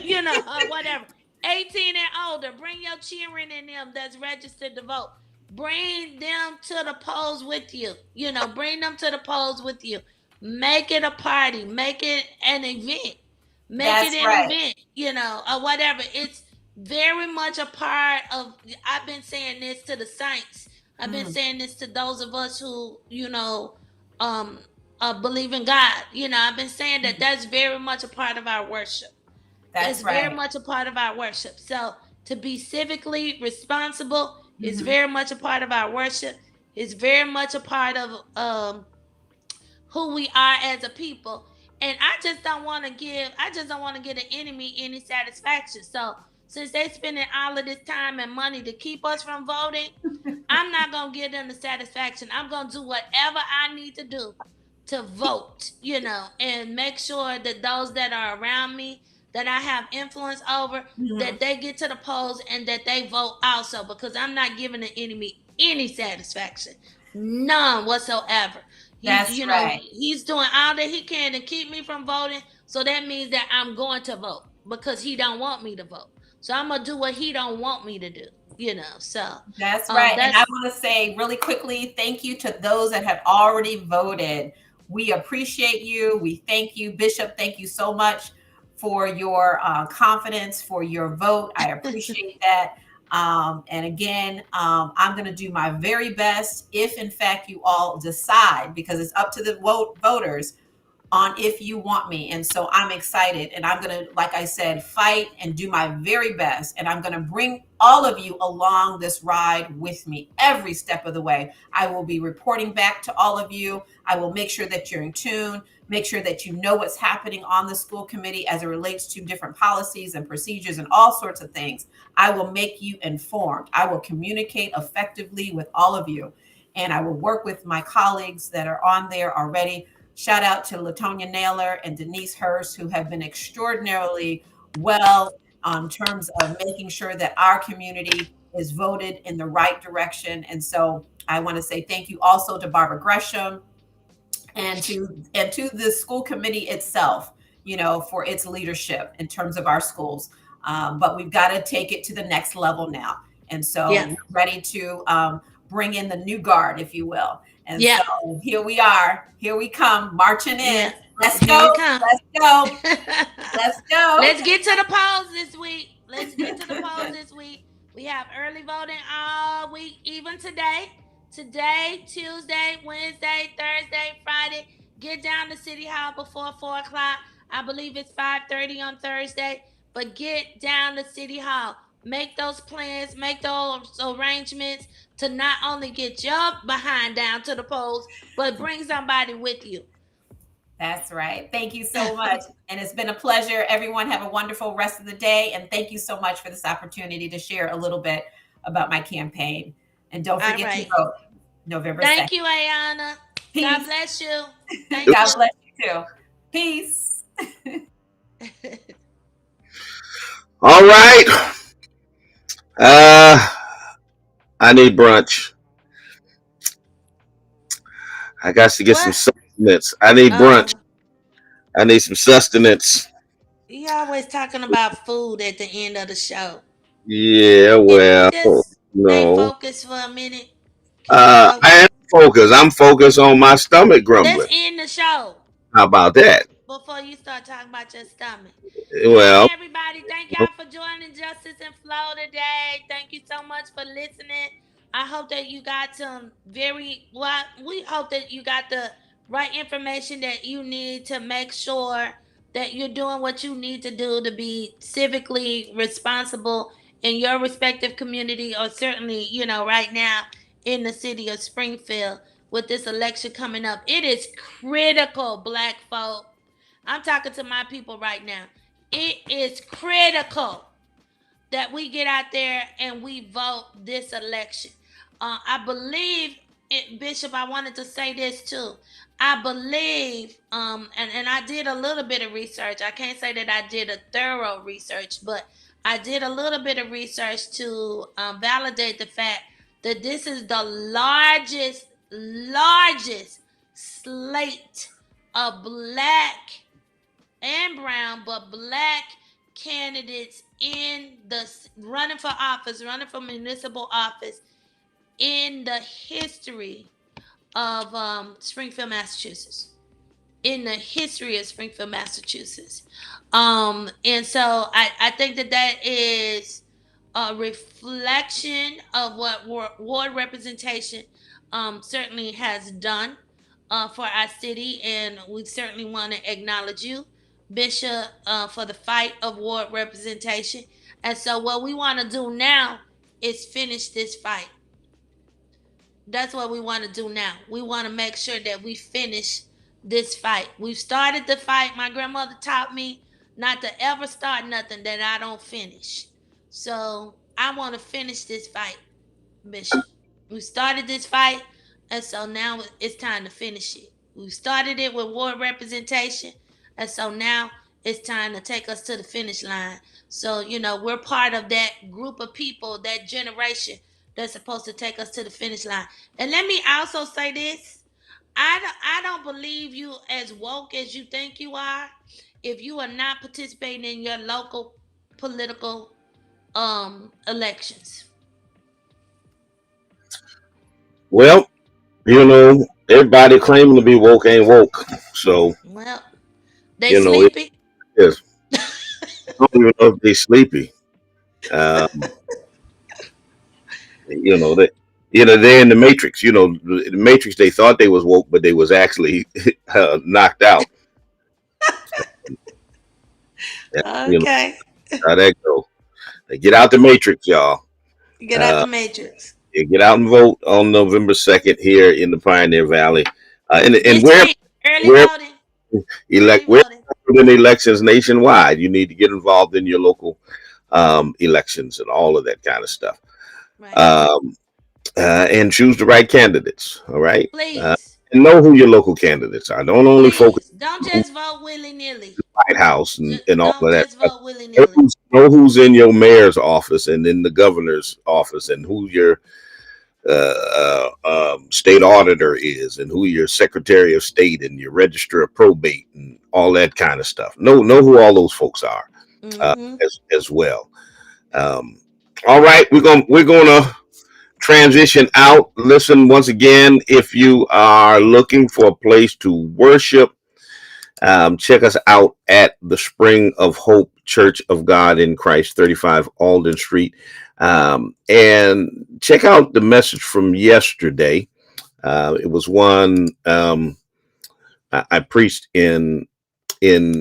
You know, whatever. 18 and older, bring your children in them that's registered to vote. Bring them to the polls with you. You know, bring them to the polls with you. Make it a party. Make it an event. Make it an event, you know, or whatever. It's very much a part of, I've been saying this to the saints. I've been saying this to those of us who, you know, believe in God. You know, I've been saying that that's very much a part of our worship. That's very much a part of our worship. So to be civically responsible is very much a part of our worship. It's very much a part of who we are as a people. And I just don't want to give the enemy any satisfaction. So since they spending all of this time and money to keep us from voting, I'm not gonna give them the satisfaction. I'm gonna do whatever I need to do to vote, you know, and make sure that those that are around me, that I have influence over, that they get to the polls and that they vote also, because I'm not giving the enemy any satisfaction. None whatsoever.
That's right.
He's doing all that he can to keep me from voting. So that means that I'm going to vote because he don't want me to vote. So I'm gonna do what he don't want me to do. You know, so
that's right. And I want to say really quickly, thank you to those that have already voted. We appreciate you. We thank you, Bishop. Thank you so much for your confidence, for your vote. I appreciate that. And again, I'm going to do my very best if, in fact, you all decide, because it's up to the voters on if you want me. And so I'm excited, and I'm going to, like I said, fight and do my very best. And I'm going to bring all of you along this ride with me every step of the way. I will be reporting back to all of you. I will make sure that you're in tune, make sure that you know what's happening on the school committee as it relates to different policies and procedures and all sorts of things. I will make you informed. I will communicate effectively with all of you. And I will work with my colleagues that are on there already. Shout out to Latonia Naylor and Denise Hurst, who have been extraordinarily well in terms of making sure that our community is voted in the right direction. And so I want to say thank you also to Barbara Gresham and to the school committee itself, you know, for its leadership in terms of our schools. But we've got to take it to the next level now. And so we're ready to bring in the new guard, if you will. And so here we are. Here we come, marching in. Let's go. Let's go. Let's go.
Let's get to the polls this week. We have early voting all week, even today. Today, Tuesday, Wednesday, Thursday, Friday. Get down to City Hall before 4 o'clock. I believe it's 5:30 on Thursday. But get down to City Hall. Make those plans, make those arrangements to not only get your behind down to the polls, but bring somebody with you.
That's right. Thank you so much. And it's been a pleasure. Everyone have a wonderful rest of the day. And thank you so much for this opportunity to share a little bit about my campaign. And don't forget to vote November 2nd.
Thank you, Ayana.
Peace.
God bless you.
God bless you too. Peace.
All right. I need brunch. I got to get some sustenance. I need brunch. I need some sustenance.
You always talking about food at the end of the show.
Yeah, well,
Stay
No.
focused for a minute. Can you focus?
I am focused. I'm focused on my stomach
Let's
grumbling.
end the show
How about that?
before you start talking about your stomach. Hey,
Well,
everybody. Thank y'all for joining Justice and Flow today. Thank you so much for listening. I hope that you got some we hope that you got the right information that you need to make sure that you're doing what you need to do to be civically responsible in your respective community, or certainly, right now in the city of Springfield with this election coming up. It is critical, Black folk. I'm talking to my people right now. It is critical that we get out there and we vote this election. I believe, Bishop, I wanted to say this too. I believe, and I did a little bit of research. I can't say that I did a thorough research, but I did a little bit of research to validate the fact that this is the largest slate of Black and brown, but Black candidates running for municipal office in the history of Springfield, Massachusetts. In the history of Springfield, Massachusetts. And so I think that is a reflection of what ward representation certainly has done for our city, and we certainly want to acknowledge you, Bishop, for the fight of ward representation. And so what we want to do now is finish this fight. That's what we want to do now. We want to make sure that we finish this fight. We've started the fight. My grandmother taught me not to ever start nothing that I don't finish. So I want to finish this fight, Bishop. We started this fight, and so now it's time to finish it. We started it with ward representation, and so now it's time to take us to the finish line. So, we're part of that group of people, that generation that's supposed to take us to the finish line. And let me also say this. I don't believe you as woke as you think you are if you are not participating in your local political elections.
Well, everybody claiming to be woke ain't woke. So,
well, they sleepy.
Yes. I don't even know if they sleepy. They're in the Matrix. The Matrix. They thought they was woke, but they was actually knocked out.
Okay.
How that go? Get out the Matrix, y'all.
Get out the Matrix.
Get out and vote on November 2nd here in the Pioneer Valley, and
early voting.
We're in elections nationwide. You need to get involved in your local elections and all of that kind of stuff. Right. And choose the right candidates. All right.
Please.
And know who your local candidates are. Don't only focus.
Don't just vote willy-nilly.
The White House and all of that.
Just vote willy-nilly.
Know who's in your mayor's office and in the governor's office, and who your state auditor is, and who your secretary of state and your register of probate and all that kind of stuff. Know who all those folks are, as well. All right, we're gonna transition out. Listen, once again, if you are looking for a place to worship, check us out at the Spring of Hope Church of God in Christ, 35 Alden Street. And check out the message from yesterday. It was one I preached in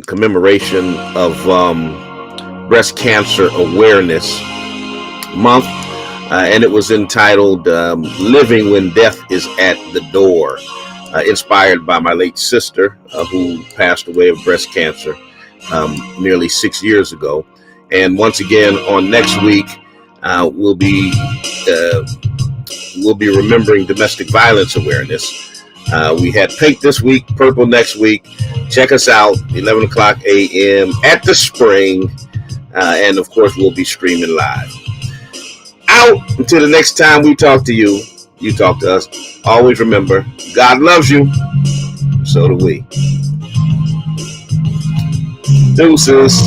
commemoration of Breast Cancer Awareness Month. And it was entitled Living When Death is at the Door, inspired by my late sister who passed away of breast cancer nearly 6 years ago. And once again, on next week, we'll be remembering Domestic Violence Awareness. We had pink this week, purple next week. Check us out, 11 o'clock a.m. at the Spring. And of course, we'll be streaming live. Out until the next time we talk to you, you talk to us. Always remember, God loves you. So do we. Deuces.